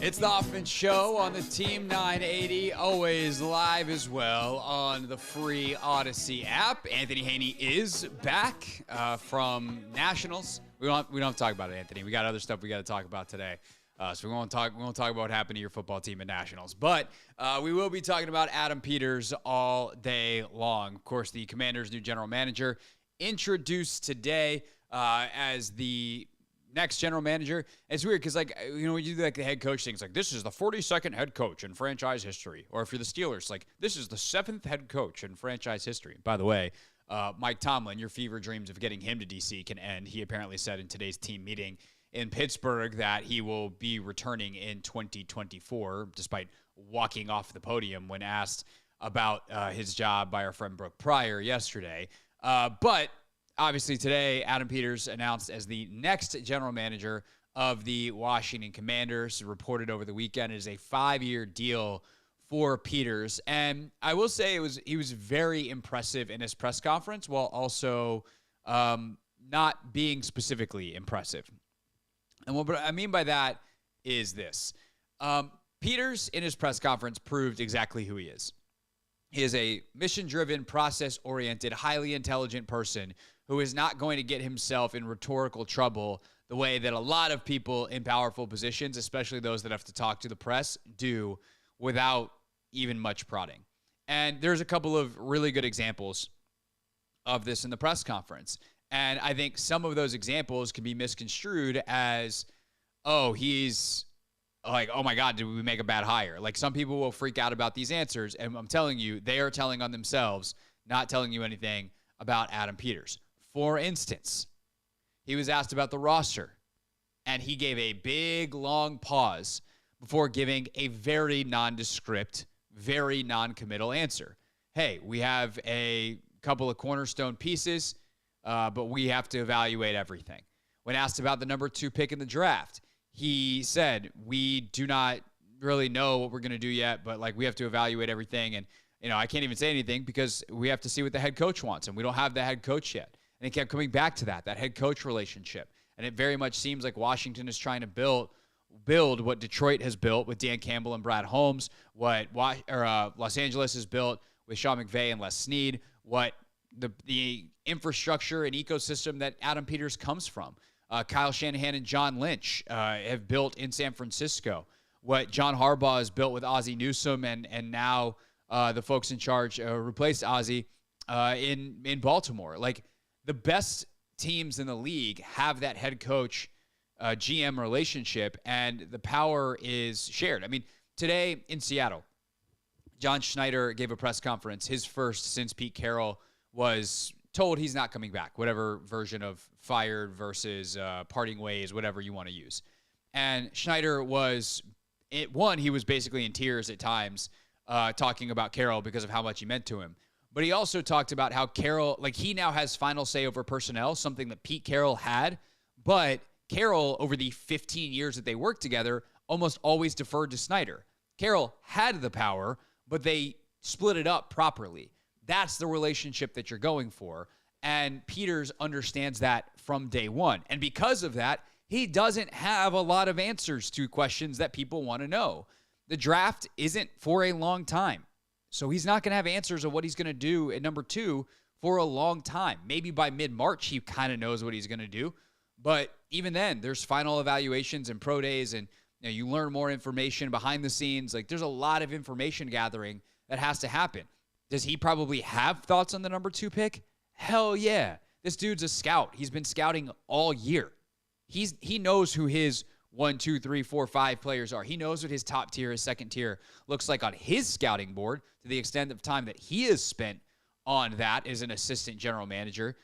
It's the Hoffman Show on the Team 980, always live as well on the free Odyssey app. Anthony Haney is back from Nationals. We don't have to talk about it, Anthony. We got other stuff we got to talk about today. So we won't talk about what happened to your football team at Nationals. But we will be talking about Adam Peters all day long. Of course, the Commanders' new general manager introduced today as the next general manager. It's weird because, when you do the head coach things, this is the 42nd head coach in franchise history. Or if you're the Steelers, this is the 7th head coach in franchise history. By the way, Mike Tomlin, your fever dreams of getting him to D.C. can end. He apparently said in today's team meeting in Pittsburgh that he will be returning in 2024, despite walking off the podium when asked about his job by our friend Brooke Pryor yesterday. But obviously today, Adam Peters announced as the next general manager of the Washington Commanders. Reported over the weekend it is a 5-year deal for Peters. And I will say he was very impressive in his press conference while also not being specifically impressive. And what I mean by that is this. Peters, in his press conference, proved exactly who he is. He is a mission-driven, process-oriented, highly intelligent person who is not going to get himself in rhetorical trouble the way that a lot of people in powerful positions, especially those that have to talk to the press, do without even much prodding. And there's a couple of really good examples of this in the press conference. And I think some of those examples can be misconstrued as, he's oh my God, did we make a bad hire? Some people will freak out about these answers. And I'm telling you, they are telling on themselves, not telling you anything about Adam Peters. For instance, he was asked about the roster, and he gave a big, long pause before giving a very nondescript, very non-committal answer. Hey, we have a couple of cornerstone pieces, but we have to evaluate everything. When asked about the number 2 pick in the draft, he said, we do not really know what we're going to do yet, but we have to evaluate everything. And, I can't even say anything because we have to see what the head coach wants, and we don't have the head coach yet. And he kept coming back to that head coach relationship. And it very much seems like Washington is trying to build what Detroit has built with Dan Campbell and Brad Holmes, what Los Angeles has built with Sean McVay and Les Snead, what the infrastructure and ecosystem that Adam Peters comes from. Kyle Shanahan and John Lynch have built in San Francisco. What John Harbaugh has built with Ozzie Newsome and now the folks in charge replaced Ozzie in Baltimore. The best teams in the league have that head coach GM relationship, and the power is shared. I mean, today in Seattle, John Schneider gave a press conference, his first since Pete Carroll was told he's not coming back, whatever version of fired versus parting ways, whatever you want to use. And Schneider he was basically in tears at times talking about Carroll because of how much he meant to him. But he also talked about how Carroll, he now has final say over personnel, something that Pete Carroll had. But Carroll, over the 15 years that they worked together, almost always deferred to Snyder. Carroll had the power, but they split it up properly. That's the relationship that you're going for. And Peters understands that from day one. And because of that, he doesn't have a lot of answers to questions that people want to know. The draft isn't for a long time. So he's not going to have answers of what he's going to do at number 2 for a long time. Maybe by mid-March, he kind of knows what he's going to do. But even then, there's final evaluations and pro days, and you learn more information behind the scenes. There's a lot of information gathering that has to happen. Does he probably have thoughts on the number 2 pick? Hell yeah. This dude's a scout. He's been scouting all year. He knows who his 1, 2, 3, 4, 5 players are. He knows what his top tier, his second tier looks like on his scouting board, to the extent of time that he has spent on that as an assistant general manager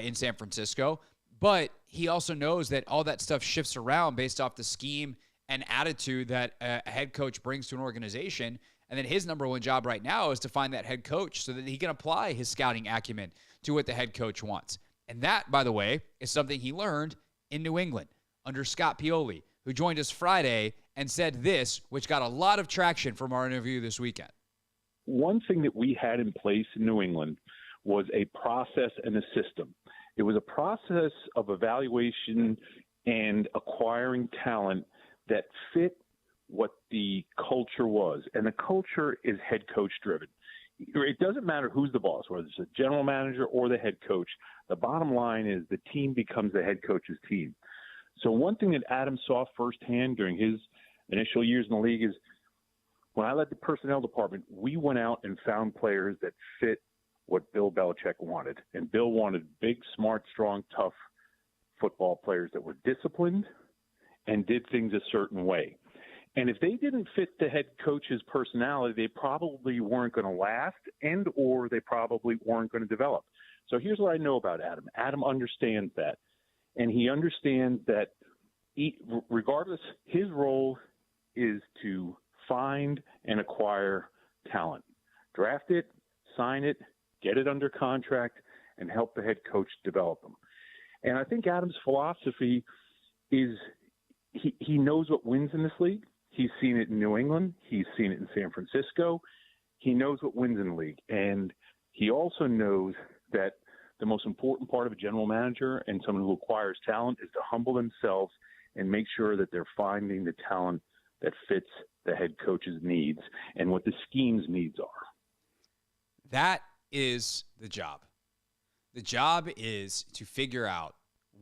in San Francisco. But he also knows that all that stuff shifts around based off the scheme and attitude that a head coach brings to an organization. And then his number one job right now is to find that head coach so that he can apply his scouting acumen to what the head coach wants. And that, by the way, is something he learned in New England under Scott Pioli, who joined us Friday and said this, which got a lot of traction from our interview this weekend. One thing that we had in place in New England was a process and a system. It was a process of evaluation and acquiring talent that fit what the culture was. And the culture is head coach driven. It doesn't matter who's the boss, whether it's the general manager or the head coach. The bottom line is the team becomes the head coach's team. So one thing that Adam saw firsthand during his initial years in the league is when I led the personnel department, we went out and found players that fit what Bill Belichick wanted. And Bill wanted big, smart, strong, tough football players that were disciplined and did things a certain way. And if they didn't fit the head coach's personality, they probably weren't going to last and or they probably weren't going to develop. So here's what I know about Adam. Adam understands that. And he understands that regardless, his role is to find and acquire talent. Draft it, sign it, get it under contract, and help the head coach develop them. And I think Adam's philosophy is he knows what wins in this league. He's seen it in New England. He's seen it in San Francisco. He knows what wins in the league. And he also knows that the most important part of a general manager and someone who acquires talent is to humble themselves and make sure that they're finding the talent that fits the head coach's needs and what the scheme's needs are. That is the job. The job is to figure out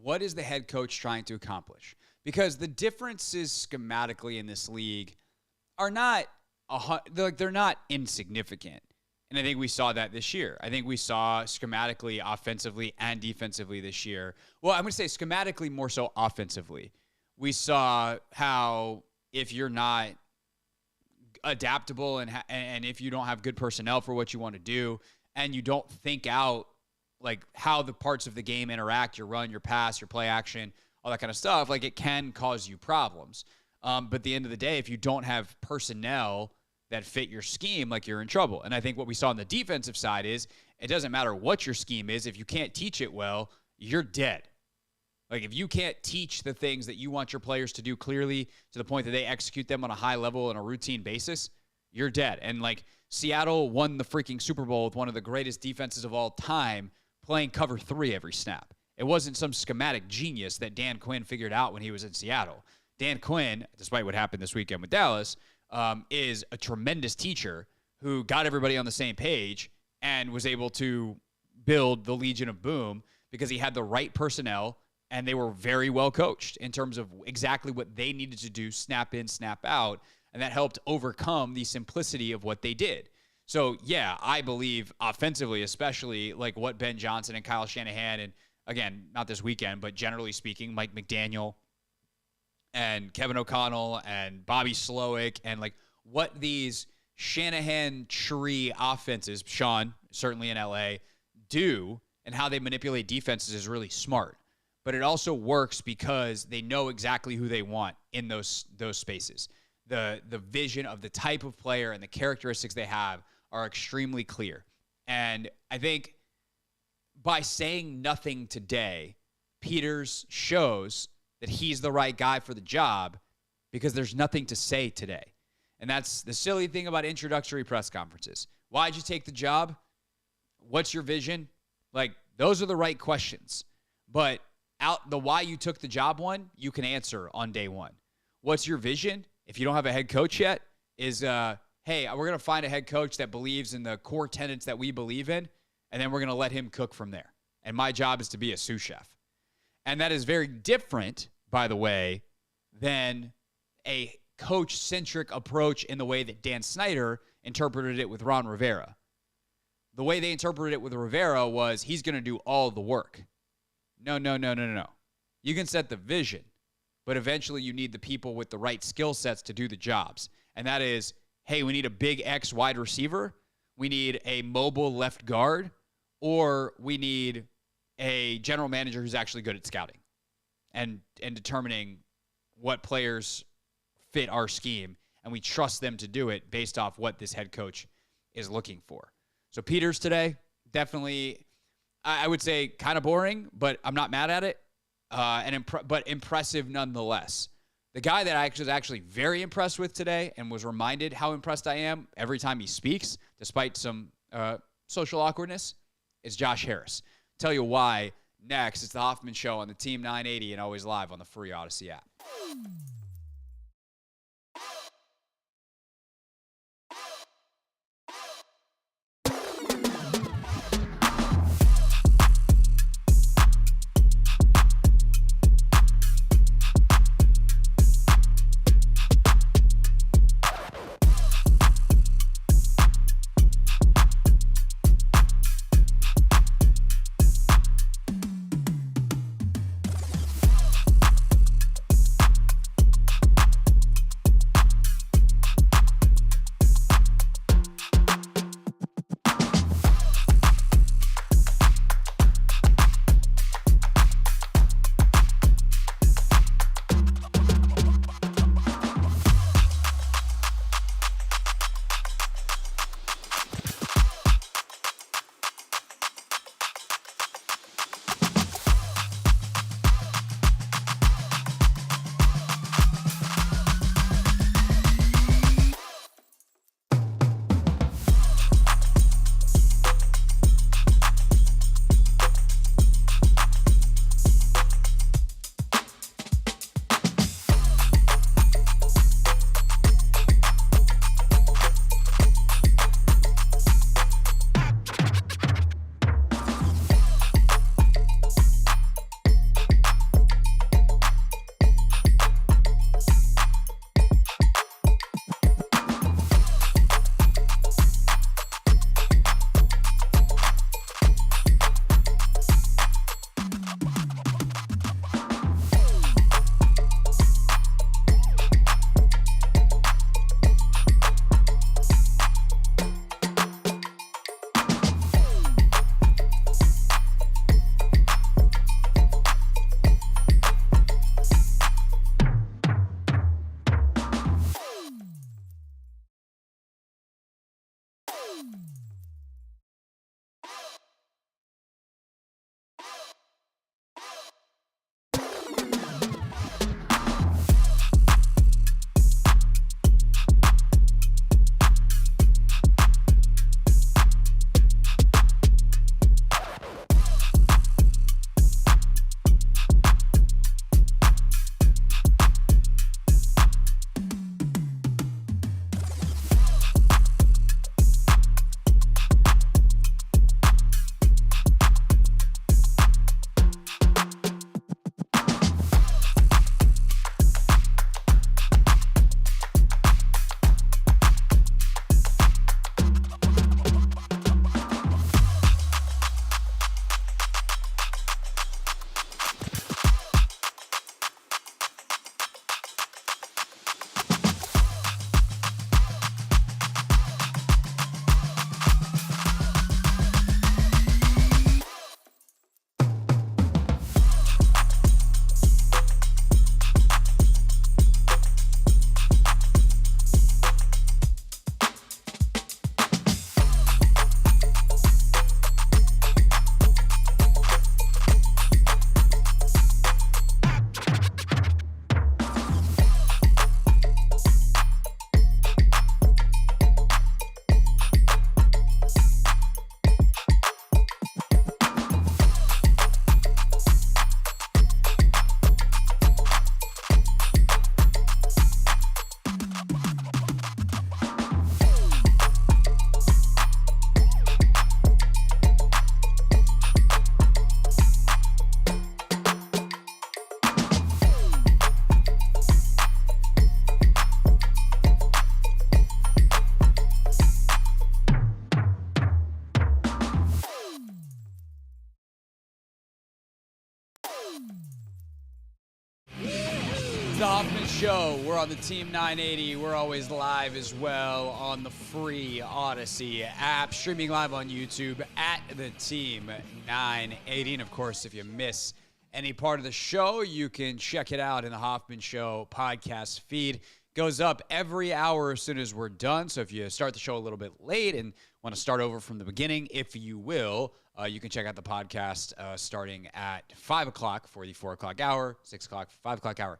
what is the head coach trying to accomplish. Because the differences schematically in this league are not they're not insignificant. And I think we saw that this year. I think we saw schematically, offensively, and defensively this year. Well, I'm going to say schematically more so offensively. We saw how if you're not adaptable and if you don't have good personnel for what you want to do and you don't think out like how the parts of the game interact, your run, your pass, your play action, all that kind of stuff, like it can cause you problems. But at the end of the day, if you don't have personnel that fit your scheme, like you're in trouble. And I think what we saw on the defensive side is it doesn't matter what your scheme is. If you can't teach it well, you're dead. Like if you can't teach the things that you want your players to do clearly to the point that they execute them on a high level on a routine basis, you're dead. And like Seattle won the freaking Super Bowl with one of the greatest defenses of all time playing cover 3 every snap. It wasn't some schematic genius that Dan Quinn figured out when he was in Seattle. Dan Quinn, despite what happened this weekend with Dallas, is a tremendous teacher who got everybody on the same page and was able to build the Legion of Boom because he had the right personnel and they were very well coached in terms of exactly what they needed to do, snap in, snap out, and that helped overcome the simplicity of what they did. So, yeah, I believe offensively, especially like what Ben Johnson and Kyle Shanahan and again, not this weekend, but generally speaking, Mike McDaniel and Kevin O'Connell and Bobby Slowick and like what these Shanahan tree offenses, Sean, certainly in LA, do and how they manipulate defenses is really smart. But it also works because they know exactly who they want in those spaces. The vision of the type of player and the characteristics they have are extremely clear. And I think by saying nothing today, Peters shows that he's the right guy for the job because there's nothing to say today. And that's the silly thing about introductory press conferences. Why'd you take the job? What's your vision? Like, those are the right questions. But the why you took the job one, you can answer on day one. What's your vision? If you don't have a head coach yet, is, hey, we're going to find a head coach that believes in the core tenets that we believe in, and then we're going to let him cook from there. And my job is to be a sous chef. And that is very different, by the way, than a coach-centric approach in the way that Dan Snyder interpreted it with Ron Rivera. The way they interpreted it with Rivera was he's going to do all the work. No. You can set the vision, but eventually you need the people with the right skill sets to do the jobs. And that is, hey, we need a big X wide receiver. We need a mobile left guard, or we need a general manager who's actually good at scouting and determining what players fit our scheme, and we trust them to do it based off what this head coach is looking for. So Peters today, definitely, I would say kind of boring, but I'm not mad at it, but impressive nonetheless. The guy that I was actually very impressed with today and was reminded how impressed I am every time he speaks, despite some social awkwardness, is Josh Harris. Tell you why next. It's the Hoffman Show on the Team 980 and always live on the free Odyssey app. show. We're on the Team 980. We're always live as well on the free Odyssey app, streaming live on YouTube at the Team 980. And of course, if you miss any part of the show, you can check it out in the Hoffman Show podcast feed. Goes up every hour as soon as we're done. So if you start the show a little bit late and want to start over from the beginning, if you will, you can check out the podcast starting at 5 o'clock for the 4 o'clock hour, 6 o'clock, 5 o'clock hour.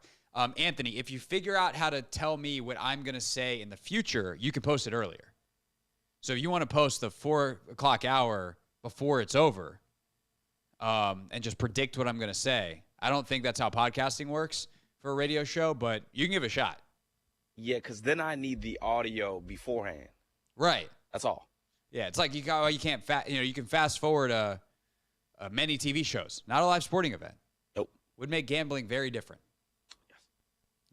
Anthony, if you figure out how to tell me what I'm going to say in the future, you can post it earlier. So if you want to post the 4 o'clock hour before it's over and just predict what I'm going to say, I don't think that's how podcasting works for a radio show, but you can give it a shot. Yeah, because then I need the audio beforehand. Right. That's all. Yeah, it's like you can't you can fast forward many TV shows, not a live sporting event. Nope. Would make gambling very different. Yes.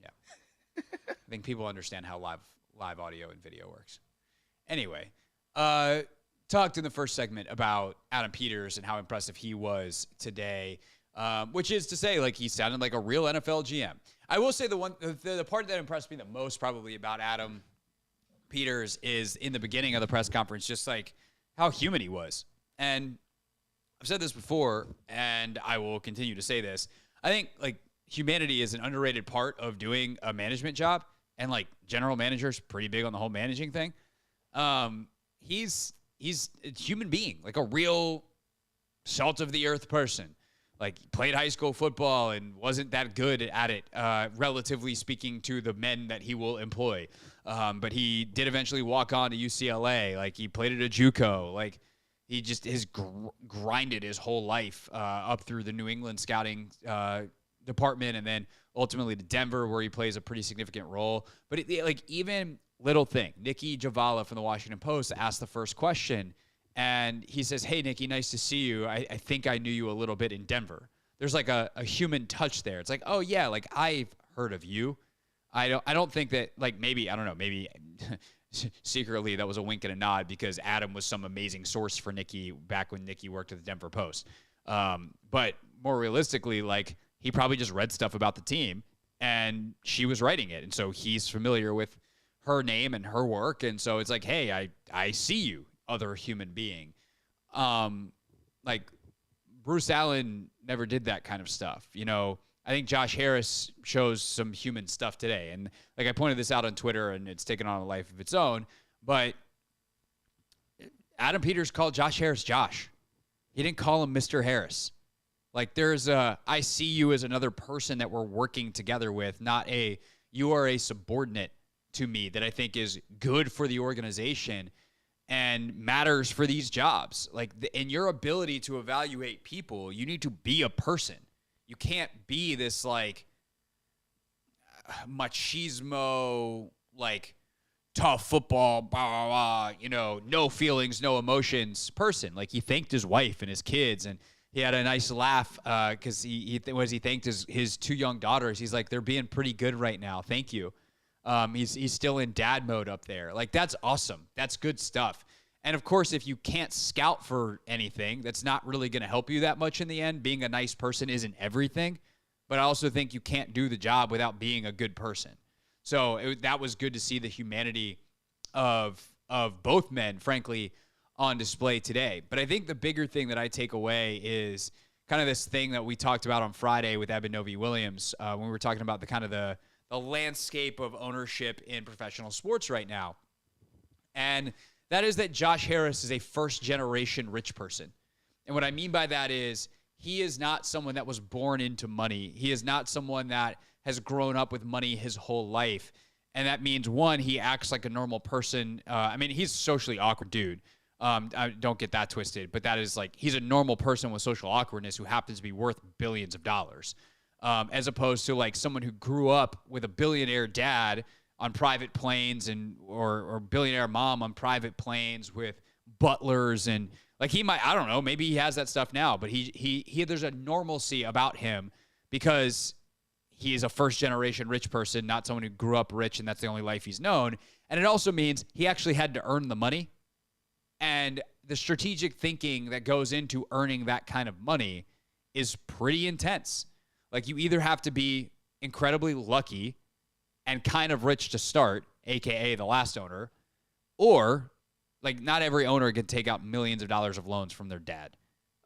Yeah. I think people understand how live audio and video works. Anyway, talked in the first segment about Adam Peters and how impressive he was today, which is to say, like, he sounded like a real NFL GM. I will say the part that impressed me the most probably about Adam Peters is in the beginning of the press conference, just like how human he was. And I've said this before, and I will continue to say this. I think like humanity is an underrated part of doing a management job, and like general managers pretty big on the whole managing thing. He's a human being, like a real salt of the earth person. Like, played high school football and wasn't that good at it, relatively speaking, to the men that he will employ. But he did eventually walk on to UCLA. Like, he played at a JUCO. Like, he just has grinded his whole life up through the New England scouting department, and then ultimately to Denver, where he plays a pretty significant role. But like, even little thing, Nikki Javala from the Washington Post asked the first question. And he says, "Hey, Nikki, nice to see you. I think I knew you a little bit in Denver." There's like a human touch there. It's like, oh yeah, like I've heard of you. I don't think that, like, maybe, I don't know, maybe secretly that was a wink and a nod because Adam was some amazing source for Nikki back when Nikki worked at the Denver Post. But more realistically, like, he probably just read stuff about the team and she was writing it. And so he's familiar with her name and her work. And so it's like, hey, I see you, other human being. Like, Bruce Allen never did that kind of stuff. You know, I think Josh Harris shows some human stuff today. And like, I pointed this out on Twitter and it's taken on a life of its own, but Adam Peters called Josh Harris Josh. He didn't call him Mr. Harris. Like, there's I see you as another person that we're working together with, not you are a subordinate to me that I think is good for the organization and matters for these jobs. Like, in your ability to evaluate people, you need to be a person. You can't be this, like, machismo, like, tough football, blah, blah, blah, you know, no feelings, no emotions person. Like, he thanked his wife and his kids, and he had a nice laugh because he thanked his two young daughters. He's like, they're being pretty good right now. Thank you. He's still in dad mode up there. Like, that's awesome. That's good stuff. And of course, if you can't scout for anything, that's not really going to help you that much in the end. Being a nice person isn't everything, but I also think you can't do the job without being a good person. So that was good to see the humanity of both men, frankly, on display today. But I think the bigger thing that I take away is kind of this thing that we talked about on Friday with Eben Novy-Williams when we were talking about the landscape of ownership in professional sports right now. And that is that Josh Harris is a first-generation rich person. And what I mean by that is he is not someone that was born into money. He is not someone that has grown up with money his whole life. And that means, one, he acts like a normal person. I mean, he's a socially awkward dude. I don't get that twisted. But that is like, he's a normal person with social awkwardness who happens to be worth billions of dollars. As opposed to like someone who grew up with a billionaire dad on private planes or billionaire mom on private planes with butlers, and like he might, I don't know, maybe he has that stuff now, but he there's a normalcy about him because he is a first generation rich person, not someone who grew up rich and that's the only life he's known. And it also means he actually had to earn the money, and the strategic thinking that goes into earning that kind of money is pretty intense. Like, you either have to be incredibly lucky and kind of rich to start, a.k.a. the last owner, or like not every owner can take out millions of dollars of loans from their dad.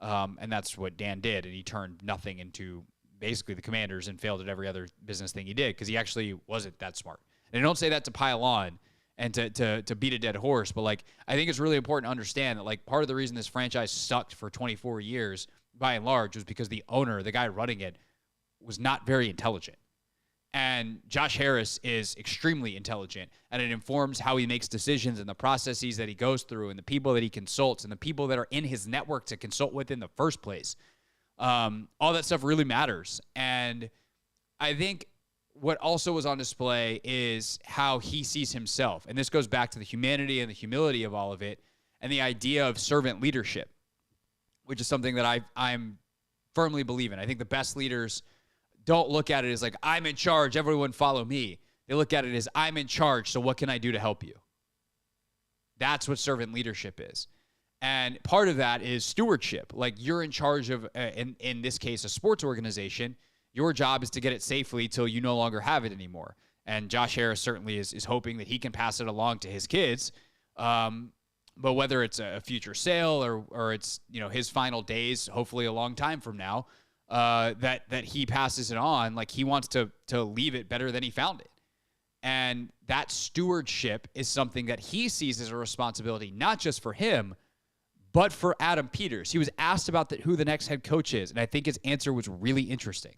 And that's what Dan did. And he turned nothing into basically the Commanders and failed at every other business thing he did because he actually wasn't that smart. And I don't say that to pile on and to beat a dead horse, but like I think it's really important to understand that like part of the reason this franchise sucked for 24 years by and large was because the owner, the guy running it, was not very intelligent. And Josh Harris is extremely intelligent, and it informs how he makes decisions and the processes that he goes through and the people that he consults and the people that are in his network to consult with in the first place. All that stuff really matters. And I think what also was on display is how he sees himself. And this goes back to the humanity and the humility of all of it and the idea of servant leadership, which is something that I'm firmly believe in. I think the best leaders don't look at it as like, I'm in charge, everyone follow me. They look at it as, I'm in charge, so what can I do to help you? That's what servant leadership is. And part of that is stewardship. Like you're in charge of, in this case, a sports organization. Your job is to get it safely till you no longer have it anymore. And Josh Harris certainly is hoping that he can pass it along to his kids. But whether it's a future sale or it's, you know, his final days, hopefully a long time from now, that he passes it on, like he wants to leave it better than he found it. And that stewardship is something that he sees as a responsibility, not just for him, but for Adam Peters. He was asked about who the next head coach is, and I think his answer was really interesting.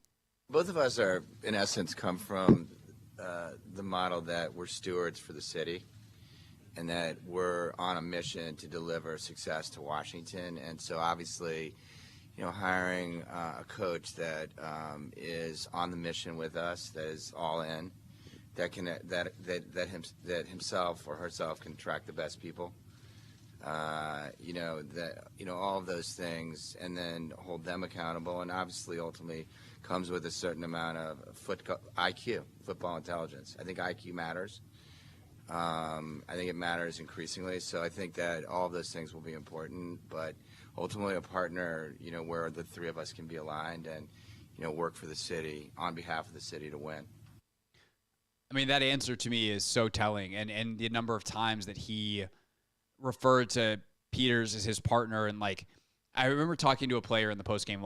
Both of us are, in essence, come from the model that we're stewards for the city and that we're on a mission to deliver success to Washington. And so obviously, you know, hiring a coach that is on the mission with us, that is all in, that himself or herself can attract the best people. All of those things, and then hold them accountable, and obviously ultimately comes with a certain amount of IQ, football intelligence. I think IQ matters. I think it matters increasingly. So I think that all of those things will be important, but ultimately a partner, you know, where the three of us can be aligned and, you know, work for the city on behalf of the city to win. I mean, that answer to me is so telling, and the number of times that he referred to Peters as his partner, and like I remember talking to a player in the postseason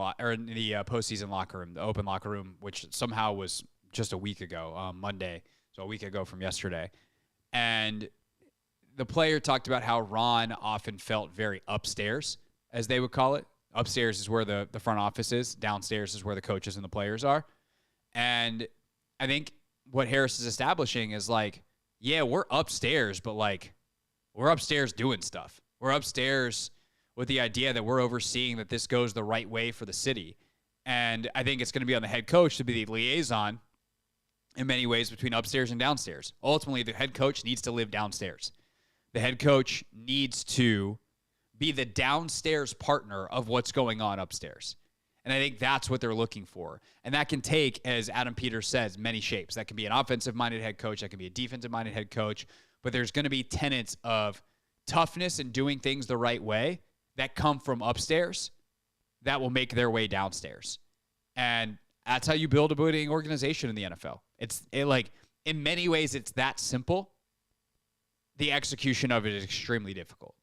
locker room, the open locker room, which somehow was just a week ago, Monday, so a week ago from yesterday, and the player talked about how Ron often felt very upstairs, as they would call it. Upstairs is where the front office is. Downstairs is where the coaches and the players are. And I think what Harris is establishing is like, yeah, we're upstairs, but like we're upstairs doing stuff. We're upstairs with the idea that we're overseeing that this goes the right way for the city. And I think it's going to be on the head coach to be the liaison in many ways between upstairs and downstairs. Ultimately, the head coach needs to live downstairs. The head coach needs to be the downstairs partner of what's going on upstairs. And I think that's what they're looking for. And that can take, as Adam Peters says, many shapes. That can be an offensive-minded head coach. That can be a defensive-minded head coach. But there's going to be tenets of toughness and doing things the right way that come from upstairs that will make their way downstairs. And that's how you build a winning organization in the NFL. In many ways, it's that simple. The execution of it is extremely difficult.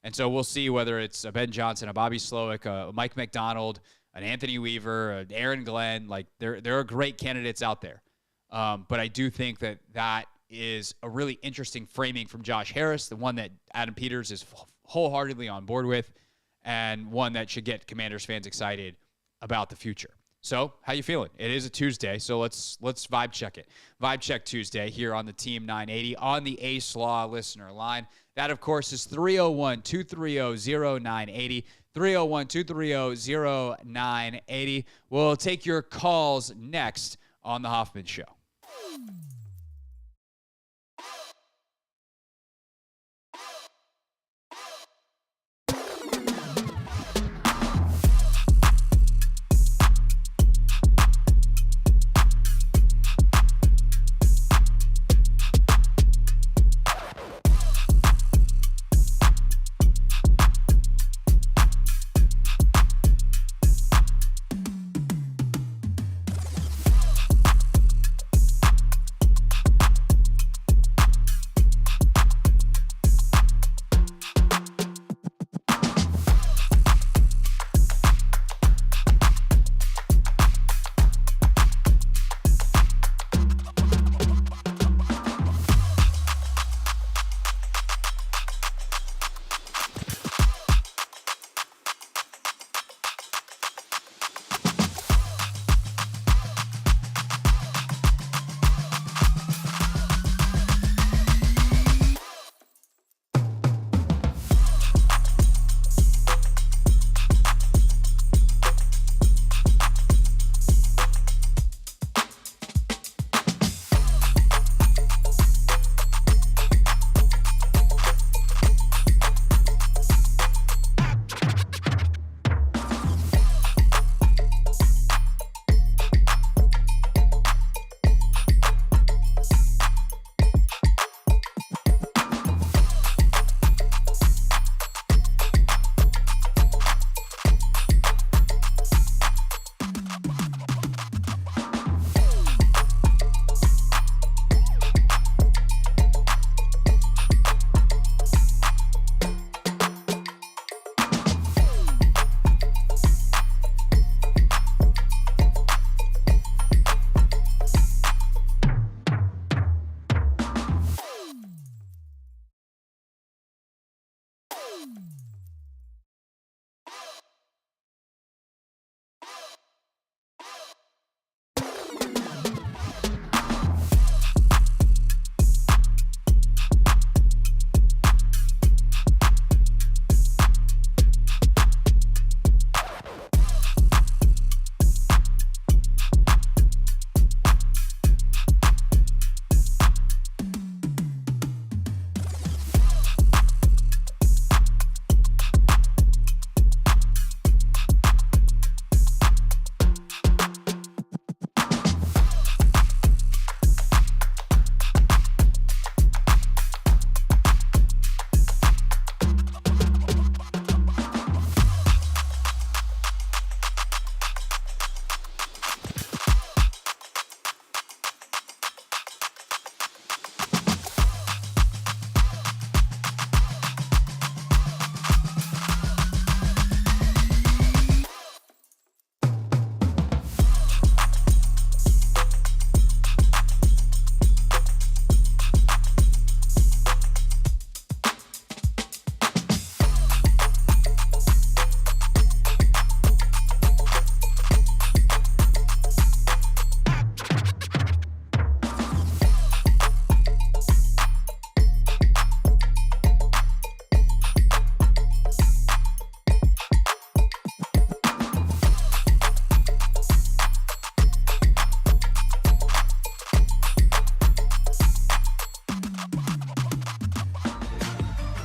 And so we'll see whether it's a Ben Johnson, a Bobby Slowick, a Mike McDonald, an Anthony Weaver, an Aaron Glenn. Like, there are great candidates out there. But I do think that is a really interesting framing from Josh Harris, the one that Adam Peters is wholeheartedly on board with, and one that should get Commanders fans excited about the future. So, how you feeling? It is a Tuesday, so let's vibe check it. Vibe check Tuesday here on the Team 980 on the Ace Law listener line. That, of course, is 301-230-0980. 301-230-0980. We'll take your calls next on the Hoffman Show.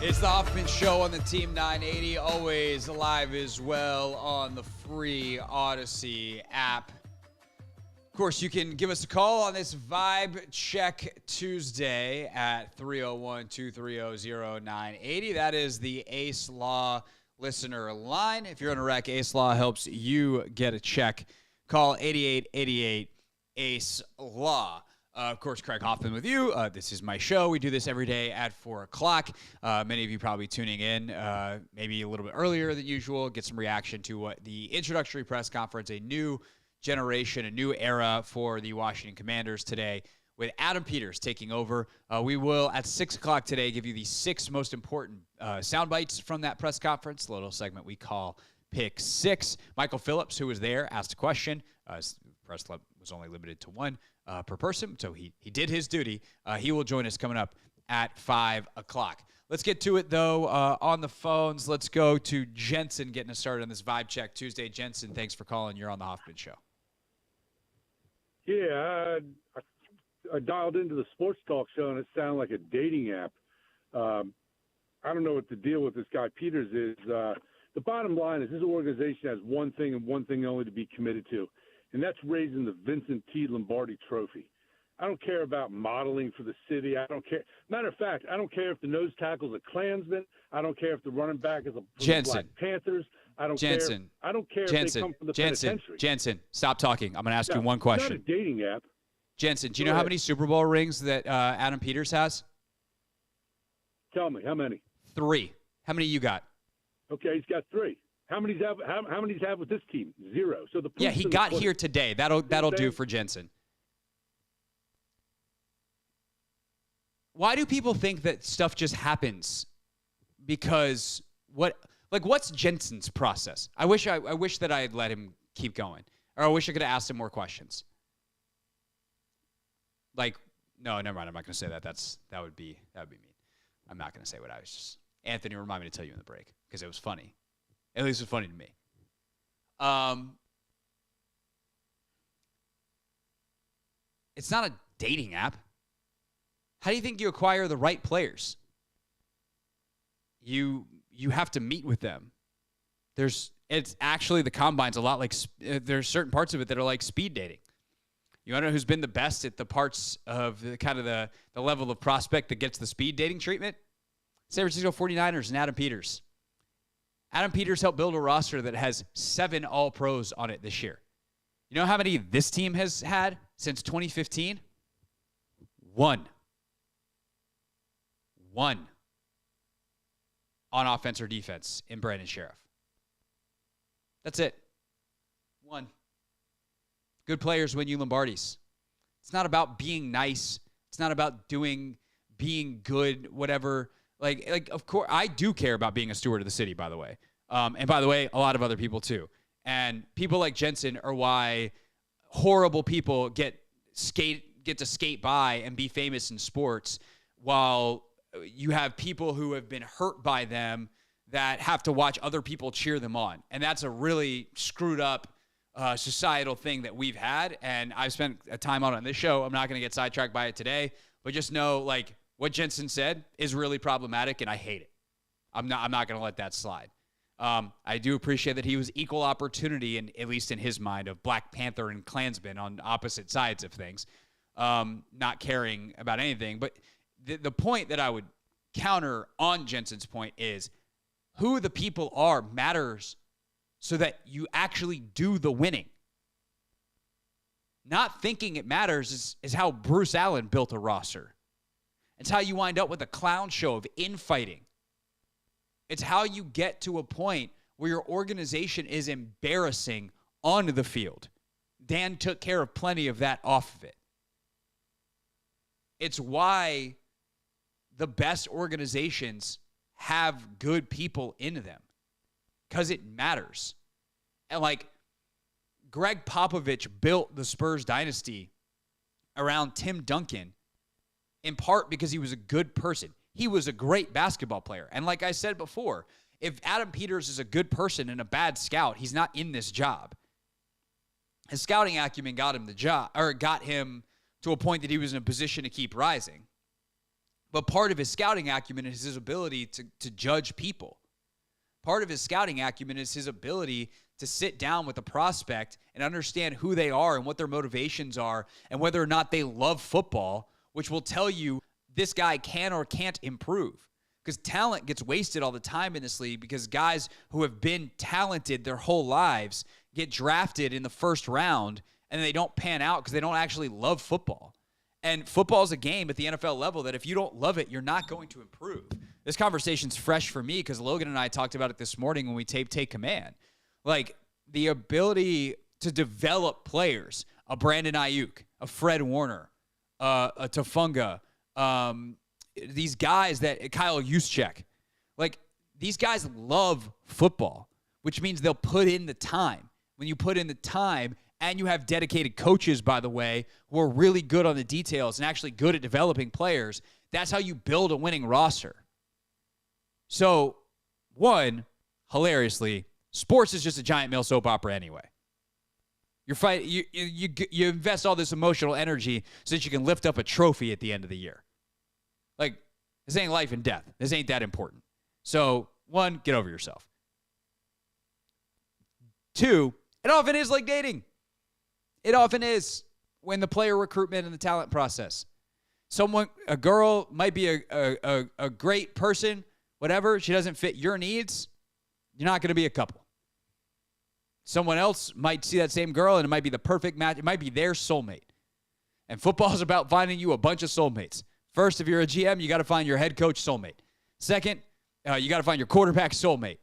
It's the Hoffman Show on the Team 980, always live as well on the free Odyssey app. Of course, you can give us a call on this Vibe Check Tuesday at 301-230-0980. That is the Ace Law listener line. If you're on a wreck, Ace Law helps you get a check. Call 8888 Ace Law. Of course, Craig Hoffman with you. This is my show. We do this every day at 4 o'clock. Many of you probably tuning in maybe a little bit earlier than usual, get some reaction to what the introductory press conference, a new generation, a new era for the Washington Commanders today with Adam Peters taking over. We will, at 6 o'clock today, give you the 6 most important sound bites from that press conference, a little segment we call Pick 6. Michael Phillips, who was there, asked a question. Press club was only limited to one per person, so he did his duty. He will join us coming up at 5 o'clock. Let's get to it, though, on the phones. Let's go to Jensen getting us started on this Vibe Check Tuesday. Jensen, thanks for calling. You're on the Hoffman Show. Yeah, I dialed into the sports talk show, and it sounded like a dating app. I don't know what the deal with this guy Peters is. The bottom line is this organization has one thing and one thing only to be committed to, and that's raising the Vincent T. Lombardi Trophy. I don't care about modeling for the city. I don't care. Matter of fact, I don't care if the nose tackle's a Klansman. I don't care if the running back is a Black Panthers. I don't care. I don't care if they come from the penitentiary. Jensen, stop talking. I'm going to ask you one question. It's not a dating app. Jensen, do you know how many Super Bowl rings that Adam Peters has? Tell me, how many? 3. How many you got? Okay, he's got 3. How many he's have with this team? 0. So the he got here today. That'll do for Jensen. Why do people think that stuff just happens? Because what's Jensen's process? I wish that I had let him keep going, or I wish I could have asked him more questions. No, never mind. I'm not going to say that. That would be mean. I'm not going to say what I was just. Anthony, remind me to tell you in the break because it was funny. At least it was funny to me. It's not a dating app. How do you think you acquire the right players? You have to meet with them. It's actually the combine's a lot like there's certain parts of it that are like speed dating. You want to know who's been the best at the parts of the level of prospect that gets the speed dating treatment? San Francisco 49ers and Adam Peters. Adam Peters helped build a roster that has 7 All-Pros on it this year. You know how many this team has had since 2015? 1. 1 on offense or defense in Brandon Sheriff. That's it. 1. Good players win you Lombardis. It's not about being nice. It's not about being good, whatever. Like of course, I do care about being a steward of the city, by the way. And by the way, a lot of other people too. And people like Jensen are why horrible people get to skate by and be famous in sports, while you have people who have been hurt by them that have to watch other people cheer them on. And that's a really screwed up societal thing that we've had. And I've spent a time on this show. I'm not going to get sidetracked by it today, but just know what Jensen said is really problematic, and I hate it. I'm not going to let that slide. I do appreciate that he was equal opportunity, at least in his mind, of Black Panther and Klansman on opposite sides of things, not caring about anything. But the point that I would counter on Jensen's point is who the people are matters so that you actually do the winning. Not thinking it matters is how Bruce Allen built a roster. It's how you wind up with a clown show of infighting. It's how you get to a point where your organization is embarrassing on the field. Dan took care of plenty of that off of it. It's why the best organizations have good people in them, because it matters. And Greg Popovich built the Spurs dynasty around Tim Duncan in part because he was a good person. He was a great basketball player. And like I said before, if Adam Peters is a good person and a bad scout, he's not in this job. His scouting acumen got him the job, or got him to a point that he was in a position to keep rising. But part of his scouting acumen is his ability to judge people. Part of his scouting acumen is his ability to sit down with a prospect and understand who they are and what their motivations are and whether or not they love football, which will tell you this guy can or can't improve. Because talent gets wasted all the time in this league because guys who have been talented their whole lives get drafted in the first round and they don't pan out because they don't actually love football. And football is a game at the NFL level that if you don't love it, you're not going to improve. This conversation's fresh for me because Logan and I talked about it this morning when we taped Take Command. Like, the ability to develop players, a Brandon Ayuk, a Fred Warner, a Tafunga, these guys that Kyle Juszczyk, like, these guys love football, which means they'll put in the time. When you put in the time and you have dedicated coaches, by the way, who are really good on the details and actually good at developing players, that's how you build a winning roster. So, one, hilariously, sports is just a giant male soap opera anyway. You invest all this emotional energy so that you can lift up a trophy at the end of the year. Like, this ain't life and death. This ain't that important. So, one, get over yourself. Two, it often is like dating. It often is when the player recruitment and the talent process. A girl might be a great person, whatever. She doesn't fit your needs. You're not going to be a couple. Someone else might see that same girl and it might be the perfect match. It might be their soulmate. And football is about finding you a bunch of soulmates. First, if you're a GM, you got to find your head coach soulmate. Second, you got to find your quarterback soulmate.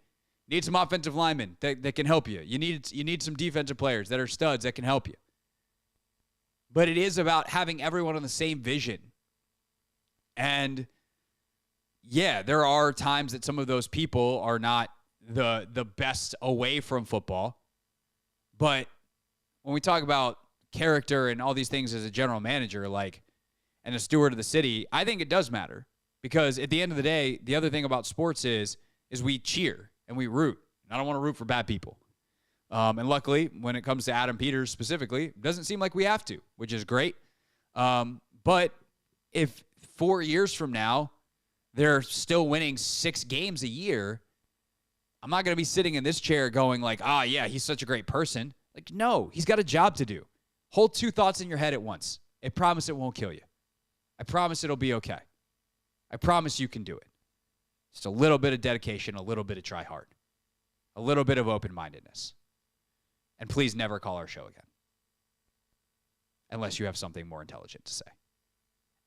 You need some offensive linemen that can help you. You need some defensive players that are studs that can help you. But it is about having everyone on the same vision. And yeah, there are times that some of those people are not the best away from football. But when we talk about character and all these things as a general manager, and a steward of the city, I think it does matter. Because at the end of the day, the other thing about sports is we cheer and we root. I don't want to root for bad people. And luckily, when it comes to Adam Peters specifically, it doesn't seem like we have to, which is great. But if 4 years from now, they're still winning 6 games a year, I'm not going to be sitting in this chair going like, yeah, he's such a great person. Like, no, he's got a job to do. Hold 2 thoughts in your head at once. I promise it won't kill you. I promise it'll be okay. I promise you can do it. Just a little bit of dedication, a little bit of try hard, a little bit of open-mindedness. And please never call our show again unless you have something more intelligent to say.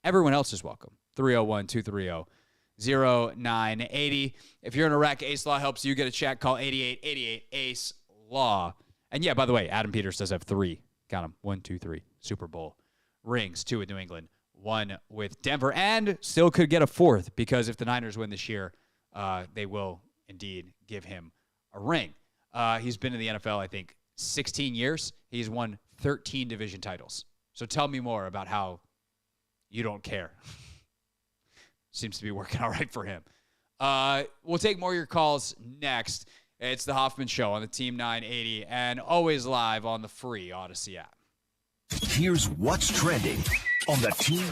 Everyone else is welcome. 301-230-0980. If you're in a wreck, Ace Law helps you get a check. Call 8888-ACE-LAW. And yeah, by the way, Adam Peters does have 3, count them, 1, 2, 3, Super Bowl rings, 2 with New England, 1 with Denver, and still could get a 4th because if the Niners win this year, they will indeed give him a ring. He's been in the NFL, I think, 16 years. He's won 13 division titles. So tell me more about how you don't care. Seems to be working all right for him. We'll take more of your calls next. It's the Hoffman Show on the Team 980 and always live on the free Odyssey app. Here's what's trending on the Team.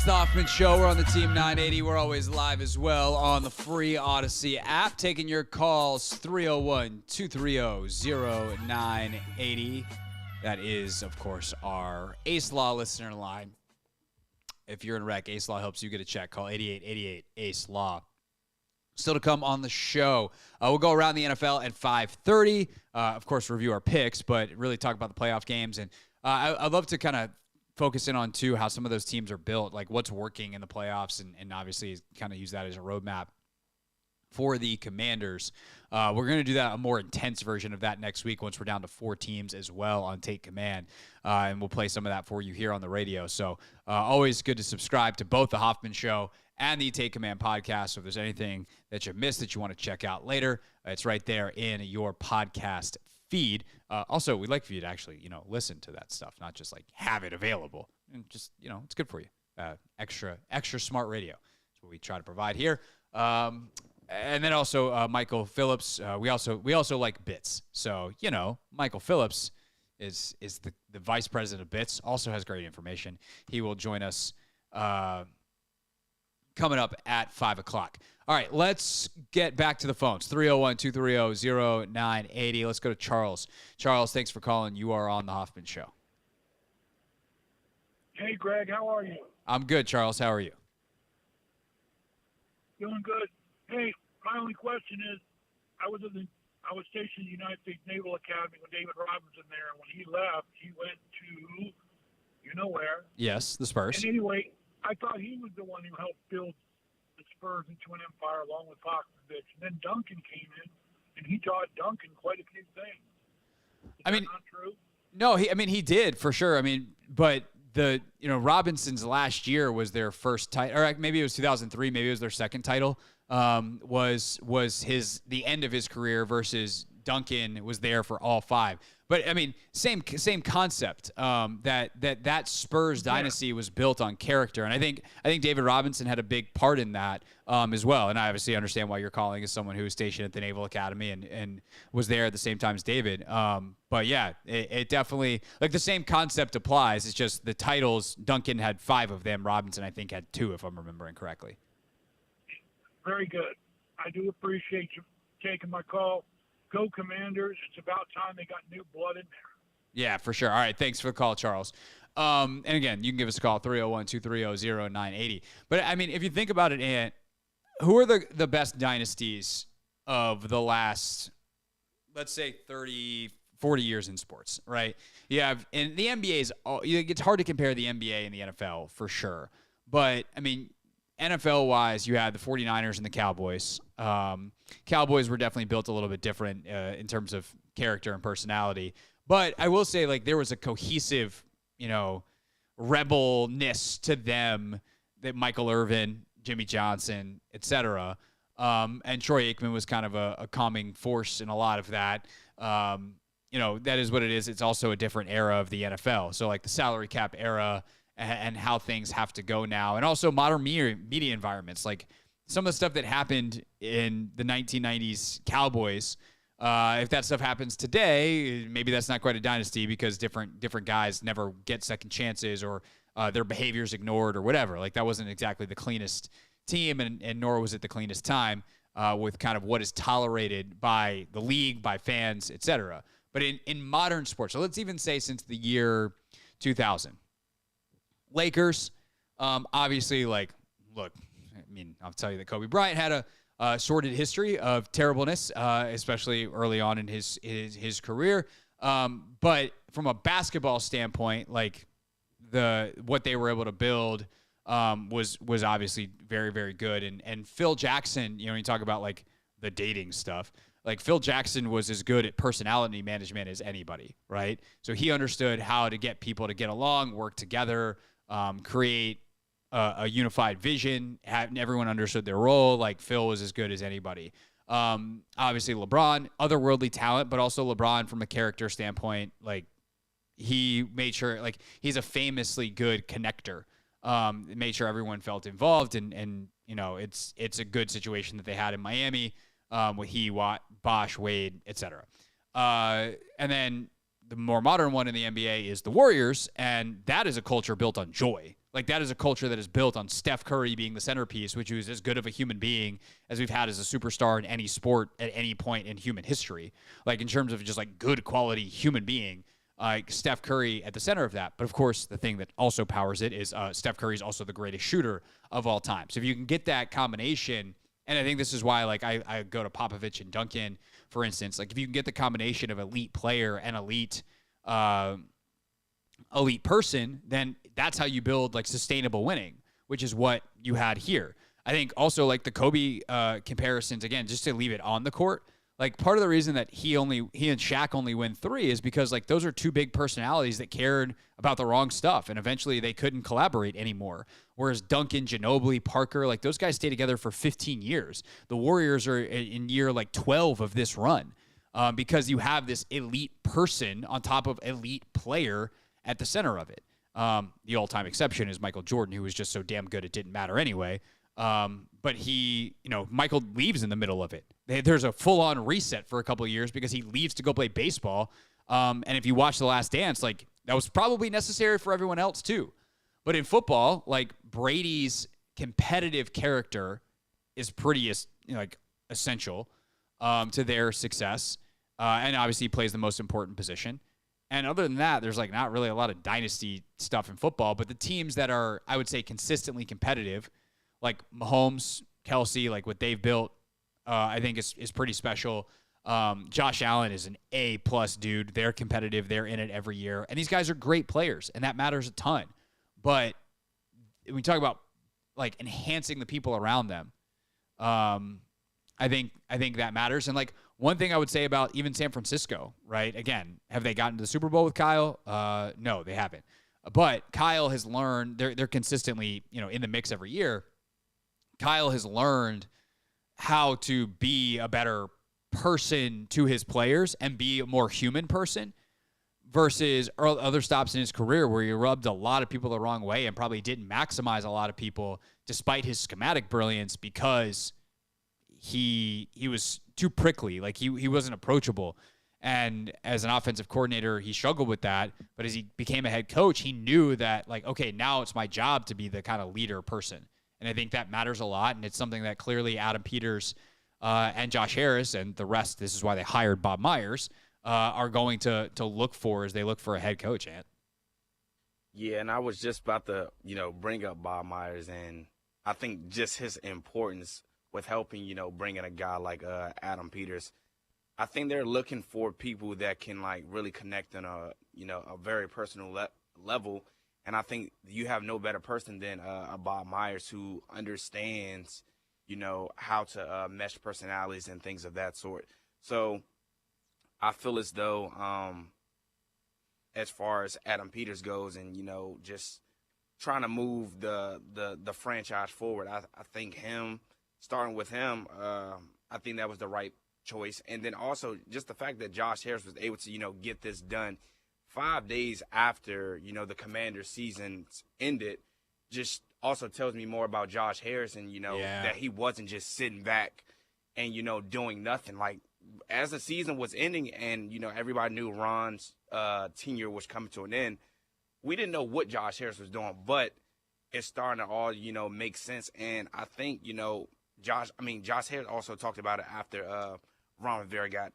the Hoffman Show. We're on the Team 980. We're always live as well on the free Odyssey app. Taking your calls, 301-230-0980. That is, of course, our Ace Law listener line. If you're in a wreck, Ace Law helps you get a check. Call 8888 Ace Law. Still to come on the show. We'll go around the NFL at 5:30. Of course, review our picks, but really talk about the playoff games. And I'd love to kind of focus in on, too, how some of those teams are built, like what's working in the playoffs, and obviously kind of use that as a roadmap for the Commanders. We're going to do that, a more intense version of that next week once we're down to 4 teams as well on Take Command. And we'll play some of that for you here on the radio. So always good to subscribe to both the Hoffman Show and the Take Command podcast. So if there's anything that you missed that you want to check out later, it's right there in your podcast feed. Also, we'd like for you to actually, listen to that stuff, not just like have it available. And just, it's good for you. Extra smart radio. That's what we try to provide here. And then also Michael Phillips. We also like bits. So, Michael Phillips is the vice president of bits, also has great information. He will join us coming up at 5 o'clock. All right, let's get back to the phones. 301-230-0980. Let's go to Charles. Charles, thanks for calling. You are on the Hoffman Show. Hey, Greg, how are you? I'm good, Charles. How are you? Doing good. Hey, my only question is, I was stationed in the United States Naval Academy with David Robinson there, and when he left, he went to, where? Yes, the Spurs. And anyway, I thought he was the one who helped build the Spurs into an empire along with Popovich. And then Duncan came in, and he taught Duncan quite a few things. Is that not true? No, he did for sure. But Robinson's last year was their first title, or maybe it was 2003, maybe it was their second title. Was the end of his career versus Duncan was there for all 5. But same concept. That Spurs dynasty was built on character, and I think David Robinson had a big part in that as well. And I obviously understand why you're calling as someone who was stationed at the Naval Academy and was there at the same time as David. But yeah, it definitely, like, the same concept applies. It's just the titles. Duncan had 5 of them. Robinson, I think, had 2, if I'm remembering correctly. Very good. I do appreciate you taking my call. Go Commanders. It's about time they got new blood in there. Yeah, for sure. All right, thanks for the call, Charles. And again, you can give us a call, 301-230-0980. But, if you think about it, Ant, who are the best dynasties of the last, let's say, 30, 40 years in sports, right? You have, and the NBA it's hard to compare the NBA and the NFL for sure. But, NFL-wise, you had the 49ers and the Cowboys. Cowboys were definitely built a little bit different in terms of character and personality. But I will say, like, there was a cohesive, rebelness to them that Michael Irvin, Jimmy Johnson, etc. And Troy Aikman was kind of a calming force in a lot of that. That is what it is. It's also a different era of the NFL. So, like, the salary cap era and how things have to go now. And also modern media environments. Like, some of the stuff that happened in the 1990s Cowboys, if that stuff happens today, maybe that's not quite a dynasty because different guys never get second chances or their behavior's ignored or whatever. Like, that wasn't exactly the cleanest team, and nor was it the cleanest time with kind of what is tolerated by the league, by fans, etc. But in modern sports, so let's even say since the year 2000, Lakers, obviously, like, look, I'll tell you that Kobe Bryant had a sordid history of terribleness, especially early on in his career. But from a basketball standpoint, like, what they were able to build was obviously very, very good. And Phil Jackson, you talk about, like, the dating stuff. Like, Phil Jackson was as good at personality management as anybody, right? So he understood how to get people to get along, work together, create a unified vision, everyone understood their role. Like, Phil was as good as anybody. Obviously LeBron, otherworldly talent, but also LeBron from a character standpoint, like, he made sure, like, he's a famously good connector. Made sure everyone felt involved, and it's a good situation that they had in Miami with Watt, Bosh, Wade, etc. And then the more modern one in the NBA is the Warriors, and that is a culture built on joy. Like, that is a culture that is built on Steph Curry being the centerpiece, which is as good of a human being as we've had as a superstar in any sport at any point in human history. Like, in terms of just, like, good quality human being, Steph Curry at the center of that. But, of course, the thing that also powers it is Steph Curry is also the greatest shooter of all time. So if you can get that combination, and I think this is why, like, I go to Popovich and Duncan, for instance. Like, if you can get the combination of elite player and elite person, then that's how you build like sustainable winning, which is what you had here. I think also like the Kobe comparisons, again, just to leave it on the court, like part of the reason that he and Shaq only win 3 is because like those are 2 big personalities that cared about the wrong stuff, and eventually they couldn't collaborate anymore. Whereas Duncan, Ginobili, Parker, like those guys stay together for 15 years. The Warriors are in year like 12 of this run because you have this elite person on top of elite player at the center of it. The all-time exception is Michael Jordan, who was just so damn good it didn't matter anyway. But Michael leaves in the middle of it. There's a full-on reset for a couple of years because he leaves to go play baseball. And if you watch The Last Dance, like that was probably necessary for everyone else too. But in football, like Brady's competitive character is pretty essential to their success. And obviously he plays the most important position. And other than that, there's like not really a lot of dynasty stuff in football, but the teams that are, I would say, consistently competitive, like Mahomes, Kelsey, like what they've built, I think is pretty special. Josh Allen is an A+ dude. They're competitive. They're in it every year. And these guys are great players, and that matters a ton. But when we talk about like enhancing the people around them, I think that matters. And like one thing I would say about even San Francisco, right? Again, have they gotten to the Super Bowl with Kyle? No, they haven't. But Kyle has learned, they're consistently, in the mix every year. Kyle has learned how to be a better person to his players and be a more human person versus other stops in his career where he rubbed a lot of people the wrong way and probably didn't maximize a lot of people despite his schematic brilliance because he was too prickly. Like he wasn't approachable. And as an offensive coordinator, he struggled with that. But as he became a head coach, he knew that like, okay, now it's my job to be the kind of leader person. And I think that matters a lot. And it's something that clearly Adam Peters and Josh Harris and the rest, this is why they hired Bob Myers, are going to look for as they look for a head coach, Ant. Yeah, and I was just about to, bring up Bob Myers, and I think just his importance with helping, bringing a guy like Adam Peters. I think they're looking for people that can like really connect on a very personal level. And I think you have no better person than a Bob Myers who understands, how to mesh personalities and things of that sort. So I feel as though as far as Adam Peters goes and, just trying to move the franchise forward, I think starting with him, I think that was the right choice. And then also just the fact that Josh Harris was able to, get this done 5 days after, the Commanders season ended, just also tells me more about Josh Harris and, that he wasn't just sitting back and, doing nothing. Like, as the season was ending and, everybody knew Ron's tenure was coming to an end, we didn't know what Josh Harris was doing, but it's starting to all, make sense. And I think, Josh Harris also talked about it after Ron Rivera got,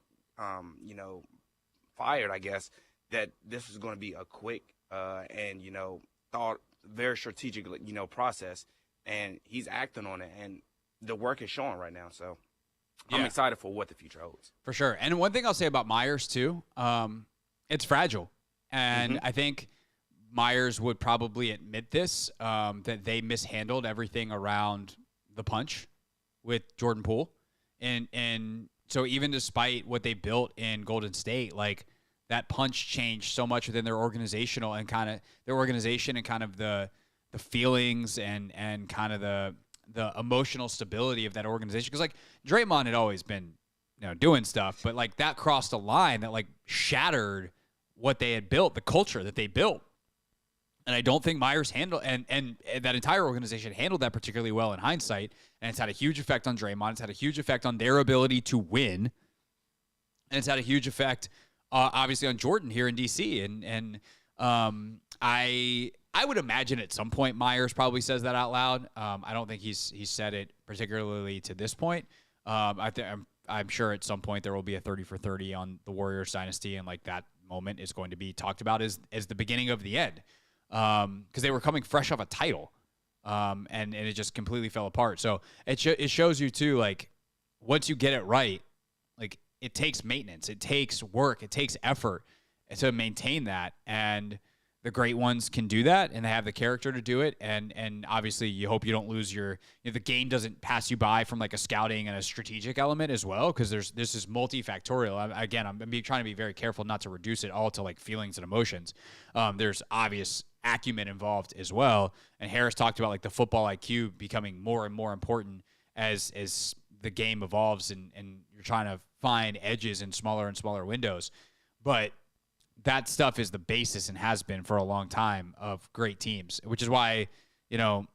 fired, I guess, that this was going to be a quick and, thought very strategic, process. And he's acting on it. And the work is showing right now. So I'm excited for what the future holds. For sure. And one thing I'll say about Myers, too, it's fragile. And I think Myers would probably admit this, that they mishandled everything around the punch with Jordan Poole. And so even despite what they built in Golden State, like that punch changed so much within their organizational and kind of their organization and kind of the feelings and kind of the emotional stability of that organization. Because like Draymond had always been, doing stuff, but like that crossed a line that like shattered what they had built, the culture that they built. And I don't think Myers handled and that entire organization handled that particularly well in hindsight. And it's had a huge effect on Draymond. It's had a huge effect on their ability to win. And it's had a huge effect, obviously, on Jordan here in D.C. And I I would imagine at some point Myers probably says that out loud. I don't think he's said it particularly to this point. I'm sure at some point there will be a 30 for 30 on the Warriors dynasty, and like that moment is going to be talked about as the beginning of the end, because they were coming fresh off a title, and it just completely fell apart. So it shows you too, like once you get it right, like it takes maintenance, it takes work, it takes effort to maintain that, and the great ones can do that, and they have the character to do it. And obviously, you hope you don't lose the game doesn't pass you by from like a scouting and a strategic element as well, because this is multifactorial. I'm trying to be very careful not to reduce it all to like feelings and emotions. There's obvious acumen involved as well. And Harris talked about like the football IQ becoming more and more important as the game evolves, and you're trying to find edges in smaller and smaller windows. But that stuff is the basis and has been for a long time of great teams, which is why, if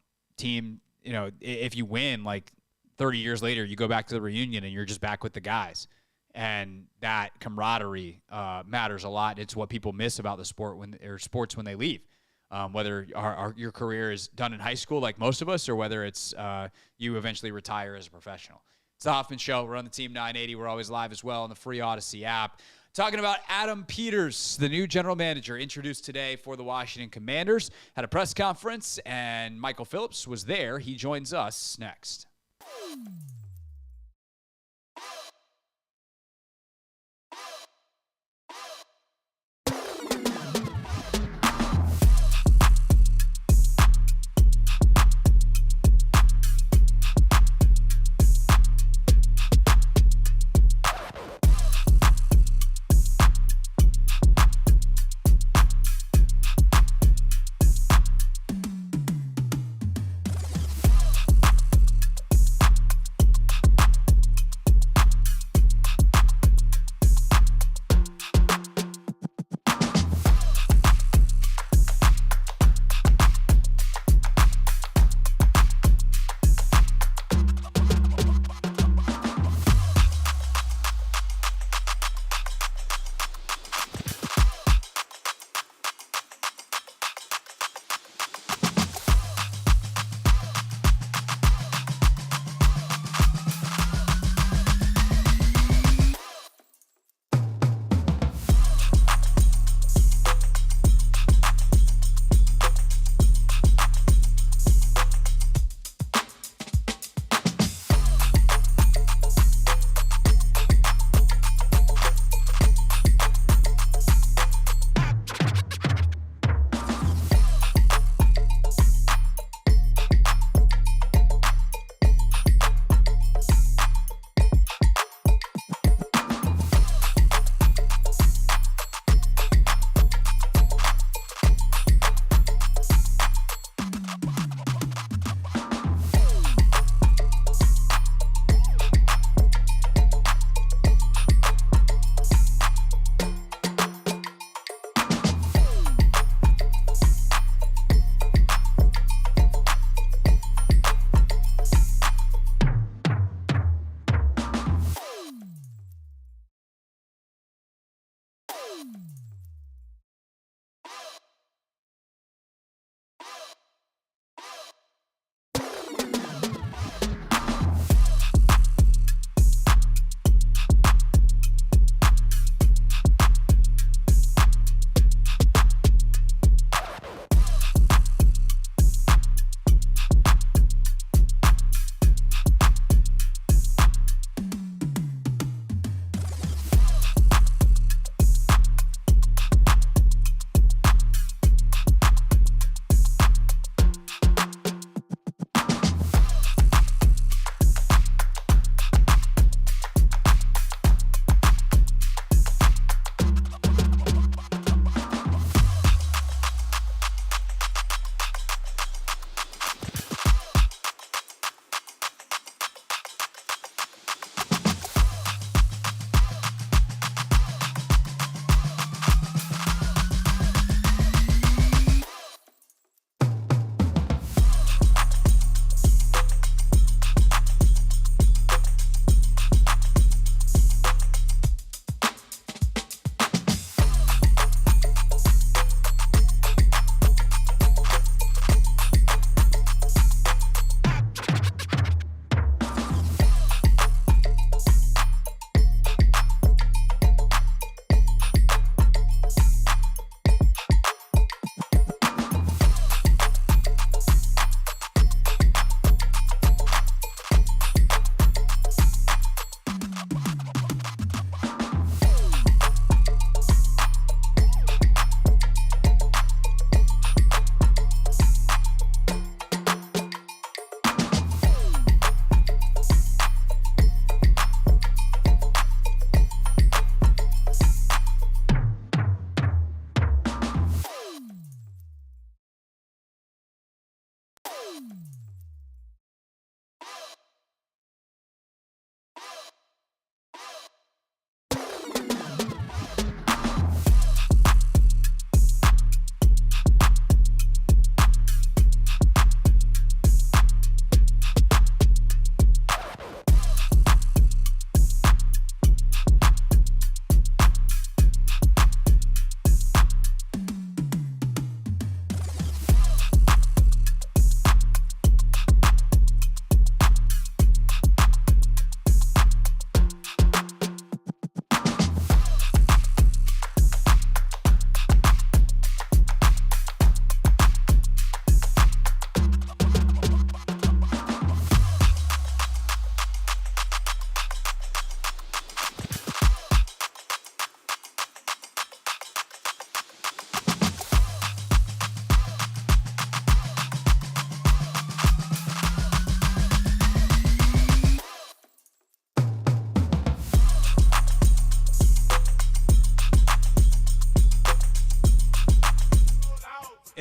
you win like 30 years later, you go back to the reunion and you're just back with the guys, and that camaraderie matters a lot. It's what people miss about the sports when they leave, whether your career is done in high school like most of us, or whether it's you eventually retire as a professional. It's the Hoffman Show. We're on the Team 980. We're always live as well on the free Odyssey app. Talking about Adam Peters, the new general manager, introduced today for the Washington Commanders. Had a press conference, and Michael Phillips was there. He joins us next.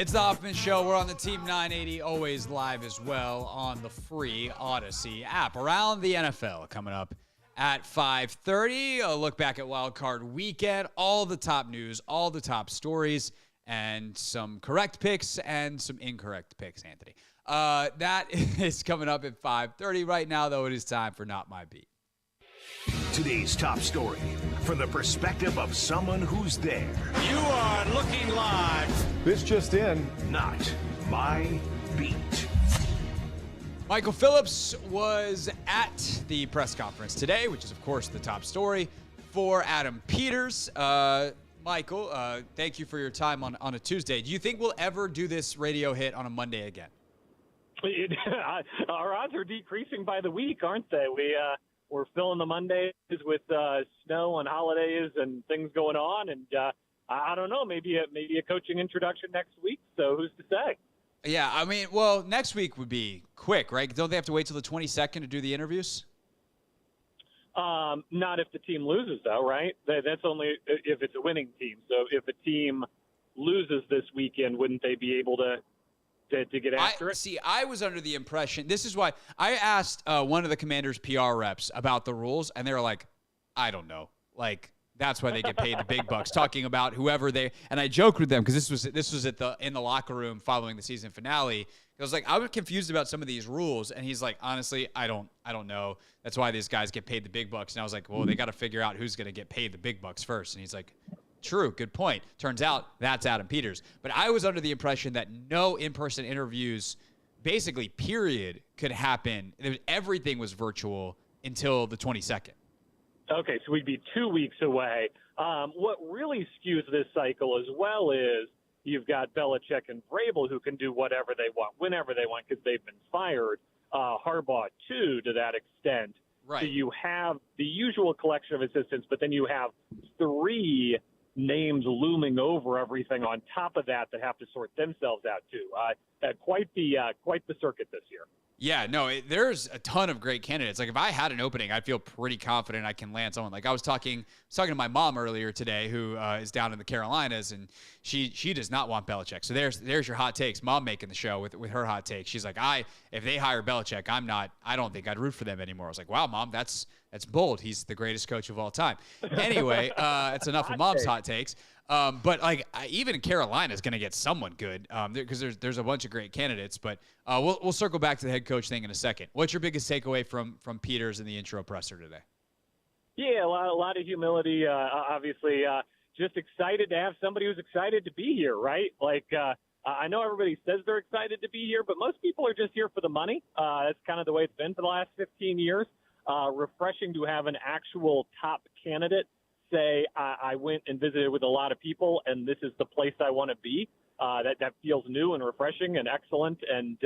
It's the Hoffman Show. We're on the Team 980, always live as well on the free Odyssey app. Around the NFL coming up at 5:30. A look back at Wild Card Weekend. All the top news, all the top stories, and some correct picks and some incorrect picks, Anthony. That is coming up at 5:30. Right now, though, it is time for Not My Beat. Today's top story from the perspective of someone who's there. You are looking live. This just in. Not My Beat. Michael Phillips was at the press conference today, which is, of course, the top story for Adam Peters. Michael, thank you for your time on a Tuesday. Do you think we'll ever do this radio hit on a Monday again? Our odds are decreasing by the week, aren't they? We're filling the Mondays with snow and holidays and things going on, and I don't know, maybe a coaching introduction next week. So who's to say? Yeah, I mean, well, next week would be quick, right? Don't they have to wait till the 22nd to do the interviews? Not if the team loses, though, right? That's only if it's a winning team. So if a team loses this weekend, wouldn't they be able to get after it? See, I was under the impression, this is why I asked one of the Commanders' PR reps about the rules, and they were like, I don't know. Like, that's why they get paid the big bucks, talking about whoever and I joked with them because this was in the locker room following the season finale. I was like, I was confused about some of these rules, and he's like, honestly, I don't know. That's why these guys get paid the big bucks. And I was like, well, they got to figure out who's going to get paid the big bucks first. And he's like, true, good point. Turns out that's Adam Peters. But I was under the impression that no in-person interviews, basically, period, could happen. Everything was virtual until the 22nd. Okay, so we'd be 2 weeks away. What really skews this cycle as well is you've got Belichick and Vrabel who can do whatever they want, whenever they want, because they've been fired. Harbaugh, too, to that extent. Right. So you have the usual collection of assistants, but then you have three names looming over everything on top of that have to sort themselves out, too. Quite the circuit this year. Yeah, no, there's a ton of great candidates. Like, if I had an opening, I'd feel pretty confident I can land someone. Like, I was talking to my mom earlier today, who is down in the Carolinas, and she does not want Belichick. So there's your hot takes. Mom making the show with her hot takes. She's like, if they hire Belichick, I don't think I'd root for them anymore. I was like, wow, Mom, that's bold. He's the greatest coach of all time. Anyway, it's enough of Mom's hot takes. But like even Carolina is going to get someone good because there's a bunch of great candidates. But we'll circle back to the head coach thing in a second. What's your biggest takeaway from Peters in the intro presser today? Yeah, a lot of humility. Obviously, just excited to have somebody who's excited to be here, right? Like I know everybody says they're excited to be here, but most people are just here for the money. That's kind of the way it's been for the last 15 years. Refreshing to have an actual top candidate say, I went and visited with a lot of people, and this is the place I want to be. That feels new and refreshing and excellent, and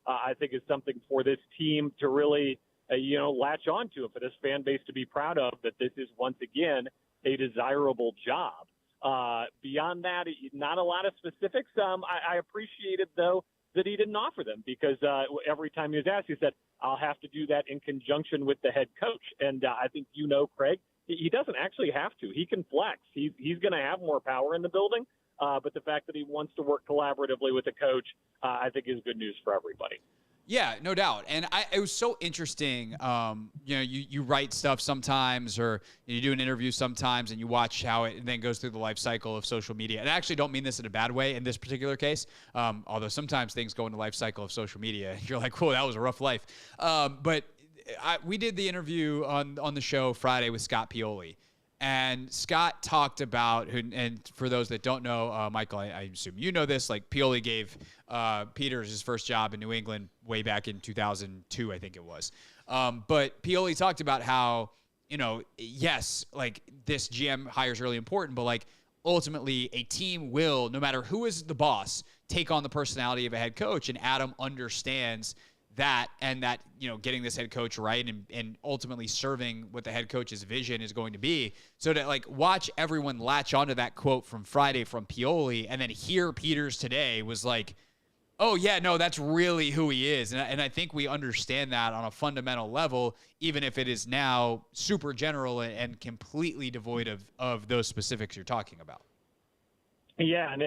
I think is something for this team to really, latch on to, and for this fan base to be proud of, that this is once again a desirable job. Beyond that, not a lot of specifics. I appreciated, though, that he didn't offer them because every time he was asked, he said, I'll have to do that in conjunction with the head coach. And I think Craig, he doesn't actually have to. He can flex. He's going to have more power in the building. But the fact that he wants to work collaboratively with the coach, I think is good news for everybody. Yeah, no doubt. And it was so interesting. You write stuff sometimes, or you do an interview sometimes, and you watch how it then goes through the life cycle of social media. And I actually don't mean this in a bad way in this particular case, although sometimes things go in the life cycle of social media. You're like, whoa, that was a rough life. But we did the interview on the show Friday with Scott Pioli. And Scott talked about, and for those that don't know, Michael, I assume you know this, like Pioli gave Peters his first job in New England way back in 2002, I think it was. But Pioli talked about how, yes, like this GM hire is really important, but like ultimately a team will, no matter who is the boss, take on the personality of a head coach. And Adam understands that, and that, getting this head coach right and ultimately serving what the head coach's vision is going to be. So to like watch everyone latch onto that quote from Friday from Pioli and then hear Peters today was like, oh yeah, no, that's really who he is. And I think we understand that on a fundamental level, even if it is now super general and completely devoid of those specifics you're talking about. Yeah. And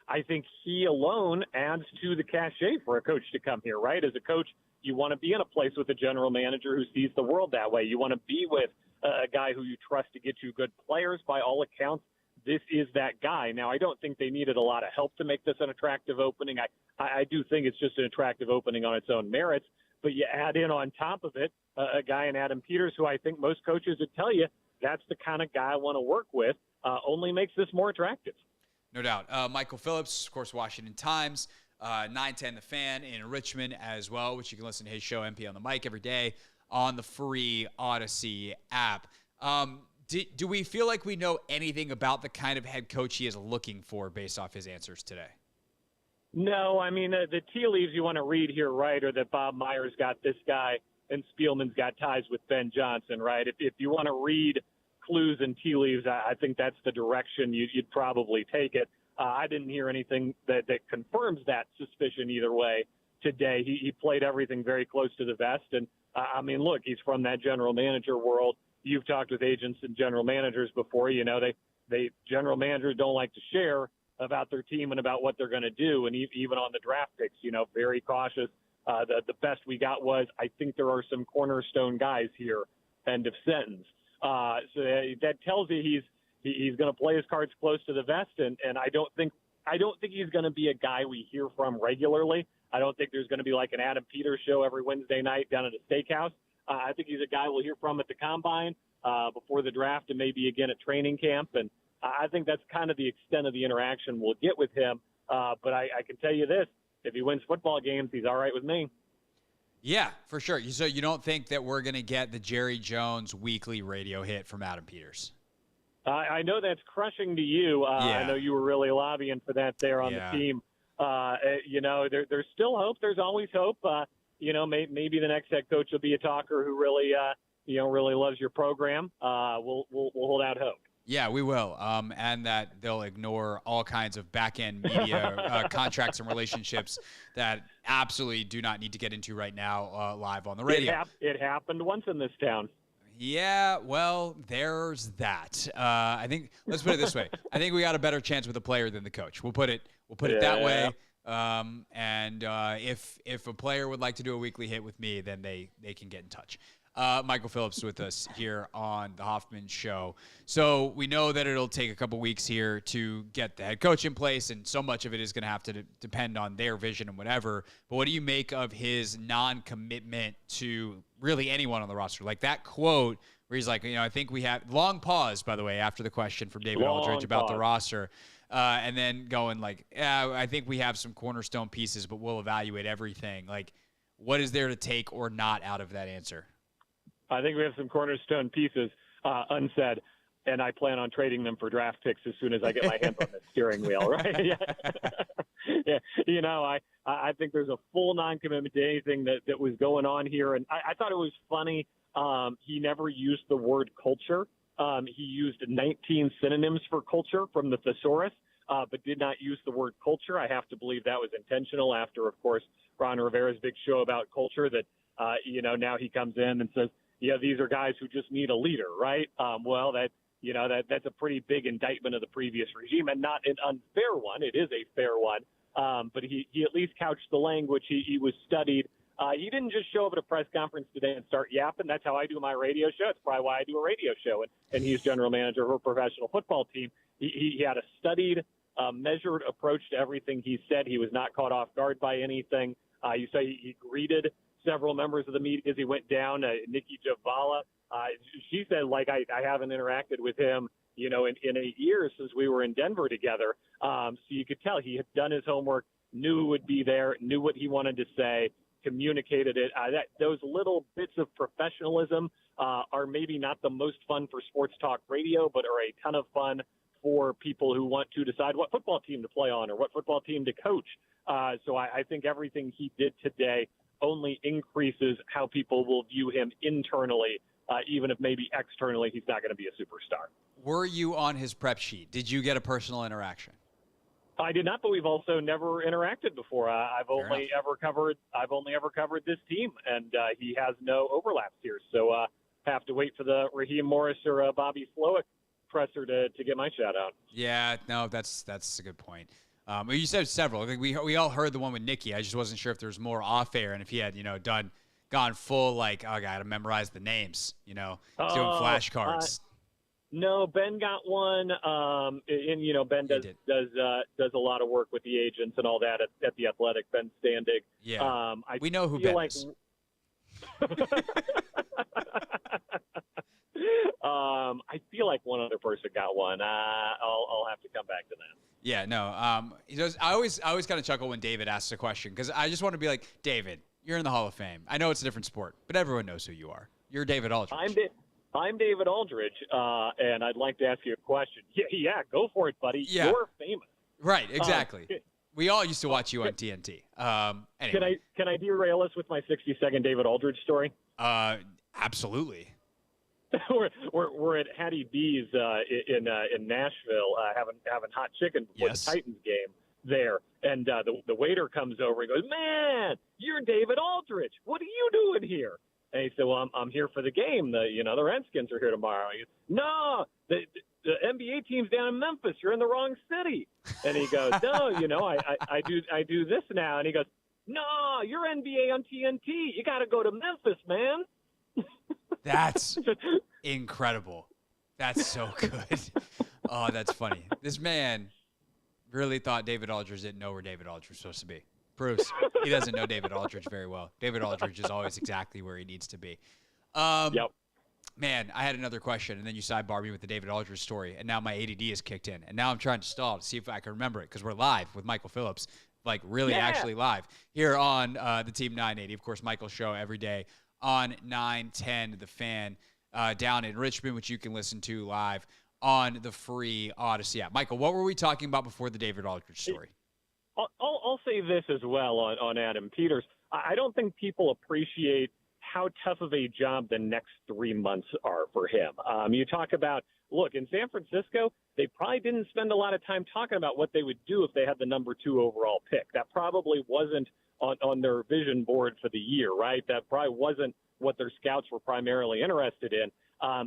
I think he alone adds to the cachet for a coach to come here, right? As a coach, you want to be in a place with a general manager who sees the world that way. You want to be with a guy who you trust to get you good players. By all accounts, this is that guy. Now, I don't think they needed a lot of help to make this an attractive opening. I do think it's just an attractive opening on its own merits. But you add in on top of it a guy in Adam Peters, who I think most coaches would tell you that's the kind of guy I want to work with, only makes this more attractive. No doubt. Michael Phillips, of course, Washington Times, 910 The Fan in Richmond as well, which you can listen to his show, MP on the Mic, every day on the free Odyssey app. Do we feel like we know anything about the kind of head coach he is looking for based off his answers today? No, I mean, the tea leaves you want to read here, right, are that Bob Myers got this guy and Spielman's got ties with Ben Johnson, right? If you want to read clues and tea leaves, I think that's the direction you'd probably take it. I didn't hear anything that confirms that suspicion either way today. He played everything very close to the vest. And, I mean, look, he's from that general manager world. You've talked with agents and general managers before. You know, they general managers don't like to share about their team and about what they're going to do. And even on the draft picks, you know, very cautious. The best we got was, I think there are some cornerstone guys here, end of sentence. So that tells you he's going to play his cards close to the vest. And I don't think he's going to be a guy we hear from regularly. I don't think there's going to be like an Adam Peters show every Wednesday night down at a steakhouse. I think he's a guy we'll hear from at the combine, before the draft, and maybe again at training camp. And I think that's kind of the extent of the interaction we'll get with him. But I can tell you this, if he wins football games, he's all right with me. Yeah, for sure. So you don't think that we're going to get the Jerry Jones weekly radio hit from Adam Peters? I know that's crushing to you. I know you were really lobbying for that there on the team. You know, there's still hope. There's always hope. You know, maybe the next head coach will be a talker who really, really loves your program. We'll hold out hope. Yeah, we will. And that they'll ignore all kinds of back-end media contracts and relationships that absolutely do not need to get into right now live on the radio. It happened once in this town. Yeah, well, there's that. I think, let's put it this way. I think we got a better chance with a player than the coach. We'll put it that way. And if a player would like to do a weekly hit with me, then they can get in touch. Michael Phillips with us here on the Hoffman Show. So we know that it'll take a couple weeks here to get the head coach in place, and so much of it is going to have to depend on their vision and whatever. But what do you make of his non-commitment to really anyone on the roster? Like that quote where he's like, I think we have – long pause, by the way, after the question from David Aldridge about the roster. And then going like, I think we have some cornerstone pieces, but we'll evaluate everything. Like, what is there to take or not out of that answer? I think we have some cornerstone pieces, unsaid, and I plan on trading them for draft picks as soon as I get my hands on the steering wheel, right? Yeah. I think there's a full non-commitment to anything that was going on here, and I thought it was funny. He never used the word culture. He used 19 synonyms for culture from the thesaurus, but did not use the word culture. I have to believe that was intentional after, of course, Ron Rivera's big show about culture that, now he comes in and says, these are guys who just need a leader, right? Well, that's a pretty big indictment of the previous regime, and not an unfair one. It is a fair one. But he at least couched the language. He was studied. He didn't just show up at a press conference today and start yapping. That's how I do my radio show. It's probably why I do a radio show. And he's general manager of a professional football team. He had a studied, measured approach to everything he said. He was not caught off guard by anything. You say he greeted several members of the media as he went down. Nikki Javala, she said, I haven't interacted with him, in 8 years since we were in Denver together. So you could tell he had done his homework, knew who would be there, knew what he wanted to say, communicated it. Those little bits of professionalism are maybe not the most fun for sports talk radio, but are a ton of fun for people who want to decide what football team to play on or what football team to coach. So I think everything he did today only increases how people will view him internally, even if maybe externally he's not going to be a superstar. Were you on his prep sheet? Did you get a personal interaction? I did not, but we've also never interacted before. I've only ever covered this team, and he has no overlaps here. So have to wait for the Raheem Morris or Bobby Slowick presser to get my shout out. Yeah, no, that's a good point. You said several. I think we all heard the one with Nikki. I just wasn't sure if there was more off air and if he had, gone full like, oh, I got to memorize the names, doing flashcards. No, Ben got one, and Ben does a lot of work with the agents and all that at the Athletic. Ben Standig. Yeah, we know who Ben is. I feel like one other person got one. I'll have to come back to that. Yeah, no. I always kind of chuckle when David asks a question because I just want to be like, David, you're in the Hall of Fame. I know it's a different sport, but everyone knows who you are. You're David Aldridge. I'm David Aldridge, and I'd like to ask you a question. Yeah, go for it, buddy. Yeah. You're famous. Right, exactly. We all used to watch you on TNT. Anyway. Can I derail us with my 60-second David Aldridge story? Absolutely. we're at Hattie B's in Nashville having hot chicken before the Titans game there, and the waiter comes over and goes, "Man, you're David Aldridge. What are you doing here?" And he said, "Well, I'm here for the game. The Redskins are here tomorrow." He goes, "No, the NBA team's down in Memphis. You're in the wrong city." And he goes, "No, I do this now." And he goes, "No, you're NBA on TNT. You got to go to Memphis, man." That's incredible. That's so good. Oh, that's funny. This man really thought David Aldridge didn't know where David Aldridge was supposed to be. Proves he doesn't know David Aldridge very well. David Aldridge is always exactly where he needs to be. Yep. Man, I had another question, and then you sidebarred me with the David Aldridge story, and now my ADD is kicked in. And now I'm trying to stall to see if I can remember it because we're live with Michael Phillips, like really actually live here on the Team 980. Of course, Michael's show every day on 910 The Fan down in Richmond, which you can listen to live on the free Odyssey app. Michael, what were we talking about before the David Aldridge story? I'll say this as well on Adam Peters. I don't think people appreciate how tough of a job the next 3 months are for him. You talk about, look, in San Francisco, they probably didn't spend a lot of time talking about what they would do if they had the number 2 overall pick. That probably wasn't on their vision board for the year, right? That probably wasn't what their scouts were primarily interested in.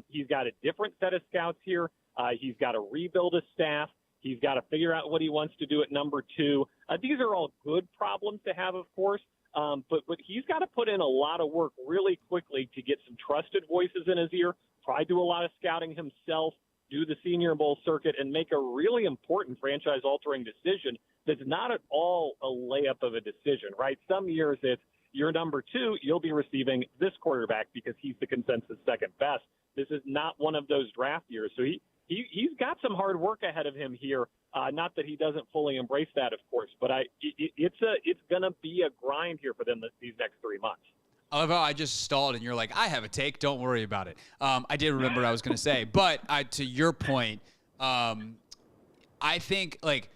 He's got a different set of scouts here. He's got to rebuild his staff. He's got to figure out what he wants to do at number 2. These are all good problems to have, of course, but he's got to put in a lot of work really quickly to get some trusted voices in his ear, probably do a lot of scouting himself, do the Senior Bowl circuit, and make a really important franchise-altering decision that's not at all a layup of a decision, right? Some years it's you're number 2, you'll be receiving this quarterback because he's the consensus second best. This is not one of those draft years. So he's got some hard work ahead of him here. Not that he doesn't fully embrace that, of course, but it's going to be a grind here for them these next 3 months. I love how I just stalled and you're like, I have a take. Don't worry about it. I did remember what I was going to say, but to your point, I think like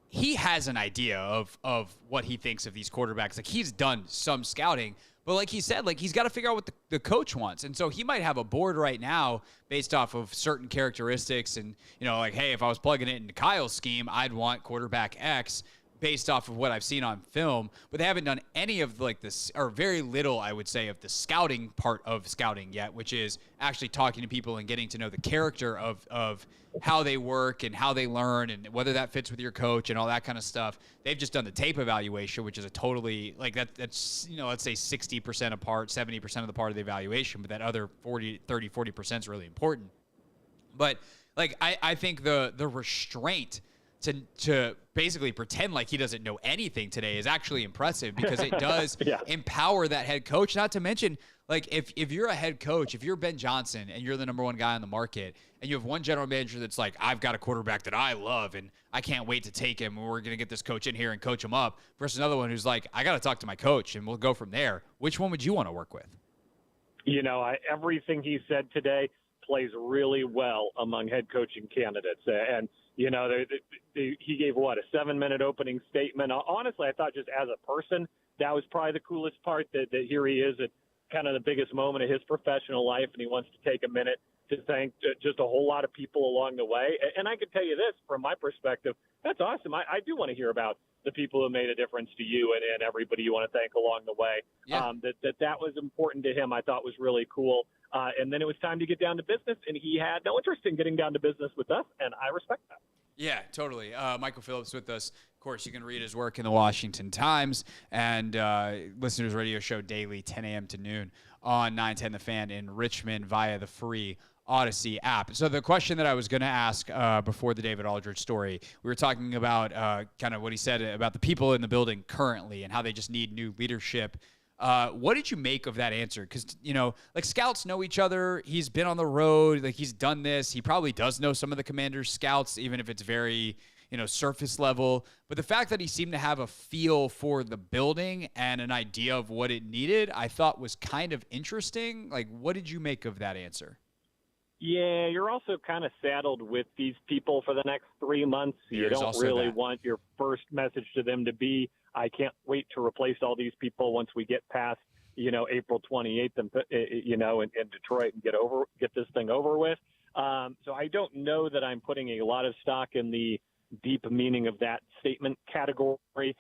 he has an idea of what he thinks of these quarterbacks. Like he's done some scouting, but like he said, like he's got to figure out what the coach wants. And so he might have a board right now based off of certain characteristics and, like, hey, if I was plugging it into Kyle's scheme, I'd want quarterback X based off of what I've seen on film, but they haven't done any of like this, or very little, I would say, of the scouting part of scouting yet, which is actually talking to people and getting to know the character of how they work and how they learn and whether that fits with your coach and all that kind of stuff. They've just done the tape evaluation, which is a totally like that's, let's say 60% a part, 70% of the part of the evaluation, but that other 40% is really important. But like, I think the restraint to basically pretend like he doesn't know anything today is actually impressive because it does empower that head coach. Not to mention, like, if you're a head coach, if you're Ben Johnson and you're the number 1 guy on the market and you have one general manager that's like, I've got a quarterback that I love and I can't wait to take him and we're going to get this coach in here and coach him up, versus another one who's like, I got to talk to my coach and we'll go from there. Which one would you want to work with? Everything he said today plays really well among head coaching candidates. And, he gave, a 7-minute opening statement. Honestly, I thought just as a person, that was probably the coolest part, that here he is at kind of the biggest moment of his professional life, and he wants to take a minute to thank just a whole lot of people along the way. And I can tell you this, from my perspective, that's awesome. I do want to hear about the people who made a difference to you and everybody you want to thank along the way. Yeah. That was important to him, I thought was really cool. And then it was time to get down to business, and he had no interest in getting down to business with us, and I respect that. Yeah, totally. Michael Phillips with us. Of course, you can read his work in the Washington Times and Listeners Radio Show daily, 10 a.m. to noon on 910 The Fan in Richmond via the free Odyssey app. So the question that I was going to ask before the David Aldridge story, we were talking about kind of what he said about the people in the building currently and how they just need new leadership. What did you make of that answer? Because, like scouts know each other. He's been on the road. Like he's done this. He probably does know some of the Commanders scouts, even if it's very, surface level. But the fact that he seemed to have a feel for the building and an idea of what it needed, I thought was kind of interesting. Like, what did you make of that answer? Yeah, you're also kind of saddled with these people for the next 3 months. You don't really want your first message to them to be, I can't wait to replace all these people once we get past, April 28th and, in Detroit and get this thing over with. So I don't know that I'm putting a lot of stock in the deep meaning of that statement category,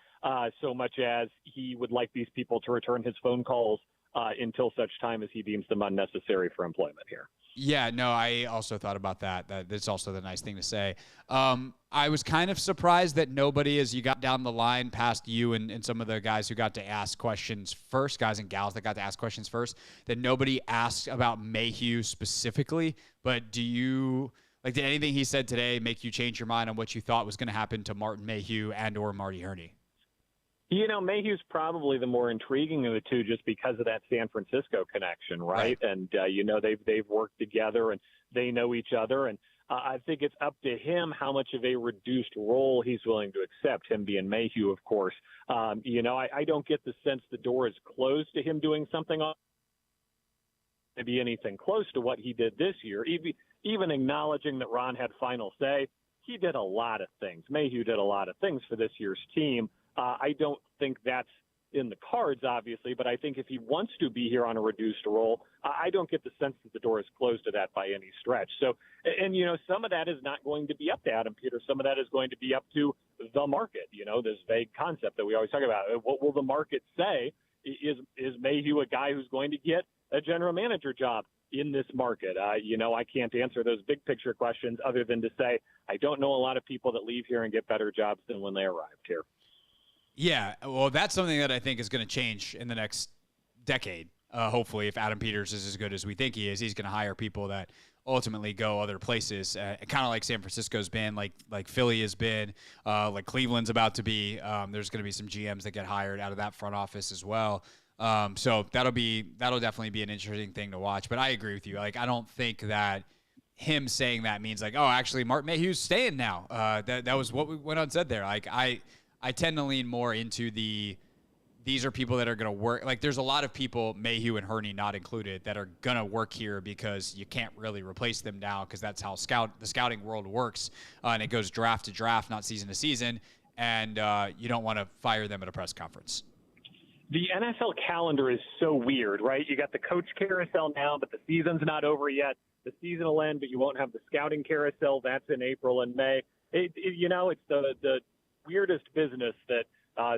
so much as he would like these people to return his phone calls until such time as he deems them unnecessary for employment here. Yeah, no, I also thought about that. That's also the nice thing to say. I was kind of surprised that nobody, as you got down the line past you and some of the guys who got to ask questions first, guys and gals that got to ask questions first, that nobody asked about Mayhew specifically. But did anything he said today make you change your mind on what you thought was going to happen to Martin Mayhew and or Marty Hurney? Mayhew's probably the more intriguing of the two just because of that San Francisco connection, right? And, they've worked together and they know each other. And I think it's up to him how much of a reduced role he's willing to accept, him being Mayhew, of course. I don't get the sense the door is closed to him doing something to be anything close to what he did this year. Even acknowledging that Ron had final say, he did a lot of things. Mayhew did a lot of things for this year's team. I don't think that's in the cards, obviously, but I think if he wants to be here on a reduced role, I don't get the sense that the door is closed to that by any stretch. So, and some of that is not going to be up to Adam Peters. Some of that is going to be up to the market, this vague concept that we always talk about. What will the market say? Is Mayhew a guy who's going to get a general manager job in this market? I can't answer those big picture questions other than to say I don't know a lot of people that leave here and get better jobs than when they arrived here. Yeah, well, that's something that I think is going to change in the next decade. Hopefully, if Adam Peters is as good as we think he is, he's going to hire people that ultimately go other places, kind of like San Francisco's been, like Philly has been, like Cleveland's about to be. There's going to be some GMs that get hired out of that front office as well. So that'll definitely be an interesting thing to watch. But I agree with you. Like, I don't think that him saying that means like, oh, actually, Martin Mayhew's staying now. That was what we went on said there. Like, I tend to lean more into these are people that are going to work. Like, there's a lot of people, Mayhew and Hurney not included, that are going to work here because you can't really replace them now because that's how the scouting world works. And it goes draft to draft, not season to season. And you don't want to fire them at a press conference. The NFL calendar is so weird, right? You got the coach carousel now, but the season's not over yet. The season will end, but you won't have the scouting carousel. That's in April and May. It's the weirdest business that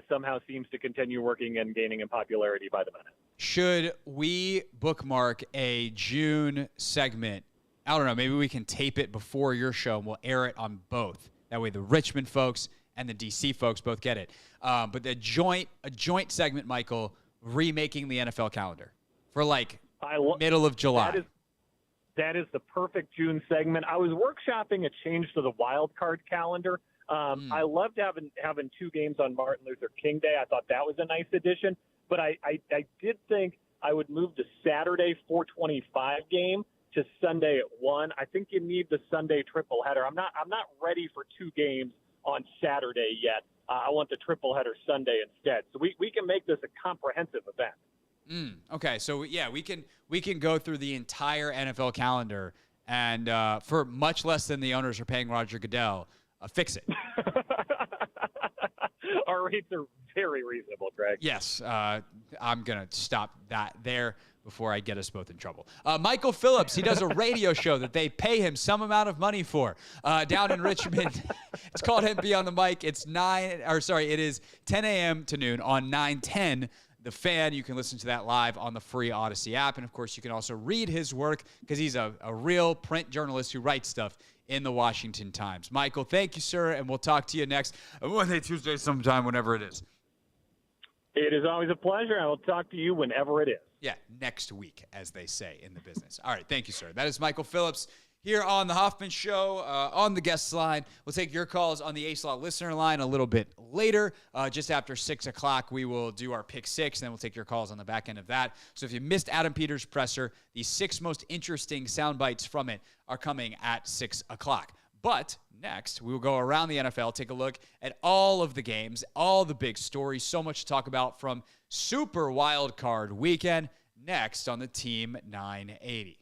somehow seems to continue working and gaining in popularity by the minute. Should we bookmark a June segment? I don't know. Maybe we can tape it before your show and we'll air it on both. That way the Richmond folks and the DC folks both get it. But a joint segment, Michael, remaking the NFL calendar for middle of July. That is the perfect June segment. I was workshopping a change to the wild card calendar. I loved having two games on Martin Luther King Day. I thought that was a nice addition, but I did think I would move the Saturday 4:25 game to Sunday at 1. I think you need the Sunday triple header. I'm not ready for two games on Saturday yet. I want the triple header Sunday instead. So we can make this a comprehensive event. Okay, so yeah, we can go through the entire NFL calendar and for much less than the owners are paying Roger Goodell. Fix it. Our rates are very reasonable, Greg. Yes. I'm going to stop that there before I get us both in trouble. Michael Phillips, he does a radio show that they pay him some amount of money for down in Richmond. It's called MP on the Mic. It is 10 a.m. to noon on 910 The Fan. You can listen to that live on the free Odyssey app. And, of course, you can also read his work because he's a real print journalist who writes stuff in the Washington Times. Michael, thank you, sir, and we'll talk to you next Monday, Tuesday, sometime, whenever it is. It is always a pleasure. I will talk to you whenever it is. Yeah, next week, as they say in the business. All right, thank you, sir. That is Michael Phillips here on the Hoffman Show, on the guest line. We'll take your calls on the Ace Law listener line a little bit later. Just after 6 o'clock, we will do our Pick 6, and then we'll take your calls on the back end of that. So if you missed Adam Peters' presser, the 6 most interesting sound bites from it are coming at 6 o'clock. But next, we will go around the NFL, take a look at all of the games, all the big stories, so much to talk about from Super Wild Card Weekend, next on the Team 980.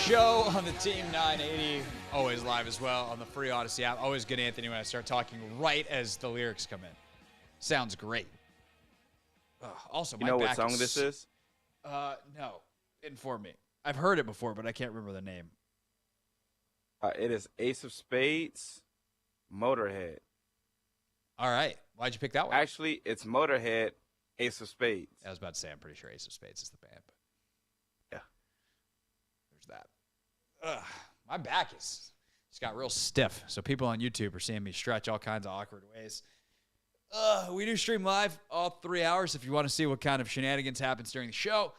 show on the Team 980. Always live as well on the free Odyssey app. Always good, Anthony, when I start talking right as the lyrics come in. Sounds great. Also, you know what song this is? No. Inform me. I've heard it before, but I can't remember the name. It is Ace of Spades, Motorhead. All right. Why'd you pick that one? Actually, it's Motorhead, Ace of Spades. I was about to say, I'm pretty sure Ace of Spades is the band. But yeah. There's that. My back is just got real stiff. So people on YouTube are seeing me stretch all kinds of awkward ways. We do stream live all 3 hours if you want to see what kind of shenanigans happens during the show.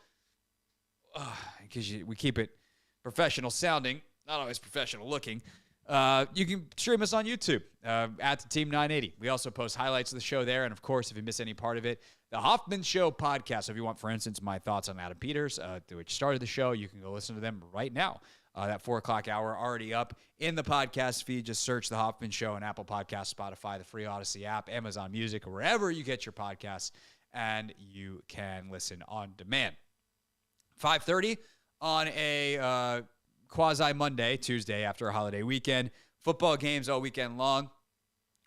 Because we keep it professional sounding, not always professional looking. You can stream us on YouTube at the Team 980. We also post highlights of the show there. And, of course, if you miss any part of it, the Hoffman Show podcast. So if you want, for instance, my thoughts on Adam Peters, which started the show, you can go listen to them right now. That 4 o'clock hour already up in the podcast feed. Just search the Hoffman Show on Apple Podcasts, Spotify, the free Odyssey app, Amazon Music, or wherever you get your podcasts, and you can listen on demand. 5:30 on a quasi-Monday, Tuesday after a holiday weekend. Football games all weekend long.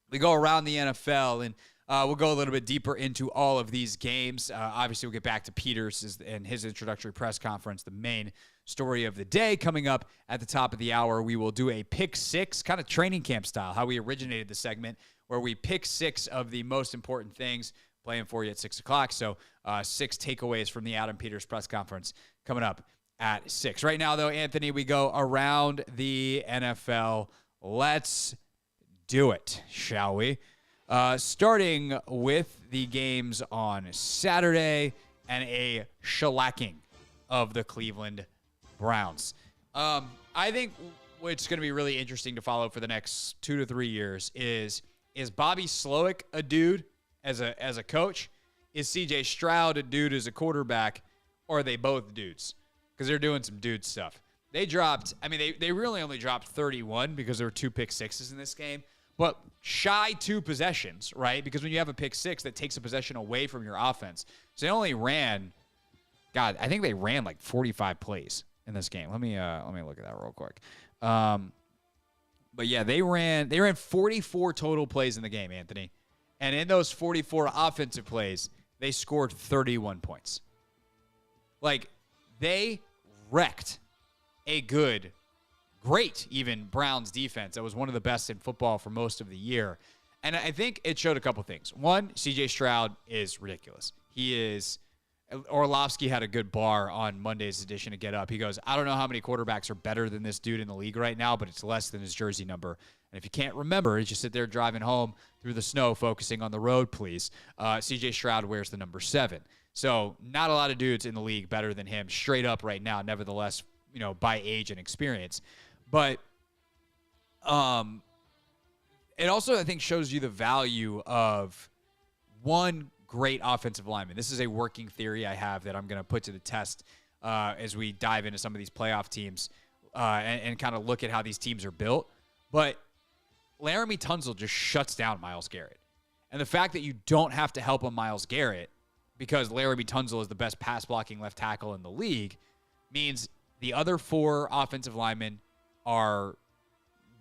We go around the NFL, and we'll go a little bit deeper into all of these games. Obviously, we'll get back to Peters and his introductory press conference, the main story of the day. Coming up at the top of the hour, we will do a pick six, kind of training camp style, how we originated the segment, where we pick 6 of the most important things, playing for you at 6 o'clock. So 6 takeaways from the Adam Peters press conference coming up at 6. Right now, though, Anthony, we go around the NFL. Let's do it, shall we? Starting with the games on Saturday and a shellacking of the Cleveland Browns. I think what's going to be really interesting to follow for the next 2 to 3 years is Bobby Slowick a dude as a coach? Is CJ Stroud a dude as a quarterback? Or are they both dudes? Because they're doing some dude stuff. They really only dropped 31 because there were 2 pick sixes in this game. But shy 2 possessions, right? Because when you have a pick 6, that takes a possession away from your offense. So they only ran, I think they ran like 45 plays in this game. Let me look at that real quick. But yeah, they ran 44 total plays in the game, Anthony. And in those 44 offensive plays, they scored 31 points. Like, they wrecked a great even Browns defense that was one of the best in football for most of the year. And I think it showed a couple things. One, CJ Stroud is ridiculous. Orlovsky had a good bar on Monday's edition of Get Up. He goes, I don't know how many quarterbacks are better than this dude in the league right now, but it's less than his jersey number. And if you can't remember, just sit there driving home through the snow, focusing on the road, please. CJ Stroud wears the number 7. So not a lot of dudes in the league better than him straight up right now, nevertheless, by age and experience. But it also, I think, shows you the value of one great offensive lineman. This is a working theory I have that I'm going to put to the test as we dive into some of these playoff teams and kind of look at how these teams are built. But Laramie Tunsil just shuts down Myles Garrett. And the fact that you don't have to help on Myles Garrett because Laramie Tunsil is the best pass-blocking left tackle in the league means the other 4 offensive linemen are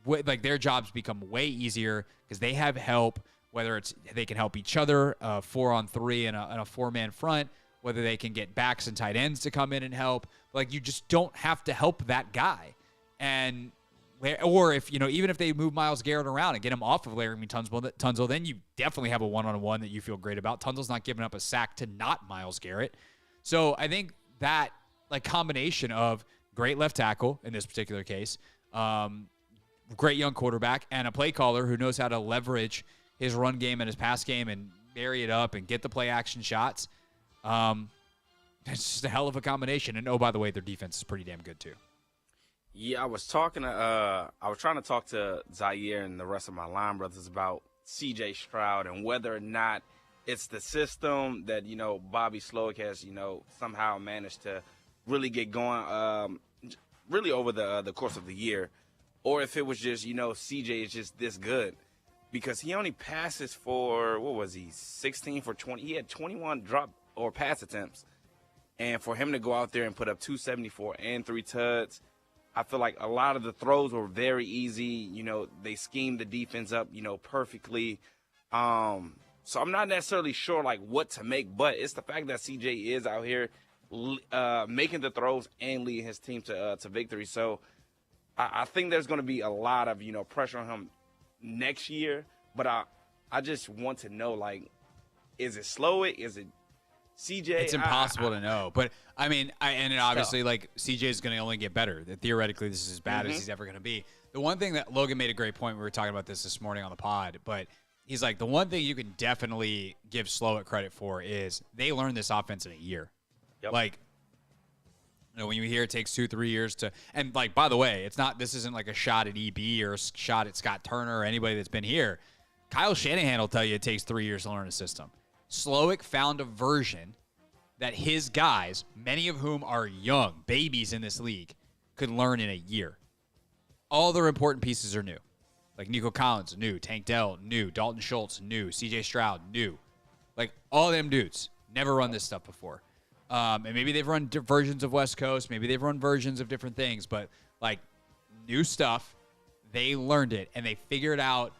their jobs become way easier because they have help, whether it's they can help each other, 4-on-3 and a 4-man front, whether they can get backs and tight ends to come in and help. Like, you just don't have to help that guy. Or if, even if they move Myles Garrett around and get him off of Laramie Tunsil, then you definitely have a one-on-one that you feel great about. Tunsil's not giving up a sack to not Myles Garrett. So I think that combination of great left tackle in this particular case, great young quarterback, and a play caller who knows how to leverage his run game and his pass game and marry it up and get the play action shots. It's just a hell of a combination. And, oh, by the way, their defense is pretty damn good too. Yeah, I was trying to talk to Zaire and the rest of my line brothers about CJ Stroud and whether or not it's the system that, Bobby Slowick has, somehow managed to really get going really over the course of the year, or if it was just, CJ is just this good. Because he only passes for, 16 for 20. He had 21 drop or pass attempts. And for him to go out there and put up 274 and 3 tuds, I feel like a lot of the throws were very easy. You know, they schemed the defense up, you know, perfectly. So I'm not necessarily sure, like, what to make, but it's the fact that CJ is out here making the throws and leading his team to victory. So I think there's going to be a lot of, you know, pressure on him next year. But I just want to know, like, is it Slowick? Is it CJ? It's impossible to know. But, I mean, and obviously, like, CJ is going to only get better. Theoretically, this is as bad as he's ever going to be. The one thing that Logan made a great point, we were talking about this morning on the pod, but he's like, the one thing you can definitely give Slowick credit for is they learned this offense in a year. Yep. Like, you know, when you hear it takes 2-3 years to, and like, by the way, this isn't like a shot at EB or a shot at Scott Turner or anybody that's been here. Kyle Shanahan will tell you it takes 3 years to learn a system. Slowick found a version that his guys, many of whom are young, babies in this league, could learn in a year. All their important pieces are new. Like Nico Collins, new. Tank Dell, new. Dalton Schultz, new. CJ Stroud, new. Like, all them dudes never run this stuff before. And maybe they've run versions of West Coast. Maybe they've run versions of different things. But, like, new stuff, they learned it. And they figured out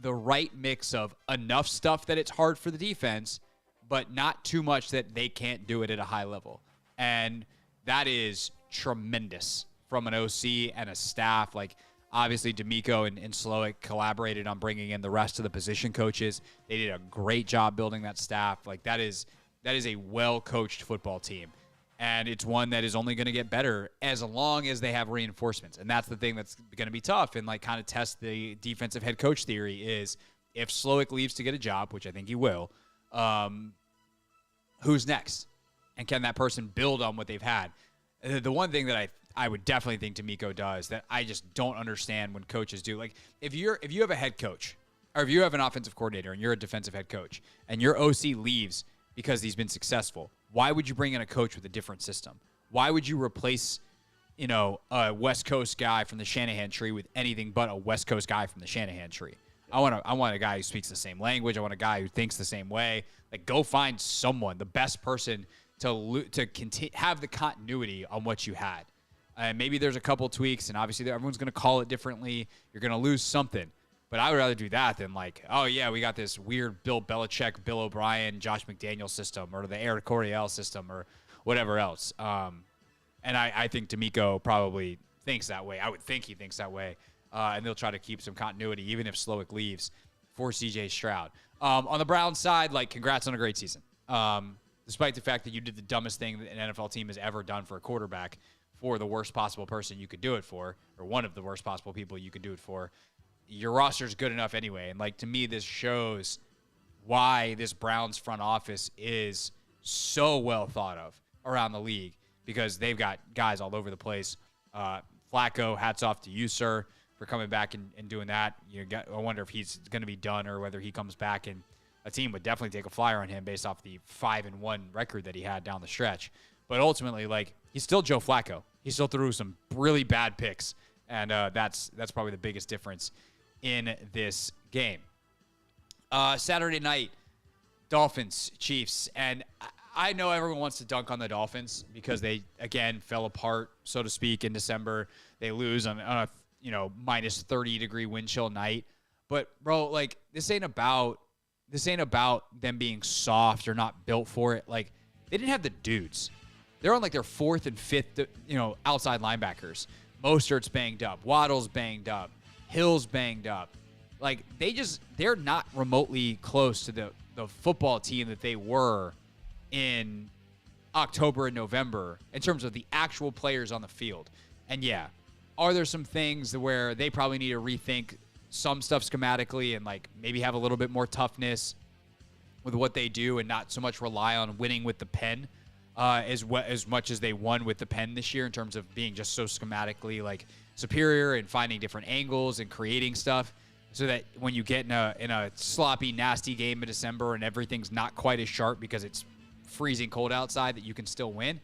the right mix of enough stuff that it's hard for the defense, but not too much that they can't do it at a high level. And that is tremendous from an OC and a staff. Like, obviously, D'Amico and Slowick collaborated on bringing in the rest of the position coaches. They did a great job building that staff. Like, that is a well-coached football team. And it's one that is only going to get better as long as they have reinforcements. And that's the thing that's going to be tough and, like, kind of test the defensive head coach theory is if Slowick leaves to get a job, which I think he will, who's next? And can that person build on what they've had? The one thing that I would definitely think D'Amico does that I just don't understand when coaches do. Like, if you have a head coach or if you have an offensive coordinator and you're a defensive head coach and your OC leaves because he's been successful, why would you bring in a coach with a different system? Why would you replace, you know, a West Coast guy from the Shanahan tree with anything but a West Coast guy from the Shanahan tree? I want a guy who speaks the same language. I want a guy who thinks the same way. Like, go find someone, the best person to have the continuity on what you had. Maybe there's a couple tweaks, and obviously everyone's going to call it differently. You're going to lose something. But I would rather do that than, like, oh, yeah, we got this weird Bill Belichick, Bill O'Brien, Josh McDaniels system or the Eric Coryell system or whatever else. And I think D'Amico probably thinks that way. I would think he thinks that way. And they'll try to keep some continuity, even if Slowick leaves, for C.J. Stroud. On the Browns side, like, congrats on a great season. Despite the fact that you did the dumbest thing that an NFL team has ever done for a quarterback for the worst possible person you could do it for, or one of the worst possible people you could do it for, your roster's good enough anyway. And, like, to me, this shows why this Browns front office is so well thought of around the league because they've got guys all over the place. Flacco, hats off to you, sir, for coming back and doing that. I wonder if he's going to be done or whether he comes back, and a team would definitely take a flyer on him based off the 5-1 record that he had down the stretch. But ultimately, like, he's still Joe Flacco. He still threw some really bad picks, and that's probably the biggest difference in this game. Saturday night, Dolphins, Chiefs, and I know everyone wants to dunk on the Dolphins because they, again, fell apart, so to speak, in December. They lose on a minus 30-degree wind chill night. But, bro, like, this ain't about them being soft or not built for it. Like, they didn't have the dudes. They're on, like, their fourth and fifth, outside linebackers. Mostert's banged up. Waddle's banged up. Hill's banged up. Like, they're not remotely close to the football team that they were in October and November in terms of the actual players on the field. And, yeah, are there some things where they probably need to rethink some stuff schematically and, like, maybe have a little bit more toughness with what they do and not so much rely on winning with the pen as much as they won with the pen this year in terms of being just so schematically, like, superior and finding different angles and creating stuff so that when you get in a sloppy, nasty game in December and everything's not quite as sharp because it's freezing cold outside that you can still win.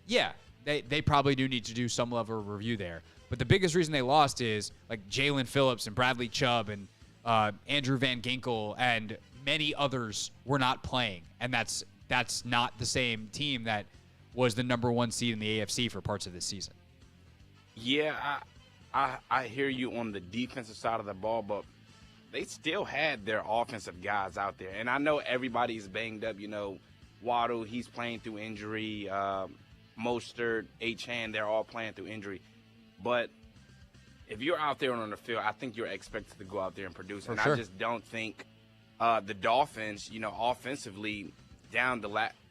Yeah, they probably do need to do some level of review there. But the biggest reason they lost is, like, Jalen Phillips and Bradley Chubb and Andrew Van Ginkel and many others were not playing. And that's not the same team that was the number one seed in the AFC for parts of this season. Yeah, I hear you on the defensive side of the ball, but they still had their offensive guys out there. And I know everybody's banged up. Waddle, he's playing through injury. Mostert, H-Hand, they're all playing through injury. But if you're out there on the field, I think you're expected to go out there and produce. For and sure. I just don't think the Dolphins, offensively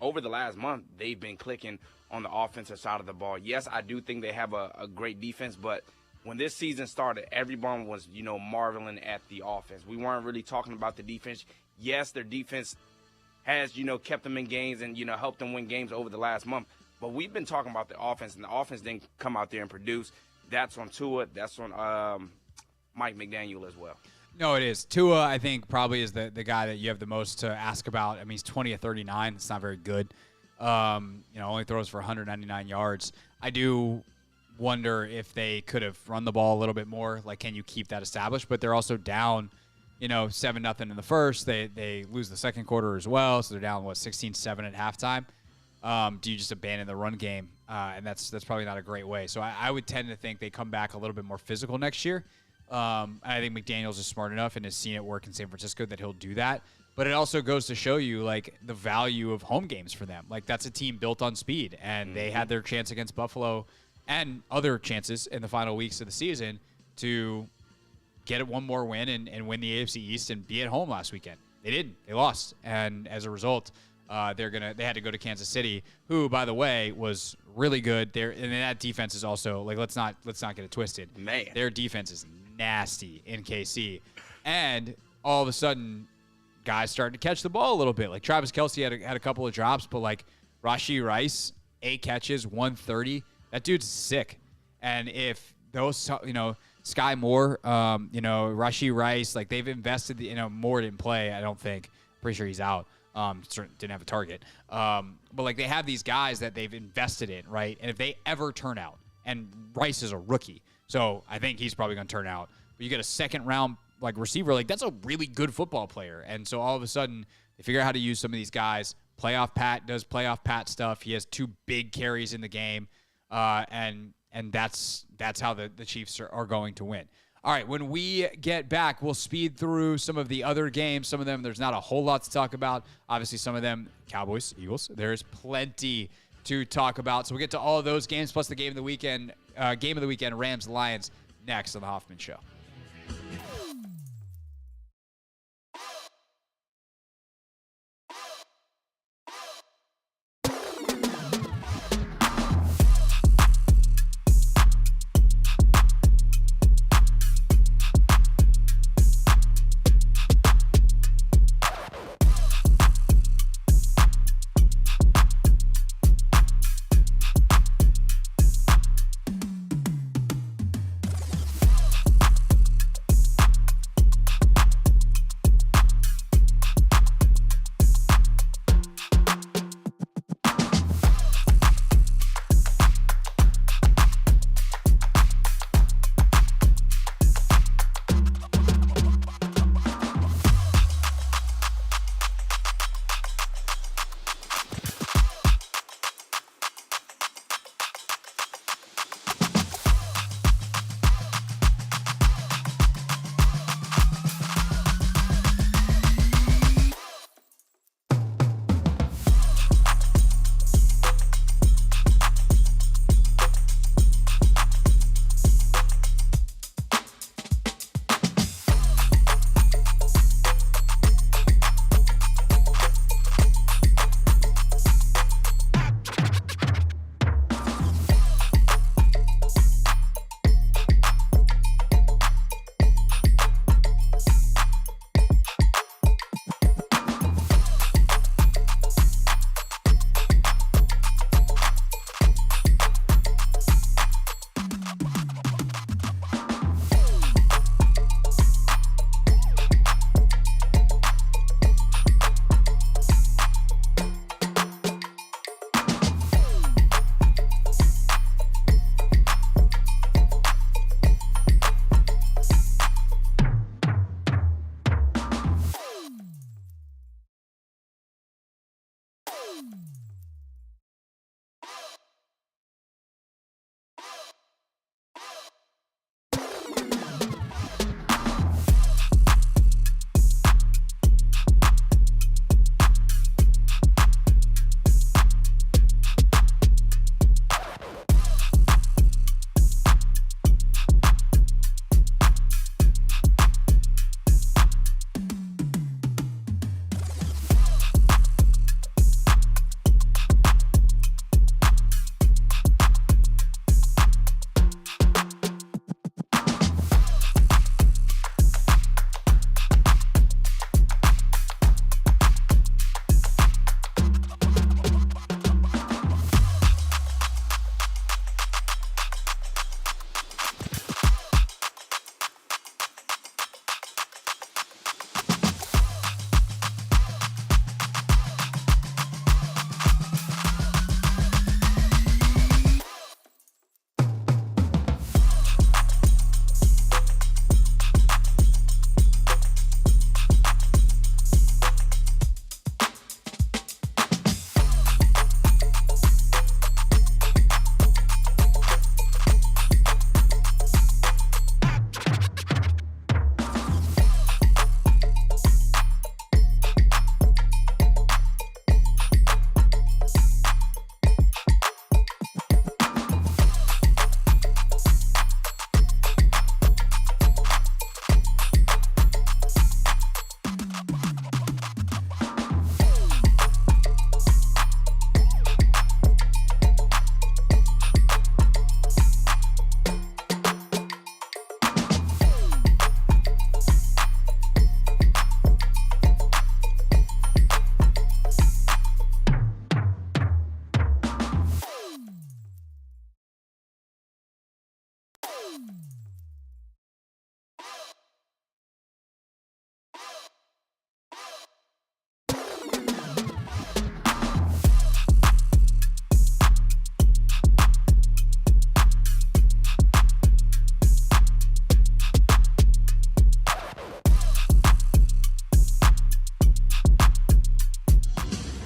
over the last month, they've been clicking on the offensive side of the ball. Yes, I do think they have a great defense, but when this season started, everyone was, marveling at the offense. We weren't really talking about the defense. Yes, their defense has, kept them in games and, helped them win games over the last month. But we've been talking about the offense, and the offense didn't come out there and produce. That's on Tua. That's on Mike McDaniel as well. No, it is. Tua, I think, probably is the guy that you have the most to ask about. I mean, he's 20 of 39. It's not very good. Only throws for 199 yards. I do wonder if they could have run the ball a little bit more. Like, can you keep that established? But they're also down, 7-0 in the first. They lose the second quarter as well, so they're down 16-7 at halftime. Do you just abandon the run game? And that's probably not a great way. So I would tend to think they come back a little bit more physical next year. I think McDaniels is smart enough and has seen it work in San Francisco that he'll do that. But it also goes to show you, the value of home games for them. That's a team built on speed, and they had their chance against Buffalo and other chances in the final weeks of the season to get one more win and win the AFC East and be at home last weekend. They didn't. They lost. And as a result, they had to go to Kansas City, who, by the way, was really good. And that defense is also, let's not get it twisted. Man. Their defense is nasty in KC. And all of a sudden, guys started to catch the ball a little bit. Travis Kelce had a couple of drops, but Rashee Rice, 8 catches, 130. That dude's sick. And if those, Sky Moore, Rashee Rice, they've invested, Moore didn't play, I don't think. Pretty sure he's out. Didn't have a target. But they have these guys that they've invested in, right? And if they ever turn out, and Rice is a rookie, so I think he's probably going to turn out. But you get a second round receiver, that's a really good football player. And so all of a sudden they figure out how to use some of these guys. Playoff Pat does playoff Pat stuff. He has 2 big carries in the game. And that's how the Chiefs are going to win. All right, when we get back, we'll speed through some of the other games. Some of them, there's not a whole lot to talk about. Obviously, some of them, Cowboys, Eagles, there's plenty to talk about. So we'll get to all of those games, plus the game of the weekend, Rams, Lions, next on the Hoffman Show.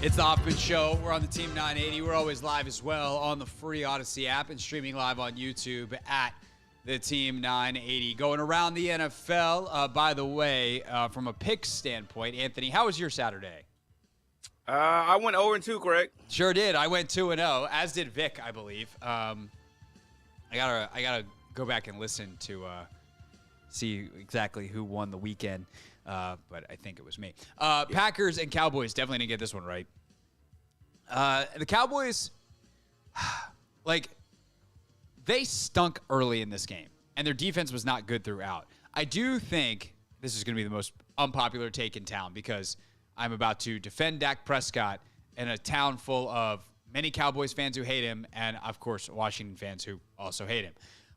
It's the Hoffman Show. We're on the Team 980. We're always live as well on the free Odyssey app and streaming live on YouTube at the Team 980. Going around the NFL, by the way, from a pick standpoint, Anthony, how was your Saturday? I went 0-2, correct? Sure did. I went 2-0, as did Vic, I believe. I gotta go back and listen to see exactly who won the weekend. But I think it was me. Packers and Cowboys definitely didn't get this one right. The Cowboys, they stunk early in this game, and their defense was not good throughout. I do think this is going to be the most unpopular take in town because I'm about to defend Dak Prescott in a town full of many Cowboys fans who hate him and, of course, Washington fans who also hate him.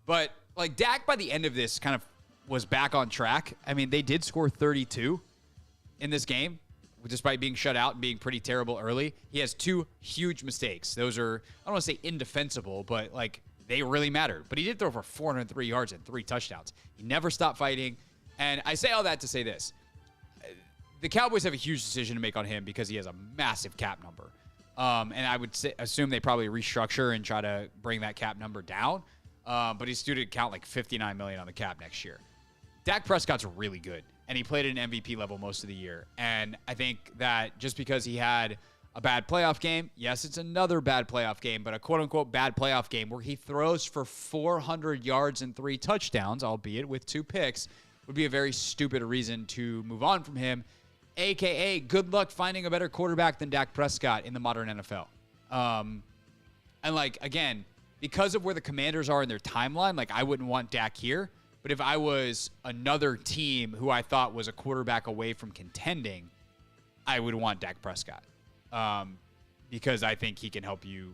But, Dak by the end of this kind of was back on track. I mean, they did score 32 in this game, despite being shut out and being pretty terrible early. He has two huge mistakes. Those are, I don't want to say indefensible, but, they really mattered. But he did throw for 403 yards and 3 touchdowns. He never stopped fighting. And I say all that to say this. The Cowboys have a huge decision to make on him because he has a massive cap number. And I would assume they probably restructure and try to bring that cap number down. But he's due to count $59 million on the cap next year. Dak Prescott's really good, and he played at an MVP level most of the year. And I think that just because he had a bad playoff game, yes, it's another bad playoff game, but a quote-unquote bad playoff game where he throws for 400 yards and 3 touchdowns, albeit with 2 picks, would be a very stupid reason to move on from him, a.k.a. good luck finding a better quarterback than Dak Prescott in the modern NFL. Again, because of where the Commanders are in their timeline, I wouldn't want Dak here. But if I was another team who I thought was a quarterback away from contending, I would want Dak Prescott because I think he can help you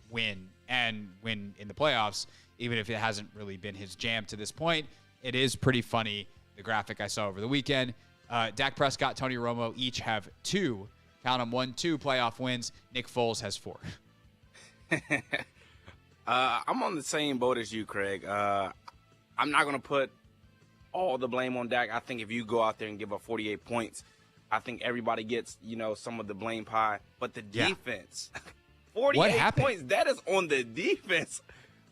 win and win in the playoffs, even if it hasn't really been his jam to this point. It is pretty funny, the graphic I saw over the weekend. Dak Prescott, Tony Romo each have 2, count them 1-2 playoff wins. Nick Foles has 4. I'm on the same boat as you, Craig. I'm not going to put all the blame on Dak. I think if you go out there and give up 48 points, I think everybody gets, some of the blame pie. But the defense, 48 points, that is on the defense.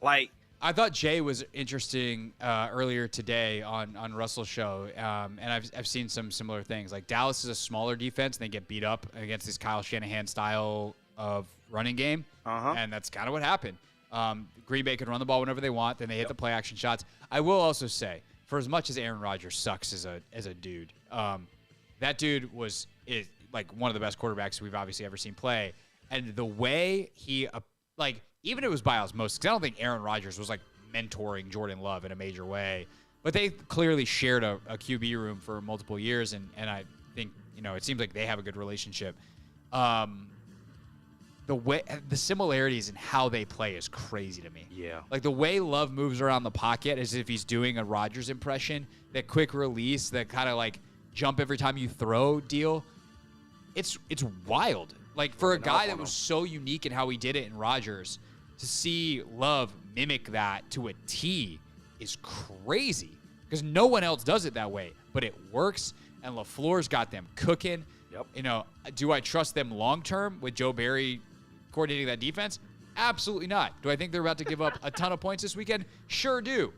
I thought Jay was interesting earlier today on Russell's show, and I've seen some similar things. Dallas is a smaller defense, and they get beat up against this Kyle Shanahan style of running game, and that's kind of what happened. Green Bay can run the ball whenever they want, then they hit the play action shots. I will also say, for as much as Aaron Rodgers sucks as a dude, that dude is one of the best quarterbacks we've obviously ever seen play. And the way he, even it was by osmosis, because I don't think Aaron Rodgers was mentoring Jordan Love in a major way, but they clearly shared a QB room for multiple years, and I think, it seems like they have a good relationship. The similarities in how they play is crazy to me. Yeah. The way Love moves around the pocket as if he's doing a Rodgers impression, that quick release, that kind of jump every time you throw deal. It's wild. For a guy that was so unique in how he did it in Rodgers, to see Love mimic that to a T is crazy because no one else does it that way, but it works, and LaFleur's got them cooking. Yep. Do I trust them long-term with Joe Barry coordinating that defense? Absolutely not. Do I think they're about to give up a ton of points this weekend? Sure do.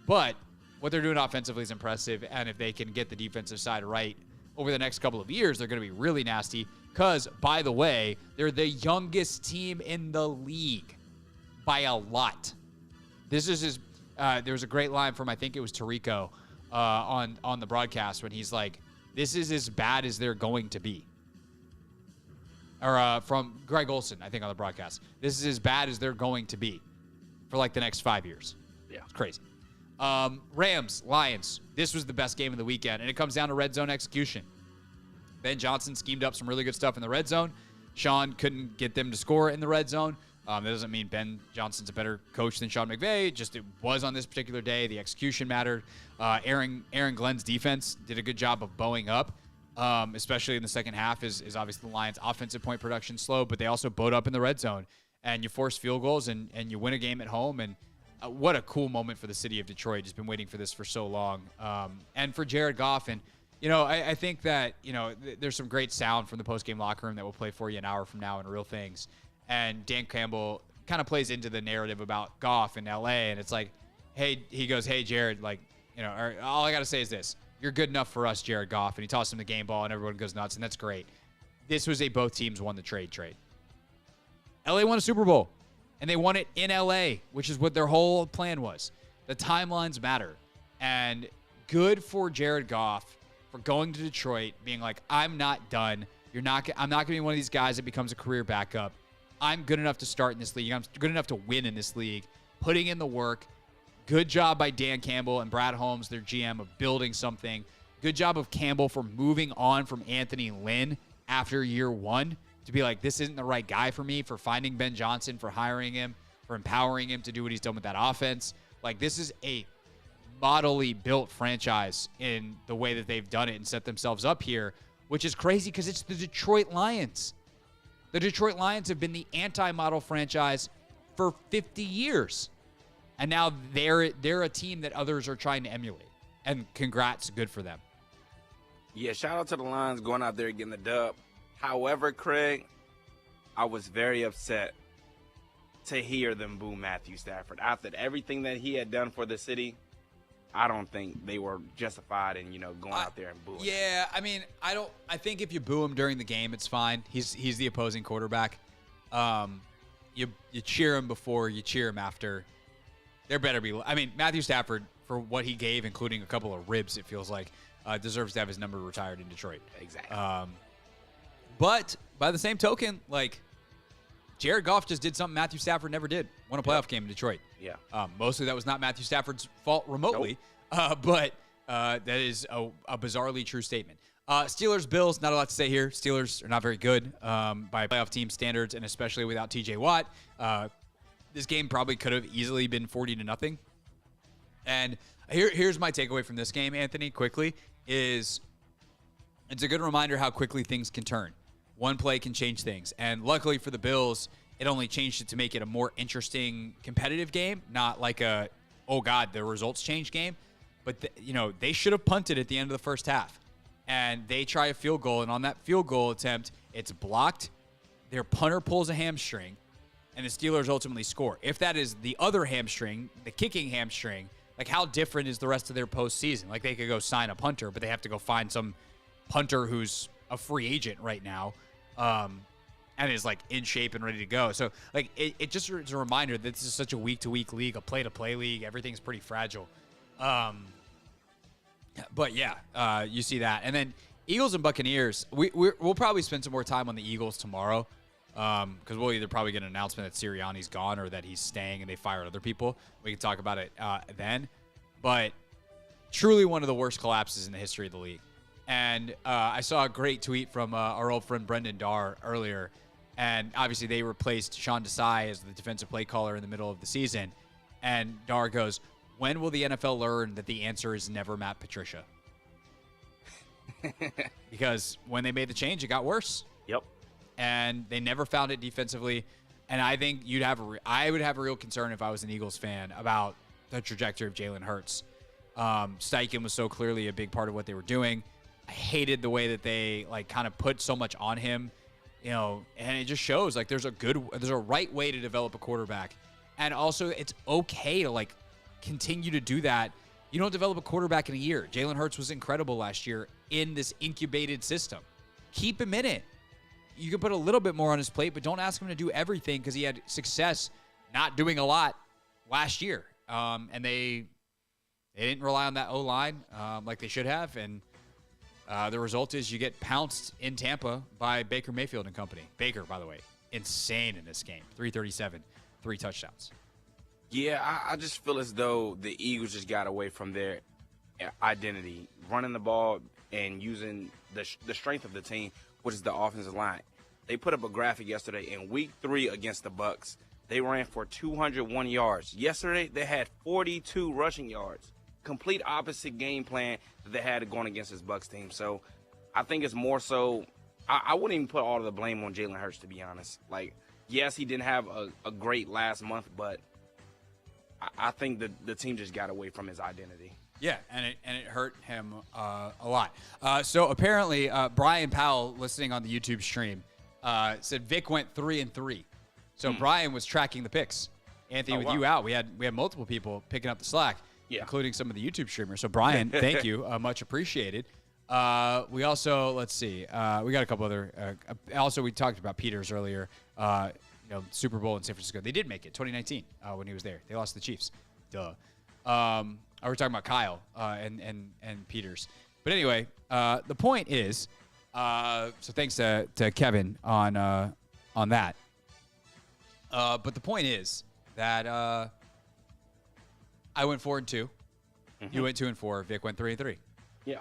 But what they're doing offensively is impressive, and if they can get the defensive side right over the next couple of years, they're going to be really nasty because, by the way, they're the youngest team in the league by a lot. This is there was a great line from, I think it was Tirico on the broadcast when he's like, this is as bad as they're going to be. Or from Greg Olson, I think, on the broadcast. This is as bad as they're going to be for the next 5 years. Yeah. It's crazy. Rams, Lions. This was the best game of the weekend, and it comes down to red zone execution. Ben Johnson schemed up some really good stuff in the red zone. Sean couldn't get them to score in the red zone. That doesn't mean Ben Johnson's a better coach than Sean McVay. Just it was on this particular day. The execution mattered. Aaron Glenn's defense did a good job of bowing up, especially in the second half. Is obviously the Lions' offensive point production slow, but they also bowed up in the red zone. And you force field goals, and you win a game at home. And what a cool moment for the city of Detroit. Just been waiting for this for so long. And for Jared Goff. And, I think that, there's some great sound from the post-game locker room that we'll play for you an hour from now in Real Things. And Dan Campbell kind of plays into the narrative about Goff in L.A. And it's like, he goes, hey, Jared, all I got to say is this. You're good enough for us, Jared Goff. And he tosses him the game ball, and everyone goes nuts, and that's great. This was both teams won the trade. L.A. won a Super Bowl, and they won it in L.A., which is what their whole plan was. The timelines matter. And good for Jared Goff for going to Detroit, being like, I'm not done. I'm not going to be one of these guys that becomes a career backup. I'm good enough to start in this league. I'm good enough to win in this league. Putting in the work. Good job by Dan Campbell and Brad Holmes, their GM, of building something. Good job of Campbell for moving on from Anthony Lynn after year one to be like, this isn't the right guy for me, for finding Ben Johnson, for hiring him, for empowering him to do what he's done with that offense. Like, this is a modelly built franchise in the way that they've done it and set themselves up here, which is crazy because it's the Detroit Lions. The Detroit Lions have been the anti-model franchise for 50 years. And now they're a team that others are trying to emulate. And congrats, good for them. Yeah, shout out to the Lions going out there getting the dub. However, Craig, I was very upset to hear them boo Matthew Stafford. After everything that he had done for the city, I don't think they were justified in, going out there and booing. Yeah, I mean, I think if you boo him during the game, it's fine. He's the opposing quarterback. You cheer him before, you cheer him after. There better be. I mean, Matthew Stafford, for what he gave, including a couple of ribs, it feels like, deserves to have his number retired in Detroit. Exactly. But by the same token, Jared Goff just did something Matthew Stafford never did. Won a playoff game in Detroit. Yeah. Mostly that was not Matthew Stafford's fault remotely. Nope. But that is a bizarrely true statement. Steelers-Bills, not a lot to say here. Steelers are not very good by playoff team standards, and especially without T.J. Watt. This game probably could have easily been 40-0. And here's my takeaway from this game, Anthony, quickly, is it's a good reminder how quickly things can turn. One play can change things. And luckily for the Bills, it only changed it to make it a more interesting, competitive game, not like the results change game. But, they should have punted at the end of the first half. And they try a field goal, and on that field goal attempt, it's blocked. Their punter pulls a hamstring, and the Steelers ultimately score. If that is the other hamstring, the kicking hamstring, how different is the rest of their postseason? They could go sign a punter, but they have to go find some punter who's a free agent right now and is, in shape and ready to go. So, it just is a reminder that this is such a week-to-week league, a play-to-play league. Everything's pretty fragile. But, yeah, you see that. And then Eagles and Buccaneers, we'll probably spend some more time on the Eagles tomorrow. Because we'll either probably get an announcement that Sirianni's gone or that he's staying and they fired other people. We can talk about it then. But truly one of the worst collapses in the history of the league. And I saw a great tweet from our old friend Brendan Darr earlier. And obviously they replaced Sean Desai as the defensive play caller in the middle of the season. And Darr goes, when will the NFL learn that the answer is never Matt Patricia? Because when they made the change, it got worse. Yep. And they never found it defensively. And I think I would have a real concern if I was an Eagles fan about the trajectory of Jalen Hurts. Steichen was so clearly a big part of what they were doing. I hated the way that they kind of put so much on him, and it just shows there's a right way to develop a quarterback. And also it's okay to continue to do that. You don't develop a quarterback in a year. Jalen Hurts was incredible last year in this incubated system. Keep him in it. You can put a little bit more on his plate, but don't ask him to do everything because he had success not doing a lot last year. And they didn't rely on that O-line like they should have. And the result is you get pounced in Tampa by Baker Mayfield and company. Baker, by the way, insane in this game. 337, 3 touchdowns. Yeah, I just feel as though the Eagles just got away from their identity, running the ball and using the strength of the team, which is the offensive line. They put up a graphic yesterday in week 3 against the Bucs. They ran for 201 yards. Yesterday, they had 42 rushing yards. Complete opposite game plan that they had going against this Bucs team. So I think it's more so I wouldn't even put all of the blame on Jalen Hurts, to be honest. Yes, he didn't have a great last month, but I think the team just got away from his identity. Yeah, and it hurt him a lot. So apparently, Brian Powell, listening on the YouTube stream, said Vic went 3-3. So Brian was tracking the picks. Anthony, with you out, we had multiple people picking up the slack, including some of the YouTube streamers. So Brian, thank you, much appreciated. We also, let's see, we got a couple other. Also, we talked about Peters earlier. Super Bowl in San Francisco. They did make it 2019 when he was there. They lost to the Chiefs. Duh. We're talking about Kyle and Peters. But anyway, the point is, so thanks to Kevin on that. But the point is that I went 4-2. You went 2-4. Vic went 3-3. Yeah.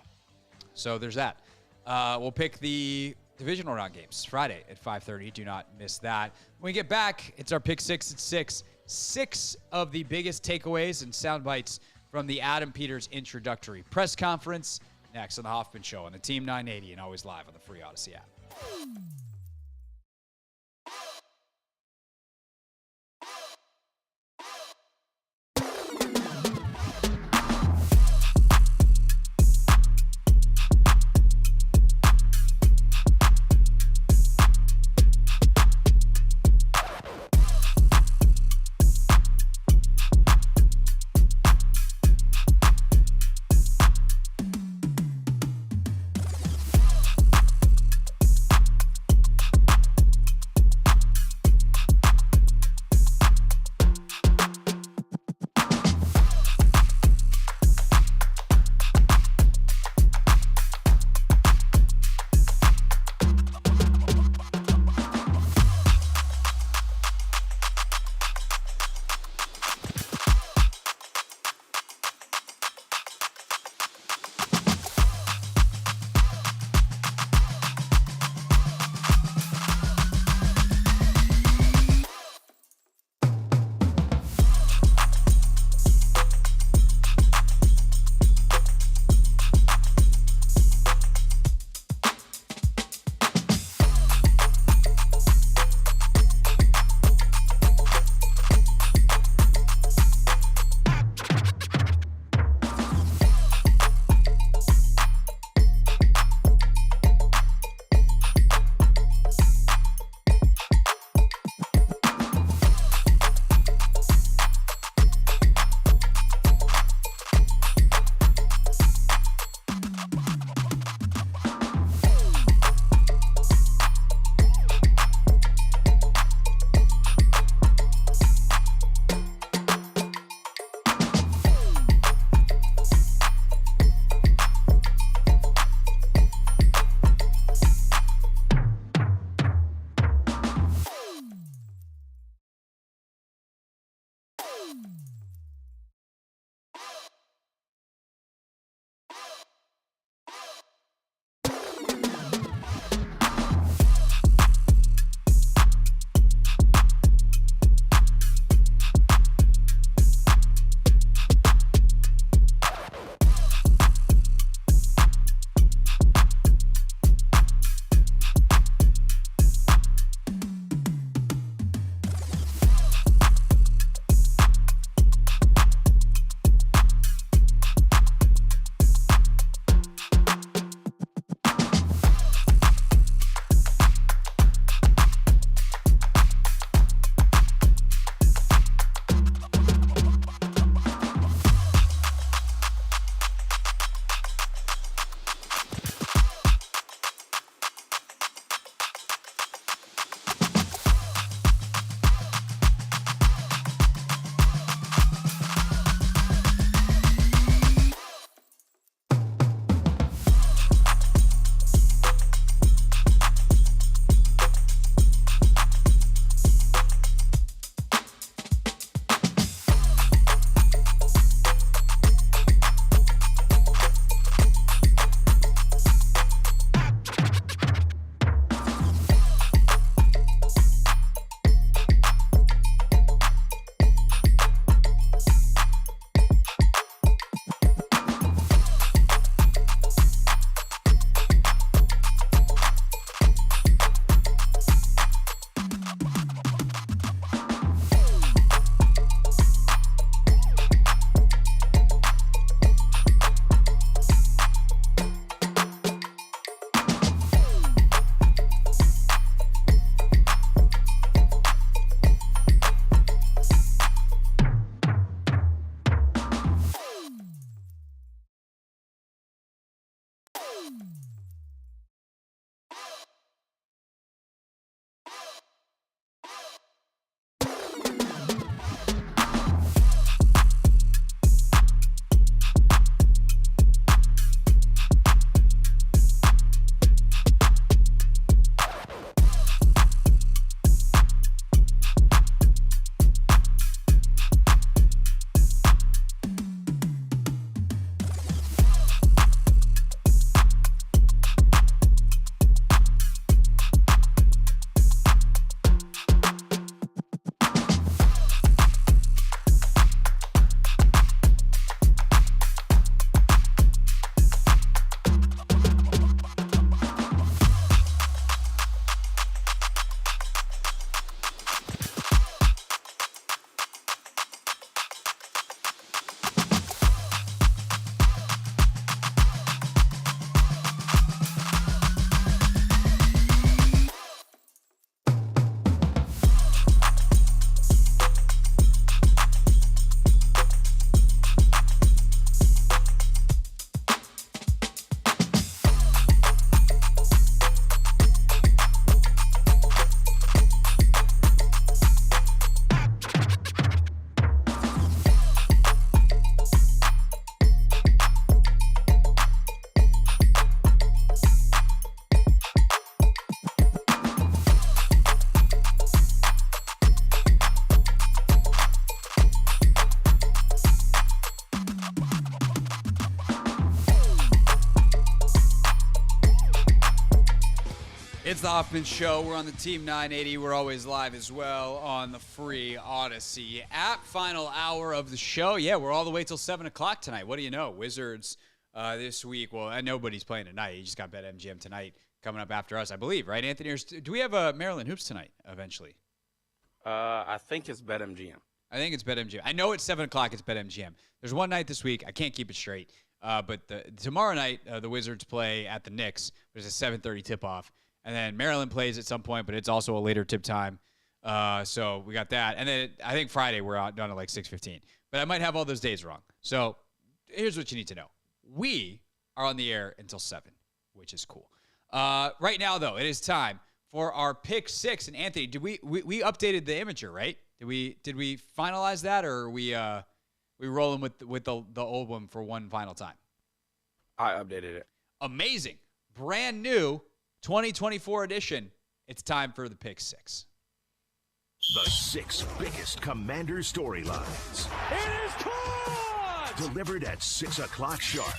So there's that. We'll pick the divisional round games Friday at 5:30. Do not miss that. When we get back, it's our pick 6 at 6. 6 of the biggest takeaways and sound bites from the Adam Peters introductory press conference next on the Hoffman Show on the Team 980 and always live on the free Odyssey app. It's the Hoffman Show. We're on the Team 980. We're always live as well on the free Odyssey app. Final hour of the show. Yeah, we're all the way till 7 o'clock tonight. What do you know? Wizards this week. Well, nobody's playing tonight. You just got BetMGM tonight coming up after us, I believe, right, Anthony? Do we have Maryland Hoops tonight eventually? I think it's BetMGM. I think it's BetMGM. I know it's 7 o'clock. It's BetMGM. There's one night this week. I can't keep it straight. But tomorrow night, the Wizards play at the Knicks. There's a 7:30 tip-off. And then Maryland plays at some point, but it's also a later tip time. So we got that. And then I think Friday we're out done at like 6:15. But I might have all those days wrong. So here's what you need to know. We are on the air until 7, which is cool. Right now, though, it is time for our Pick 6. And Anthony, did we updated the imager, right? Did we finalize that, or are we rolling with the old one for one final time? I updated it. Amazing. Brand new 2024 edition. It's time for the Pick 6. The 6 biggest Commander storylines. It is caught! Delivered at 6 o'clock sharp.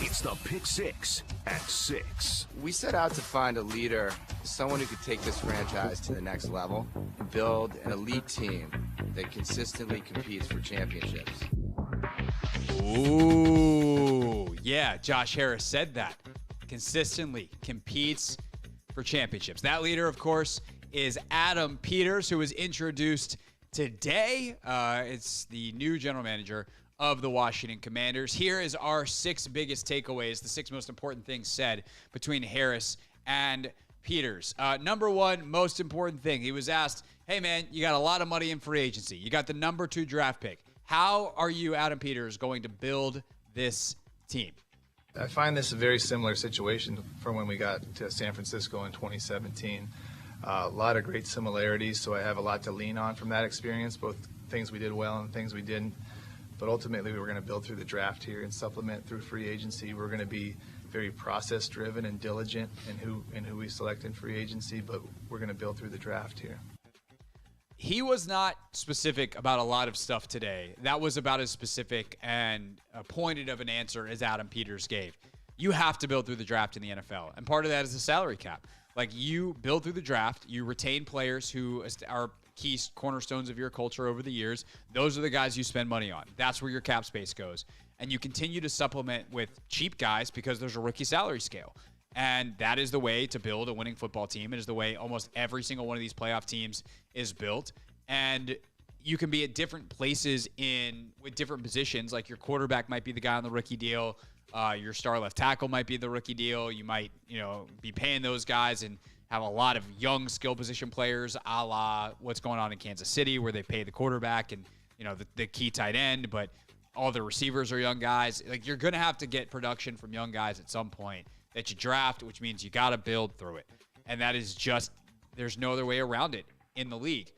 It's the Pick 6 at 6. We set out to find a leader, someone who could take this franchise to the next level, and build an elite team that consistently competes for championships. Ooh, yeah, Josh Harris said that. Consistently competes for championships. That leader, of course, is Adam Peters, who was introduced today. It's the new general manager of the Washington Commanders. Here is our 6 biggest takeaways, the 6 most important things said between Harris and Peters. Number 1, most important thing. He was asked, hey, man, you got a lot of money in free agency. You got the number 2 draft pick. How are you, Adam Peters, going to build this team? I find this a very similar situation from when we got to San Francisco in 2017. A lot of great similarities, so I have a lot to lean on from that experience, both things we did well and things we didn't. But ultimately, we were going to build through the draft here and supplement through free agency. We're going to be very process-driven and diligent in who we select in free agency, but we're going to build through the draft here. He was not specific about a lot of stuff today. That was about as specific and pointed of an answer as Adam Peters gave. You have to build through the draft in the NFL, and part of that is the salary cap. Like, you build through the draft, you retain players who are key cornerstones of your culture over the years. Those are the guys you spend money on. That's where your cap space goes. And you continue to supplement with cheap guys because there's a rookie salary scale. And that is the way to build a winning football team. It is the way almost every single one of these playoff teams is built. And you can be at different places with different positions. Like, your quarterback might be the guy on the rookie deal. Your star left tackle might be the rookie deal. You might, be paying those guys and have a lot of young skill position players, a la what's going on in Kansas City, where they pay the quarterback and, the key tight end. But all the receivers are young guys. Like, you're going to have to get production from young guys at some point that you draft, which means you got to build through it. And that is just, there's no other way around it in the league.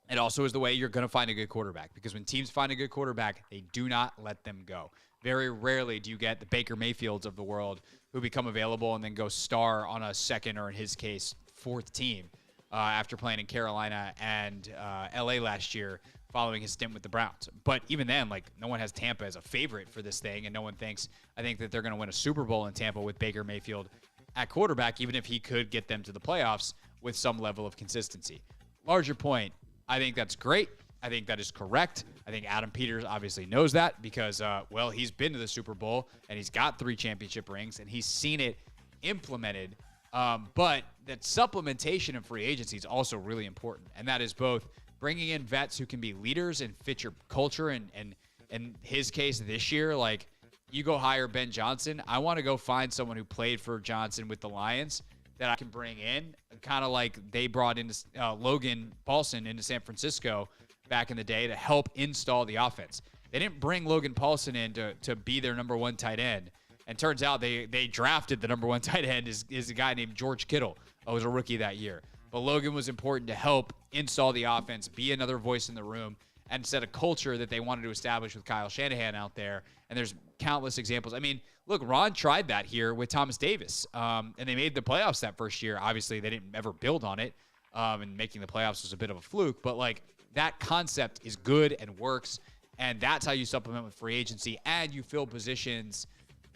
It also is the way you're going to find a good quarterback, because when teams find a good quarterback, they do not let them go. Very rarely do you get the Baker Mayfields of the world who become available and then go star on a second, or in his case, fourth team after playing in Carolina and LA last year following his stint with the Browns. But even then, like, no one has Tampa as a favorite for this thing, and no one thinks, I think, that they're going to win a Super Bowl in Tampa with Baker Mayfield at quarterback, even if he could get them to the playoffs with some level of consistency. Larger point, I think that's great. I think that is correct. I think Adam Peters obviously knows that because, well, he's been to the Super Bowl and he's got 3 championship rings and he's seen it implemented. But that supplementation in free agency is also really important. And that is both bringing in vets who can be leaders and fit your culture. And in his case this year, like, you go hire Ben Johnson. I want to go find someone who played for Johnson with the Lions that I can bring in, kind of like they brought in Logan Paulson into San Francisco back in the day to help install the offense. They didn't bring Logan Paulson in to be their number 1 tight end. And turns out they drafted the number 1 tight end is a guy named George Kittle, who was a rookie that year. But Logan was important to help install the offense, be another voice in the room, and set a culture that they wanted to establish with Kyle Shanahan out there. And there's countless examples. I mean, look, Ron tried that here with Thomas Davis, and they made the playoffs that first year. Obviously, they didn't ever build on it, and making the playoffs was a bit of a fluke. But, like, that concept is good and works, and that's how you supplement with free agency, and you fill positions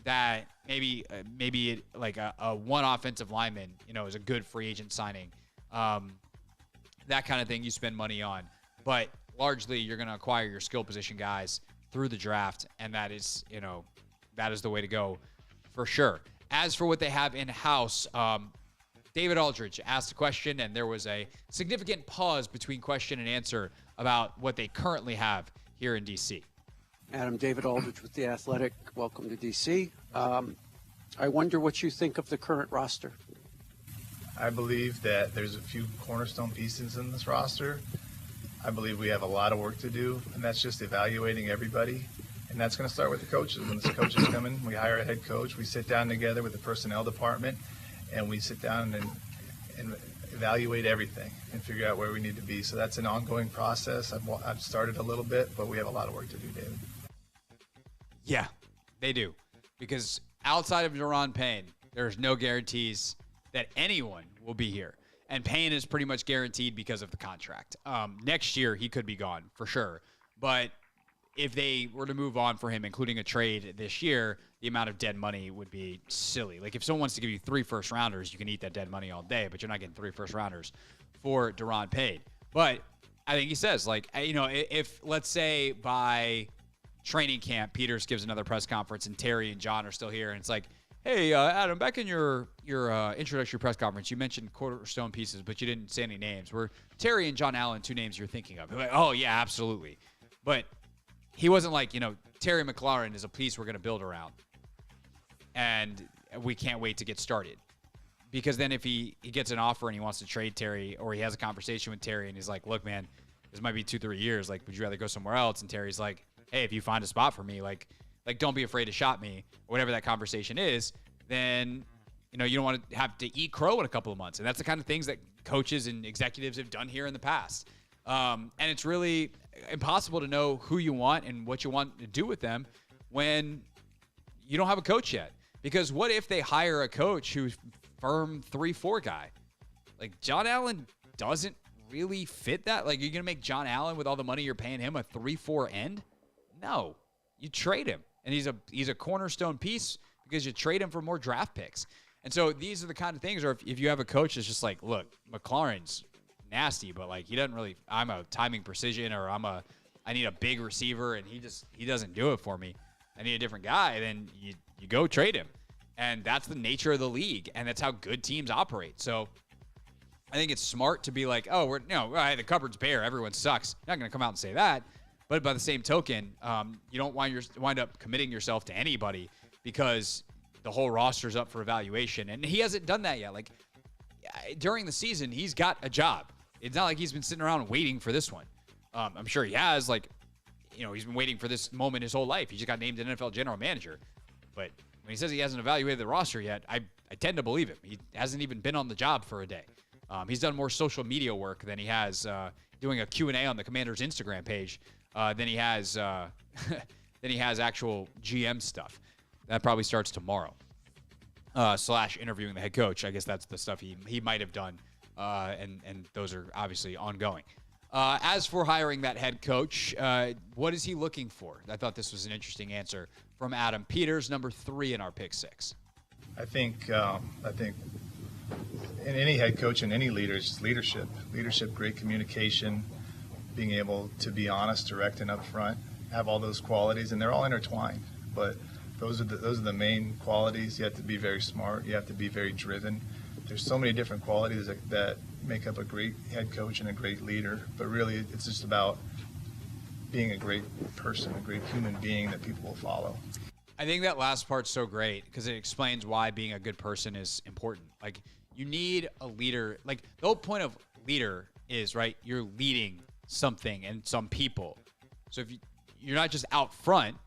that maybe like a one offensive lineman, is a good free agent signing. That kind of thing you spend money on. But largely, you're going to acquire your skill position guys through the draft, and that is the way to go for sure. As for what they have in-house, David Aldridge asked a question, and there was a significant pause between question and answer about what they currently have here in D.C. Adam, David Aldridge with The Athletic. Welcome to D.C. I wonder what you think of the current roster. I believe that there's a few cornerstone pieces in this roster. I believe we have a lot of work to do, and that's just evaluating everybody. And that's going to start with the coaches. When the coaches come in, we hire a head coach. We sit down together with the personnel department, and we sit down and evaluate everything and figure out where we need to be. So that's an ongoing process. I've started a little bit, but we have a lot of work to do, David. Yeah, they do. Because outside of Deron Payne, there's no guarantees that anyone will be here. And Payne is pretty much guaranteed because of the contract. Next year, he could be gone for sure. But if they were to move on for him, including a trade this year, the amount of dead money would be silly. Like, if someone wants to give you 3 first-rounders, you can eat that dead money all day, but you're not getting 3 first-rounders for Deron Payne. But I think he says, like, if let's say by training camp, Peters gives another press conference and Terry and John are still here, and it's like, hey, Adam, back in your introductory press conference, you mentioned cornerstone pieces, but you didn't say any names. Were Terry and John Allen 2 names you're thinking of? Like, oh, yeah, absolutely. But he wasn't like, Terry McLaurin is a piece we're going to build around, and we can't wait to get started. Because then if he gets an offer and he wants to trade Terry, or he has a conversation with Terry and he's like, look, man, this might be 2-3 years. Like, would you rather go somewhere else? And Terry's like, hey, if you find a spot for me, like don't be afraid to shop me, or whatever that conversation is, then, you don't want to have to eat crow in a couple of months. And that's the kind of things that coaches and executives have done here in the past. And it's really impossible to know who you want and what you want to do with them when you don't have a coach yet. Because what if they hire a coach who's firm 3-4 guy? Like, John Allen doesn't really fit that. Like, you're going to make John Allen, with all the money you're paying him, a 3-4 end? No. You trade him. And he's a cornerstone piece because you trade him for more draft picks. And so these are the kind of things where if you have a coach that's just like, look, McLaurin's nasty, but like he doesn't really, I'm a timing precision, or I need a big receiver, and he doesn't do it for me. I need a different guy. Then you go trade him. And that's the nature of the league, and that's how good teams operate. So I think it's smart to be like, oh, the cupboard's bare, everyone sucks. You're not going to come out and say that. But by the same token, you don't wind up committing yourself to anybody because the whole roster's up for evaluation. And he hasn't done that yet. Like, during the season, he's got a job. It's not like he's been sitting around waiting for this one. I'm sure he has. Like, he's been waiting for this moment his whole life. He just got named an NFL general manager. But when he says he hasn't evaluated the roster yet, I tend to believe him. He hasn't even been on the job for a day. He's done more social media work than he has doing a Q&A on the Commander's Instagram page than he has actual GM stuff. That probably starts tomorrow. / interviewing the head coach. I guess that's the stuff he might have done, and those are obviously ongoing. As for hiring that head coach, what is he looking for? I thought this was an interesting answer from Adam Peters, number 3 in our pick 6. I think in any head coach and any leader, it's just leadership, great communication, being able to be honest, direct, and upfront, have all those qualities, and they're all intertwined. But those are the main qualities. You have to be very smart. You have to be very driven. There's so many different qualities that make up a great head coach and a great leader. But really, it's just about being a great person, a great human being that people will follow. I think that last part's so great because it explains why being a good person is important. Like, you need a leader. Like, the whole point of leader is, right, you're leading something and some people. So if you're not just out front,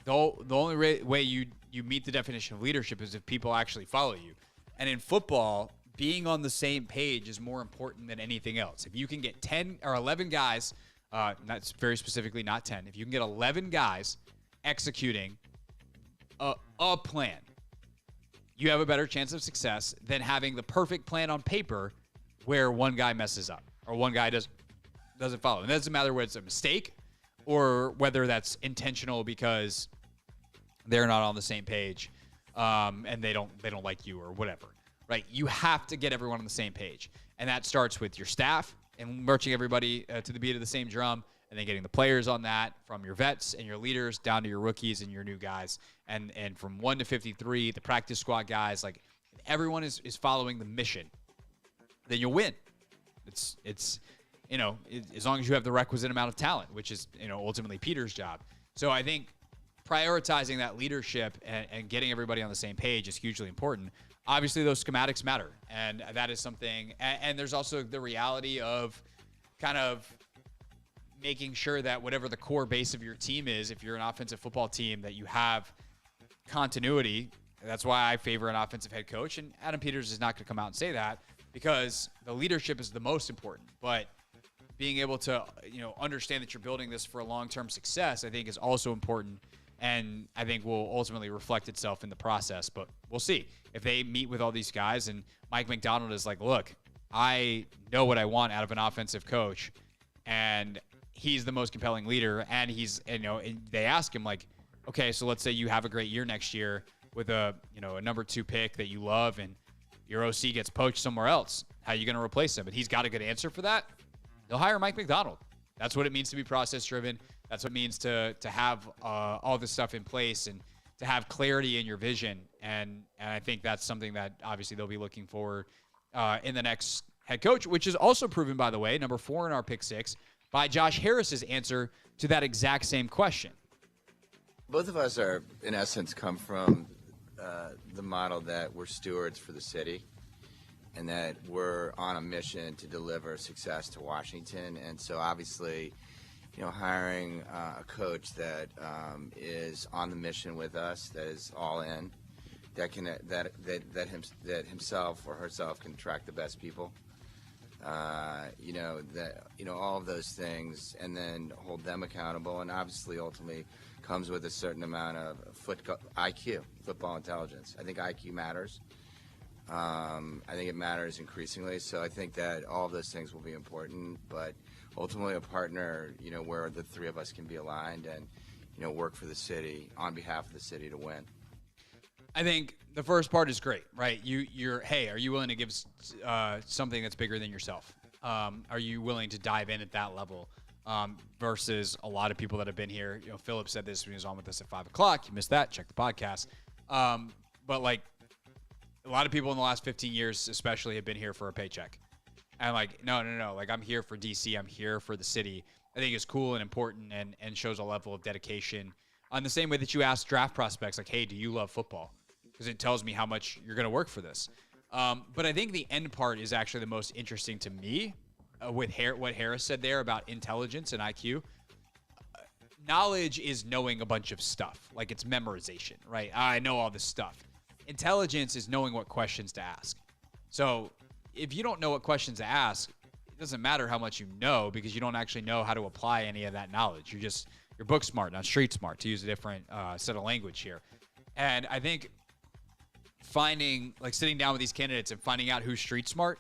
the only way you meet the definition of leadership is if people actually follow you. And in football, being on the same page is more important than anything else. If you can get 10 or 11 guys, that's very specifically not 10, if you can get 11 guys executing a plan, you have a better chance of success than having the perfect plan on paper where one guy messes up or one guy doesn't follow. And it doesn't matter whether it's a mistake or whether that's intentional because they're not on the same page and they don't like you or whatever, right? You have to get everyone on the same page. And that starts with your staff and marching everybody to the beat of the same drum, and then getting the players on that, from your vets and your leaders down to your rookies and your new guys. And from 1 to 53, the practice squad guys, like, if everyone is following the mission, then you'll win. It's as long as you have the requisite amount of talent, which is, ultimately Peter's job. So I think prioritizing that leadership and getting everybody on the same page is hugely important. Obviously, those schematics matter, and that is something. And there's also the reality of kind of making sure that whatever the core base of your team is, if you're an offensive football team, that you have continuity. That's why I favor an offensive head coach, and Adam Peters is not going to come out and say that because the leadership is the most important. But being able to, understand that you're building this for a long-term success, I think is also important, and I think will ultimately reflect itself in the process. But we'll see. If they meet with all these guys and Mike McDonald is like, look, I know what I want out of an offensive coach, and he's the most compelling leader, and and they ask him, like, okay, so let's say you have a great year next year with a number 2 pick that you love, and your OC gets poached somewhere else. How are you going to replace him? And he's got a good answer for that. They'll hire Mike McDonald. That's what it means to be process-driven. That's what it means to have all this stuff in place and to have clarity in your vision. And I think that's something that obviously they'll be looking for in the next head coach, which is also proven, by the way, number 4 in our pick 6, by Josh Harris's answer to that exact same question. Both of us are, in essence, come from the model that we're stewards for the city and that we're on a mission to deliver success to Washington. And so obviously, hiring a coach that is on the mission with us, that is all in, that himself or herself can attract the best people. All of those things, and then hold them accountable, and obviously ultimately comes with a certain amount of IQ, football intelligence. I think IQ matters. I think it matters increasingly. So I think that all of those things will be important, but ultimately a partner, where the 3 of us can be aligned and, work for the city, on behalf of the city, to win. I think the first part is great, right? Hey, are you willing to give something that's bigger than yourself? Are you willing to dive in at that level? Versus a lot of people that have been here. Phillips said this when he was on with us at 5 o'clock. You missed that. Check the podcast. But like a lot of people in the last 15 years, especially, have been here for a paycheck. And like, no. Like, I'm here for DC. I'm here for the city. I think it's cool and important and shows a level of dedication. On the same way that you ask draft prospects, like, hey, do you love football? Because it tells me how much you're going to work for this. But I think the end part is actually the most interesting to me with what Harris said there about intelligence and IQ. knowledge is knowing a bunch of stuff. Like it's memorization, right? I know all this stuff. Intelligence is knowing what questions to ask. So if you don't know what questions to ask, it doesn't matter how much you know because you don't actually know how to apply any of that knowledge. You're book smart, not street smart, to use a different set of language here. And I think sitting down with these candidates and finding out who's street smart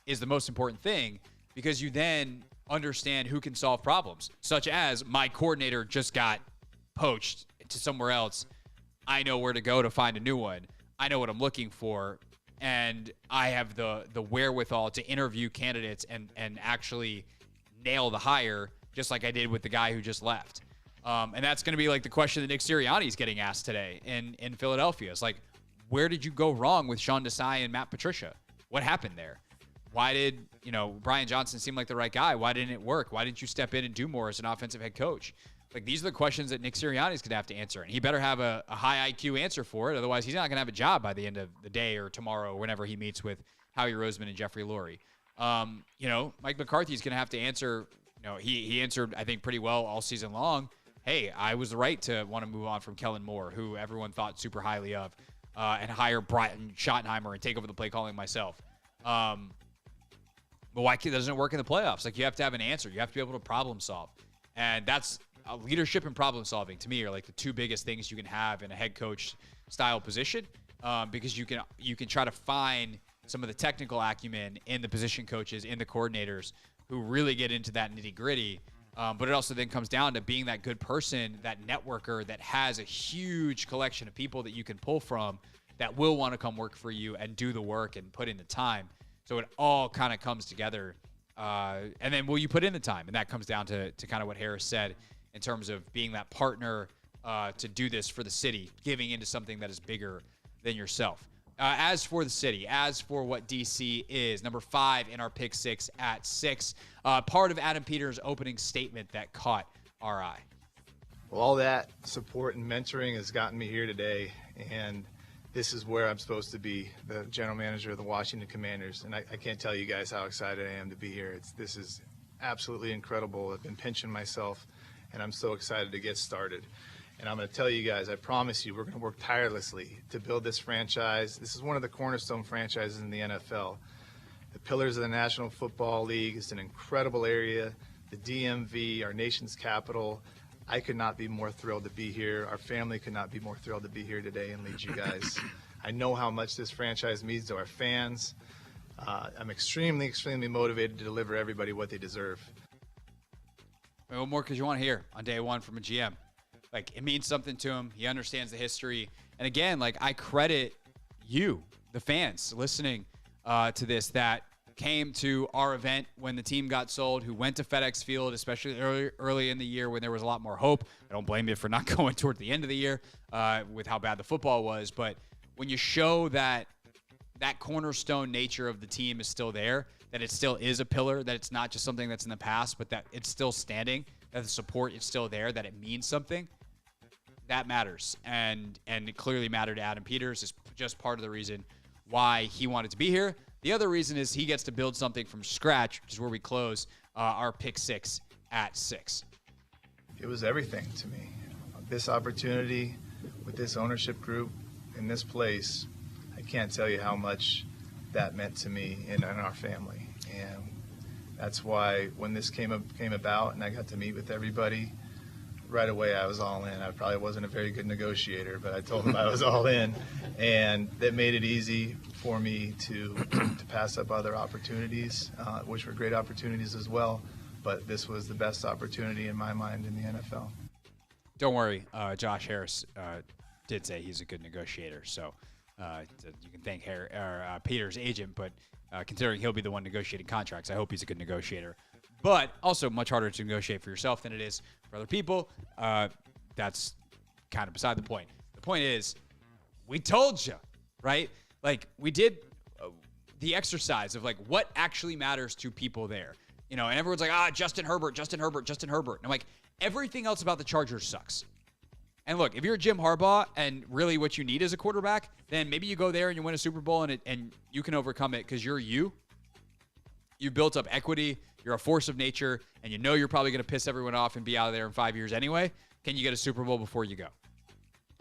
is the most important thing because you then understand who can solve problems, such as my coordinator just got poached to somewhere else. I know where to go to find a new one. I know what I'm looking for, and I have the wherewithal to interview candidates and actually nail the hire, just like I did with the guy who just left. And that's going to be like the question that Nick Sirianni is getting asked today in Philadelphia. It's like, where did you go wrong with Sean Desai and Matt Patricia? What happened there? Why did, Brian Johnson seem like the right guy? Why didn't it work? Why didn't you step in and do more as an offensive head coach? Like, these are the questions that Nick Sirianni is going to have to answer, and he better have a high IQ answer for it. Otherwise, he's not going to have a job by the end of the day or tomorrow or whenever he meets with Howie Roseman and Jeffrey Lurie. Mike McCarthy is going to have to answer. He answered, I think, pretty well all season long. Hey, I was right to want to move on from Kellen Moore, who everyone thought super highly of, and hire Brian Schottenheimer and take over the play calling myself. But why doesn't it work in the playoffs? Like, you have to have an answer. You have to be able to problem solve. And that's leadership and problem solving, to me, are like the two biggest things you can have in a head coach style position, because you can try to find some of the technical acumen in the position coaches, in the coordinators who really get into that nitty gritty. But it also then comes down to being that good person, that networker that has a huge collection of people that you can pull from that will want to come work for you and do the work and put in the time. So it all kind of comes together. And then will you put in the time? And that comes down to kind of what Harris said in terms of being that partner to do this for the city, giving into something that is bigger than yourself. As for the city, as for what DC is, number 5 in our pick 6 at 6, part of Adam Peters' opening statement that caught our eye. Well, all that support and mentoring has gotten me here today, and this is where I'm supposed to be, the general manager of the Washington Commanders. And I can't tell you guys how excited I am to be here. This is absolutely incredible. I've been pinching myself, and I'm so excited to get started. And I'm going to tell you guys, I promise you, we're going to work tirelessly to build this franchise. This is one of the cornerstone franchises in the NFL. The pillars of the National Football League. It's an incredible area. The DMV, our nation's capital. I could not be more thrilled to be here. Our family could not be more thrilled to be here today and lead you guys. I know how much this franchise means to our fans. I'm extremely, extremely motivated to deliver everybody what they deserve. What more could you want to hear on day one from a GM? Like, it means something to him. He understands the history. And again, like, I credit you, the fans, listening to this, that came to our event when the team got sold, who went to FedEx Field, especially early in the year when there was a lot more hope. I don't blame you for not going toward the end of the year with how bad the football was. But when you show that cornerstone nature of the team is still there, that it still is a pillar, that it's not just something that's in the past, but that it's still standing, that the support is still there, that it means something, that matters. And it clearly mattered to Adam Peters. Is just part of the reason why he wanted to be here. The other reason is he gets to build something from scratch, which is where we close our pick 6 at 6. It was everything to me. This opportunity with this ownership group in this place, I can't tell you how much that meant to me and our family. And that's why when this came about and I got to meet with everybody, right away I was all in. I probably wasn't a very good negotiator, but I told them I was all in. And that made it easy for me to pass up other opportunities, which were great opportunities as well. But this was the best opportunity in my mind in the NFL. Don't worry, Josh Harris did say he's a good negotiator. So you can thank Peter's agent, but considering he'll be the one negotiating contracts, I hope he's a good negotiator. But also much harder to negotiate for yourself than it is for other people. That's kind of beside the point. The point is, we told you, right? Like, we did the exercise of, like, what actually matters to people there. And everyone's like, Justin Herbert. And I'm like, everything else about the Chargers sucks. And look, if you're Jim Harbaugh and really what you need is a quarterback, then maybe you go there and you win a Super Bowl and you can overcome it because you're you. You've built up equity. you're a force of nature, and you know you're probably going to piss everyone off and be out of there in 5 years anyway, can you get a Super Bowl before you go?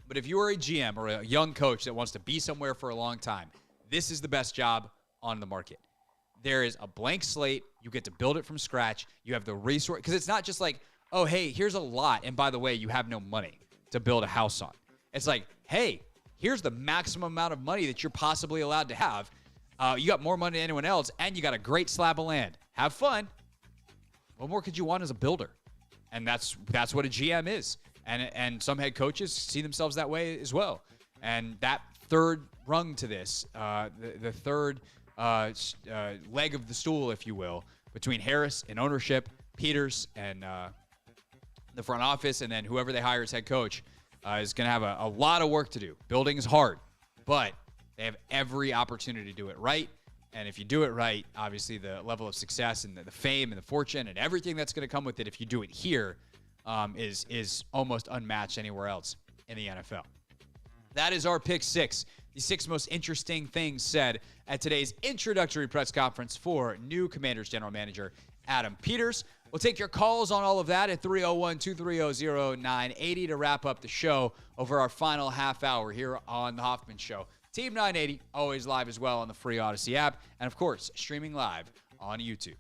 But if you are a GM or a young coach that wants to be somewhere for a long time, this is the best job on the market. There is a blank slate. You get to build it from scratch. You have the resource. Because it's not just like, oh, hey, here's a lot, and by the way, you have no money to build a house on. It's like, hey, here's the maximum amount of money that you're possibly allowed to have. You got more money than anyone else, and you got a great slab of land. Have fun. What more could you want as a builder? And that's what a GM is. And some head coaches see themselves that way as well. And that third rung to this, the third leg of the stool, if you will, between Harris and ownership, Peters and the front office, and then whoever they hire as head coach is going to have a lot of work to do. Building is hard, but they have every opportunity to do it right. And if you do it right, obviously the level of success and the fame and the fortune and everything that's going to come with it, if you do it here, is almost unmatched anywhere else in the NFL. That is our pick 6. The 6 most interesting things said at today's introductory press conference for new Commanders general manager Adam Peters. We'll take your calls on all of that at 301-230-0980 to wrap up the show over our final half hour here on the Hoffman Show. Team 980, always live as well on the free Odyssey app, and of course, streaming live on YouTube.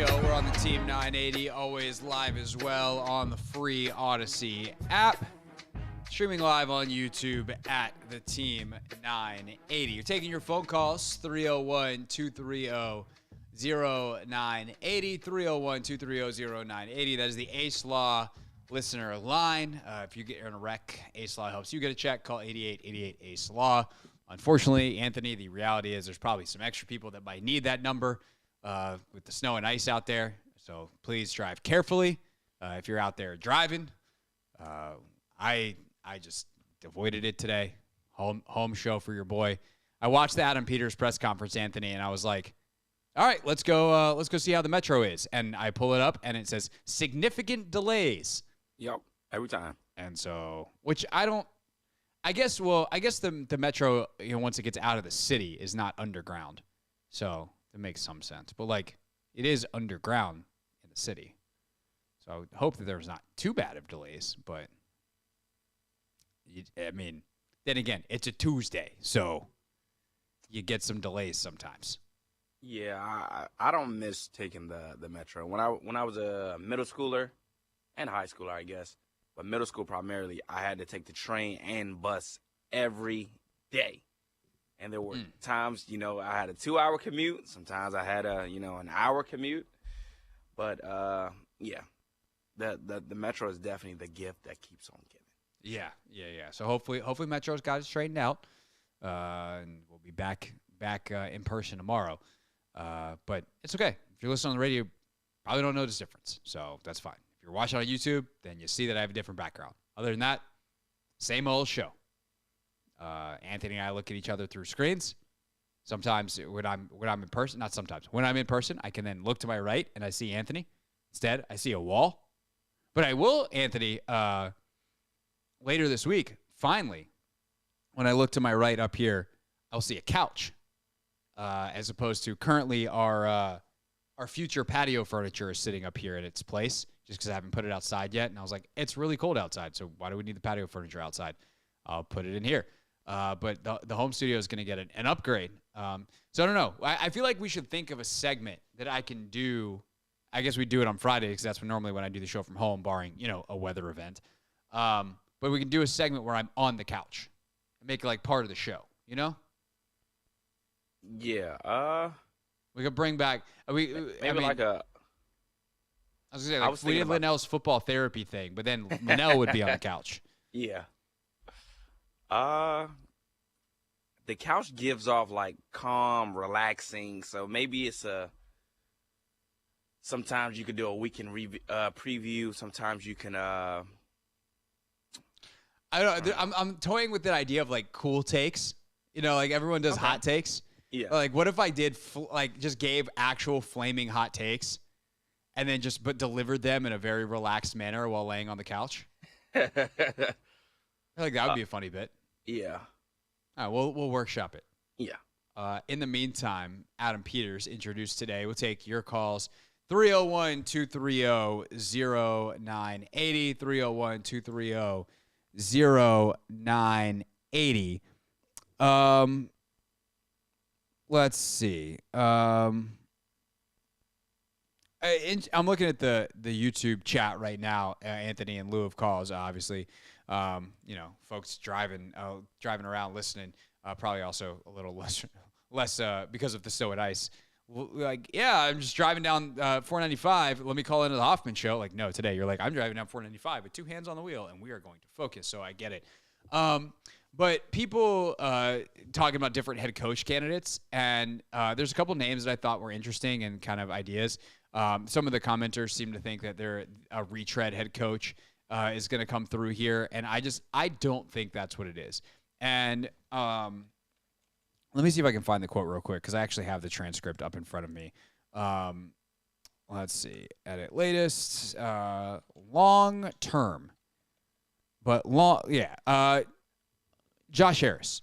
show. We're on the Team 980, always live as well on the free Odyssey app. Streaming live on YouTube at the Team 980. You're taking your phone calls, 301-230-0980, 301-230-0980. That is the Ace Law listener line. If you get in a wreck, Ace Law helps you get a check. Call 8888 Ace Law. Unfortunately, Anthony, the reality is there's probably some extra people that might need that number with the snow and ice out there. So please drive carefully if you're out there driving. I just avoided it today. Home show for your boy. I watched the Adam Peters press conference, Anthony, and I was like, all right, let's go see how the Metro is. And I pull it up, and it says significant delays. Yep, every time. And so, which I guess the Metro, once it gets out of the city, is not underground. So it makes some sense. But, like, it is underground in the city. So I would hope that there's not too bad of delays, but then again, it's a Tuesday, so you get some delays sometimes. Yeah, I don't miss taking the Metro. When I was a middle schooler and high schooler, I guess, but middle school primarily, I had to take the train and bus every day. And there were times, I had a 2-hour commute. Sometimes I had an hour commute. But yeah, the Metro is definitely the gift that keeps on giving. Yeah. So hopefully Metro's got it straightened out, and we'll be back in person tomorrow. But it's okay. If you're listening on the radio, probably don't notice difference, so that's fine. If you're watching on YouTube, then you see that I have a different background. Other than that, same old show. Anthony and I look at each other through screens. Sometimes when I'm in person, not sometimes. When I'm in person, I can then look to my right and I see Anthony. Instead, I see a wall. But I will, Anthony, later this week, finally, when I look to my right up here, I'll see a couch, as opposed to currently our future patio furniture is sitting up here in its place, just because I haven't put it outside yet. And I was like, it's really cold outside, so why do we need the patio furniture outside? I'll put it in here. But the home studio is going to get an upgrade. So I don't know. I feel like we should think of a segment that I can do. I guess we do it on Friday because that's normally when I do the show from home, barring, a weather event. But we can do a segment where I'm on the couch and make it like part of the show, Yeah. We could bring back I was gonna say, like, we did Linnell's football therapy thing, but then Linnell would be on the couch. Yeah. The couch gives off like calm, relaxing. So maybe it's sometimes you could do a weekend preview. Sometimes you can. I don't know. I'm toying with the idea of like cool takes. Like everyone does hot takes. Yeah. Like what if I did just gave actual flaming hot takes, and then but delivered them in a very relaxed manner while laying on the couch? I feel like that would be a funny bit. Yeah. All right, we'll workshop it. Yeah. In the meantime, Adam Peters introduced today. We'll take your calls. 301-230-0980. 301-230-0980. Let's see. I'm looking at the YouTube chat right now, Anthony, in lieu of calls, obviously. Folks driving around listening, probably also a little less because of the snow and ice. Like, yeah, I'm just driving down 495. Let me call into the Hoffman show. Like, no, today you're like, I'm driving down 495 with two hands on the wheel, and we are going to focus. So I get it. But people talking about different head coach candidates, and there's a couple names that I thought were interesting and kind of ideas. Some of the commenters seem to think that a retread head coach is going to come through here, and I don't think that's what it is. And let me see if I can find the quote real quick because I actually have the transcript up in front of me. Let's see. Edit latest. Long term. But long, yeah. Josh Harris.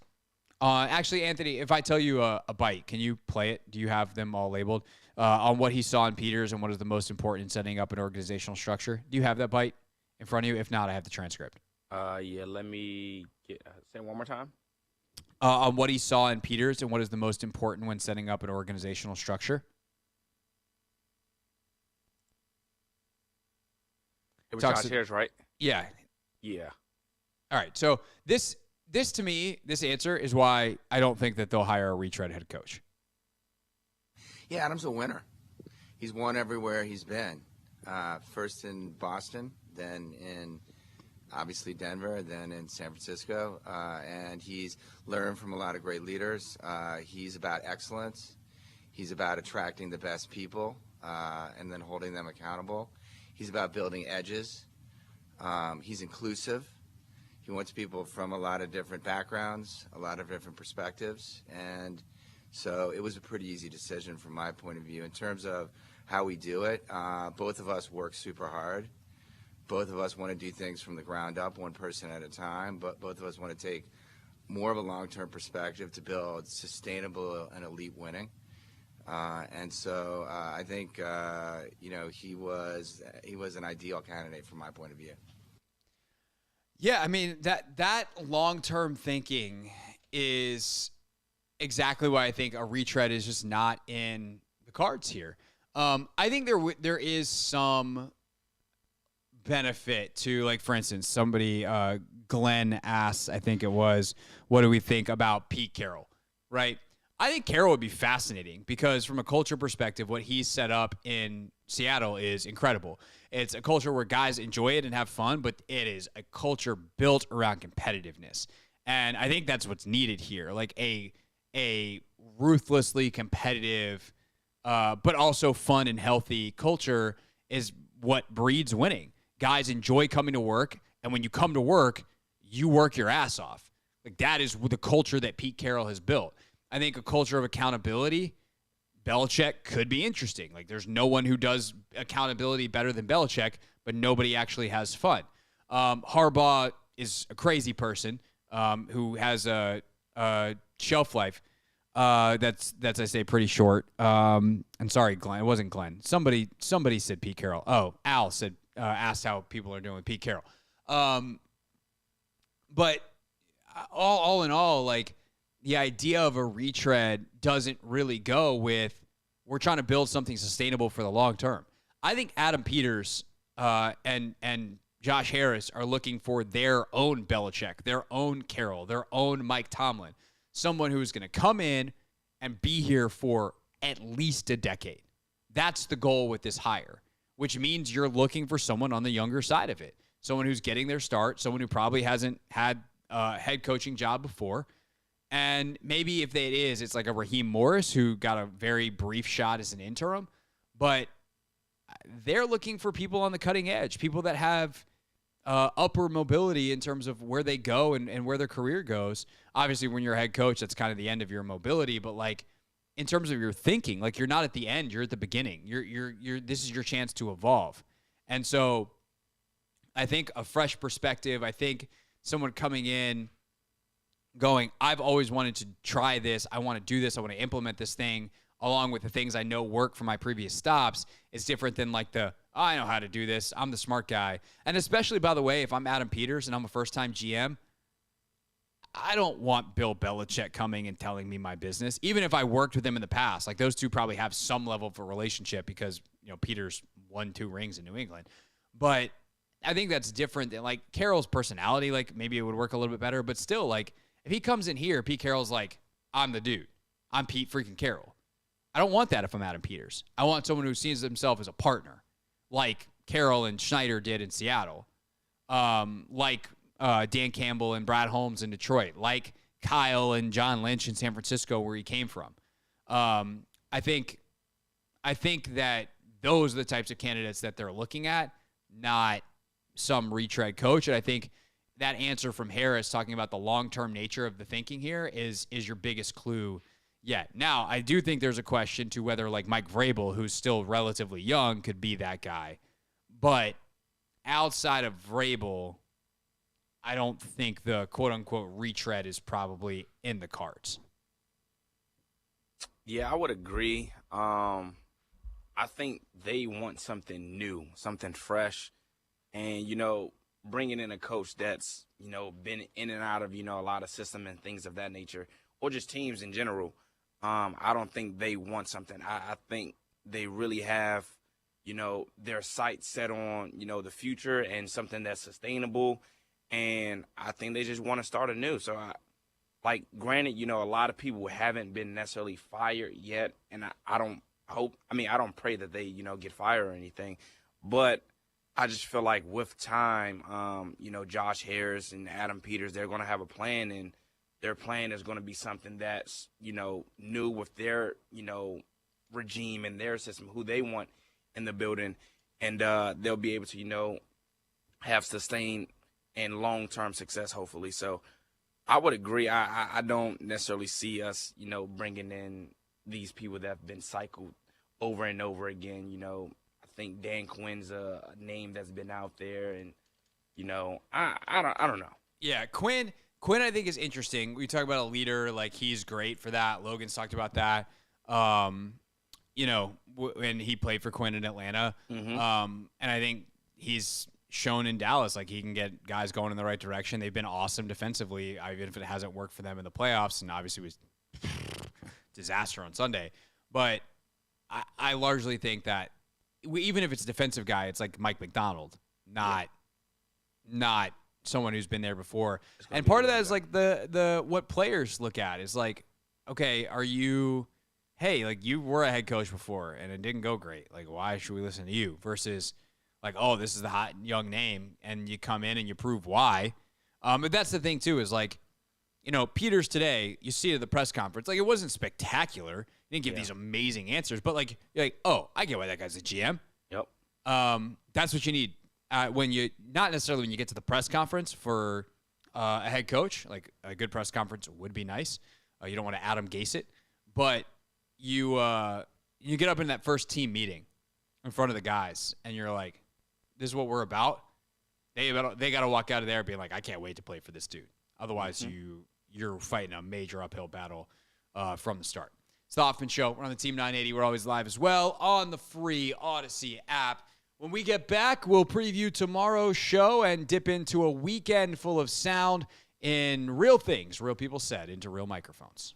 Actually, Anthony, if I tell you a bite, can you play it? Do you have them all labeled on what he saw in Peters and what is the most important in setting up an organizational structure? Do you have that bite in front of you? If not, I have the transcript. Yeah, let me say it one more time. On what he saw in Peters and what is the most important when setting up an organizational structure? was Josh Harris, right? Yeah. Yeah. All right. So this to me, this answer is why I don't think that they'll hire a retread head coach. Yeah, Adam's a winner. He's won everywhere he's been. First in Boston, then in obviously Denver, then in San Francisco, and he's learned from a lot of great leaders. He's about excellence. He's about attracting the best people and then holding them accountable. He's about building edges. He's inclusive. He wants people from a lot of different backgrounds, a lot of different perspectives, and so it was a pretty easy decision from my point of view. In terms of how we do it, both of us work super hard. Both of us want to do things from the ground up, one person at a time, but both of us want to take more of a long-term perspective to build sustainable and elite winning. And so I think, he was an ideal candidate from my point of view. Yeah, I mean, that long-term thinking is exactly why I think a retread is just not in the cards here. I think there is some benefit to, like, for instance, somebody, Glenn asks, I think it was, what do we think about Pete Carroll, right? I think Carroll would be fascinating because from a culture perspective, what he's set up in Seattle is incredible. It's a culture where guys enjoy it and have fun, but it is a culture built around competitiveness. And I think that's what's needed here, like a ruthlessly competitive, but also fun and healthy culture is what breeds winning. Guys enjoy coming to work, and when you come to work, you work your ass off. Like, that is the culture that Pete Carroll has built. I think a culture of accountability, Belichick could be interesting. Like, there's no one who does accountability better than Belichick, but nobody actually has fun. Harbaugh is a crazy person who has a shelf life that's I say pretty short. And sorry, Glenn, it wasn't Glenn. Somebody said Pete Carroll. Oh, Al said asked how people are doing with Pete Carroll. But all in all, like, the idea of a retread doesn't really go with we're trying to build something sustainable for the long term. I think Adam Peters and Josh Harris are looking for their own Belichick, their own Carroll, their own Mike Tomlin, someone who's going to come in and be here for at least a decade. That's the goal with this hire, which means you're looking for someone on the younger side of it, someone who's getting their start, someone who probably hasn't had a head coaching job before. And maybe if it is, it's like a Raheem Morris who got a very brief shot as an interim. But they're looking for people on the cutting edge, people that have upper mobility in terms of where they go and where their career goes. Obviously, when you're a head coach, that's kind of the end of your mobility. But, like, in terms of your thinking, like, you're not at the end, you're at the beginning. This is your chance to evolve. And so I think a fresh perspective, I think someone coming in going, I've always wanted to try this. I want to do this. I want to implement this thing along with the things I know work from my previous stops. It's different than like I know how to do this. I'm the smart guy. And especially, by the way, if I'm Adam Peters and I'm a first-time GM, I don't want Bill Belichick coming and telling me my business, even if I worked with him in the past. Like, those two probably have some level of a relationship because, Peters won 2 rings in New England. But I think that's different than, like, Carroll's personality. Like, maybe it would work a little bit better. But still, like, if he comes in here, Pete Carroll's like, I'm the dude. I'm Pete freaking Carroll. I don't want that if I'm Adam Peters. I want someone who sees himself as a partner, like Carroll and Schneider did in Seattle, like Dan Campbell and Brad Holmes in Detroit, like Kyle and John Lynch in San Francisco, where he came from. I think that those are the types of candidates that they're looking at, not some retread coach. And I think that answer from Harris talking about the long-term nature of the thinking here is your biggest clue yet. Now, I do think there's a question to whether, like, Mike Vrabel, who's still relatively young, could be that guy. But outside of Vrabel, I don't think the quote-unquote retread is probably in the cards. Yeah, I would agree. I think they want something new, something fresh. And, bringing in a coach that's, been in and out of, a lot of system and things of that nature, or just teams in general, I don't think they want something. I think they really have, their sights set on, the future and something that's sustainable. And I think they just want to start anew. So, granted, a lot of people haven't been necessarily fired yet. And I don't pray that they, get fired or anything. But I just feel like with time, Josh Harris and Adam Peters, they're going to have a plan. And their plan is going to be something that's, new with their, regime and their system, who they want in the building, and they'll be able to, have sustained and long-term success, hopefully. So I would agree. I don't necessarily see us, bringing in these people that have been cycled over and over again. I think Dan Quinn's a name that's been out there, and, I don't know. Yeah, Quinn, I think, is interesting. We talk about a leader, like he's great for that. Logan's talked about that. When he played for Quinn in Atlanta. Mm-hmm. And I think he's shown in Dallas, like he can get guys going in the right direction. They've been awesome defensively, even if it hasn't worked for them in the playoffs, and obviously it was disaster on Sunday. But I largely think that even if it's a defensive guy, it's like Mike McDonald, not someone who's been there before. And part of that is like the what players look at is like, okay, hey, like you were a head coach before and it didn't go great. Like, why should we listen to you? Versus like, oh, this is the hot young name, and you come in and you prove why. But that's the thing too, is like, Peters today, you see it at the press conference, like it wasn't spectacular. He didn't give these amazing answers, but like, you're like, oh, I get why that guy's a GM. Yep. That's what you need not necessarily when you get to the press conference for a head coach. Like a good press conference would be nice. You don't want to Adam Gase it, but you get up in that first team meeting in front of the guys, and you're like, this is what we're about. They got to walk out of there being like, I can't wait to play for this dude. Otherwise, you're fighting a major uphill battle from the start. It's the Hoffman Show. We're on the Team 980. We're always live as well on the free Odyssey app. When we get back, we'll preview tomorrow's show and dip into a weekend full of sound in real things, real people said, into real microphones.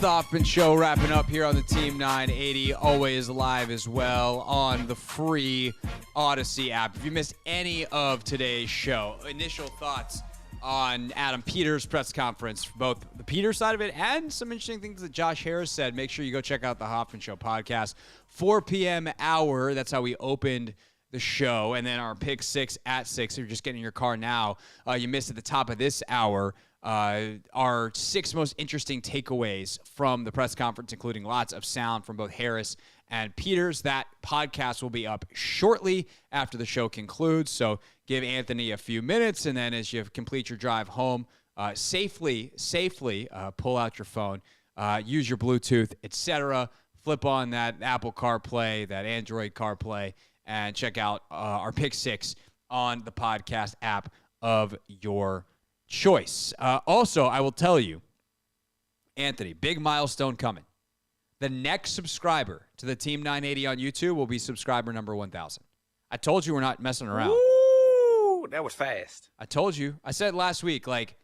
the Hoffman Show wrapping up here on the Team 980, always live as well on the free Odyssey app. If you missed any of today's show, initial thoughts on Adam Peters' press conference, both the Peters side of it and some interesting things that Josh Harris said, make sure you go check out the Hoffman Show podcast. 4 p.m. hour, that's how we opened the show, and then our pick 6 at 6. If you're just getting in your car now, you missed at the top of this hour our 6 most interesting takeaways from the press conference, including lots of sound from both Harris and Peters. That podcast will be up shortly after the show concludes, so give Anthony a few minutes, and then as you complete your drive home, safely pull out your phone, use your Bluetooth, etc., flip on that Apple CarPlay, that Android CarPlay, and check out our Pick 6 on the podcast app of your choice. Also, I will tell you, Anthony, big milestone coming. The next subscriber to the Team 980 on YouTube will be subscriber number 1,000. I told you we're not messing around. Ooh, that was fast. I told you. I said last week, like,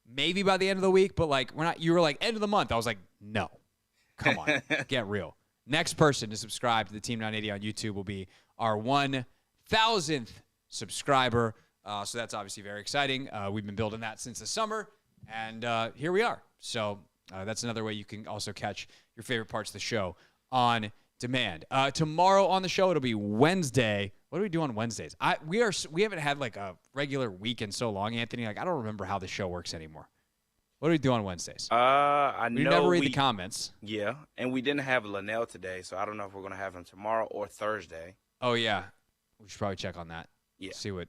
maybe by the end of the week, but, like, we're not. You were like, end of the month. I was like, no. Come on. Get real. Next person to subscribe to the Team 980 on YouTube will be our 1,000th subscriber. So that's obviously very exciting. We've been building that since the summer, and here we are. So that's another way you can also catch your favorite parts of the show on demand. Tomorrow on the show, it'll be Wednesday. What do we do on Wednesdays? We haven't had like a regular week in so long, Anthony. Like, I don't remember how the show works anymore. What do we do on Wednesdays? I know we never read the comments. Yeah, and we didn't have Linnell today, so I don't know if we're gonna have him tomorrow or Thursday. Oh yeah, we should probably check on that. Yeah, see what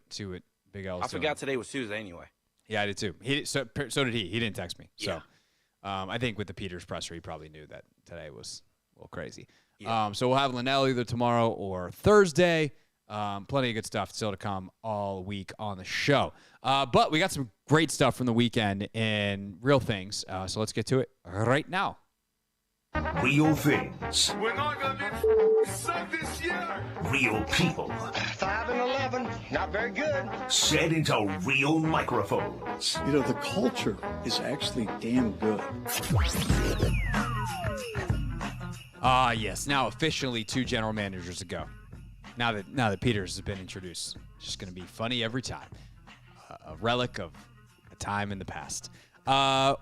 Big L's I forgot today was Tuesday anyway. Yeah, I did too. So did he. He didn't text me. Yeah. So I think with the Peters presser, he probably knew that today was a little crazy. Yeah. So we'll have Linnell either tomorrow or Thursday. Plenty of good stuff still to come all week on the show. But we got some great stuff from the weekend and real things. So let's get to it right now. Real things. We're not going to be sucked this year. Real people. 5-11, not very good. Said into real microphones. You know, the culture is actually damn good. Yes. Now officially 2 general managers ago. Now that Peters has been introduced, it's just going to be funny every time. A relic of a time in the past.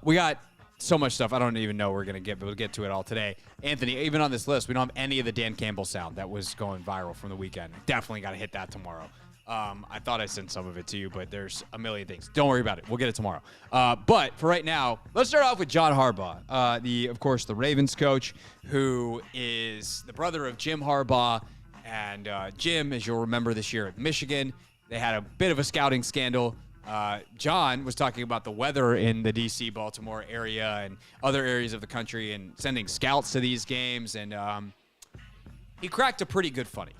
We got so much stuff I don't even know we're going to get, but we'll get to it all today. Anthony, even on this list, we don't have any of the Dan Campbell sound that was going viral from the weekend. Definitely got to hit that tomorrow. I thought I sent some of it to you, but there's a million things. Don't worry about it. We'll get it tomorrow. But for right now, let's start off with John Harbaugh, of course, the Ravens coach, who is the brother of Jim Harbaugh. And Jim, as you'll remember this year at Michigan, they had a bit of a scouting scandal. John was talking about the weather in the D.C., Baltimore area and other areas of the country and sending scouts to these games. And he cracked a pretty good funny.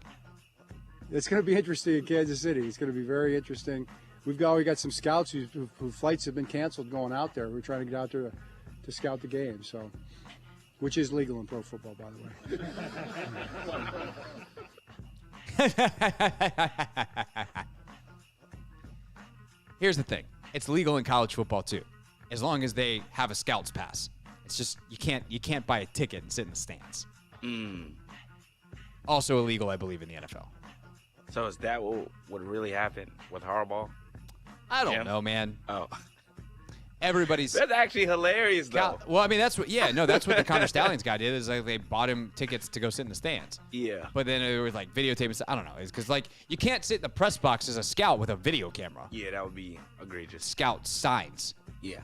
It's going to be interesting in Kansas City. It's going to be very interesting. We've got some scouts whose flights have been canceled going out there. We're trying to get out there to scout the game, so which is legal in pro football, by the way. Here's the thing. It's legal in college football too, as long as they have a scout's pass. It's just you can't buy a ticket and sit in the stands. Also illegal, I believe, in the NFL. So is that what really happened with Harbaugh? I don't know, man. Oh. That's actually hilarious, though. Well, I mean, that's what the Connor Stallions guy did, is like they bought him tickets to go sit in the stands. Yeah. But then it was like videotape and stuff. I don't know. It's because, like, you can't sit in the press box as a scout with a video camera. Yeah, that would be egregious. Scout signs. Yeah.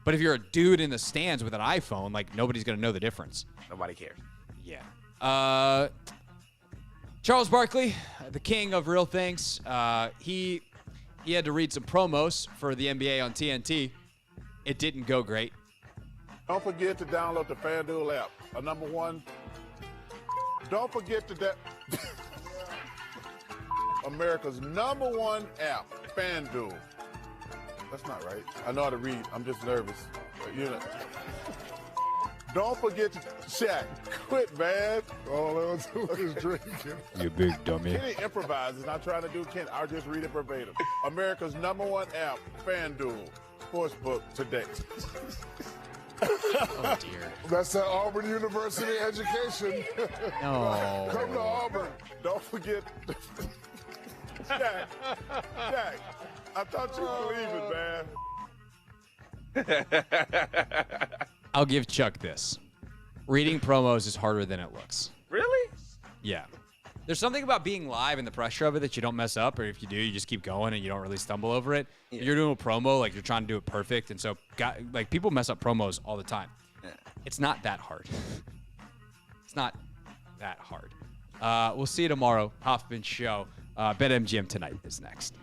But if you're a dude in the stands with an iPhone, like, nobody's going to know the difference. Nobody cares. Yeah. Charles Barkley, the king of real things, he had to read some promos for the NBA on TNT. It didn't go great. Don't forget to download the FanDuel app. Number one, don't forget to America's #1 app, FanDuel. That's not right. I know how to read. I'm just nervous. You know. Don't forget to Shaq. Quit, man. All I was doing is drinking. You big dummy. Kenny improvises. Not trying to do Kenny. I'll just read it verbatim. America's #1 app, FanDuel. Sportsbook today. Oh, dear. That's that Auburn University education. No. Come to Auburn. Don't forget. Jack, I thought you'd believe it, man. I'll give Chuck this. Reading promos is harder than it looks. Really? Yeah. There's something about being live and the pressure of it that you don't mess up, or if you do, you just keep going and you don't really stumble over it. Yeah. You're doing a promo, like you're trying to do it perfect, and so people mess up promos all the time. Yeah. It's not that hard. It's not that hard. We'll see you tomorrow. Hoffman Show. BetMGM tonight is next.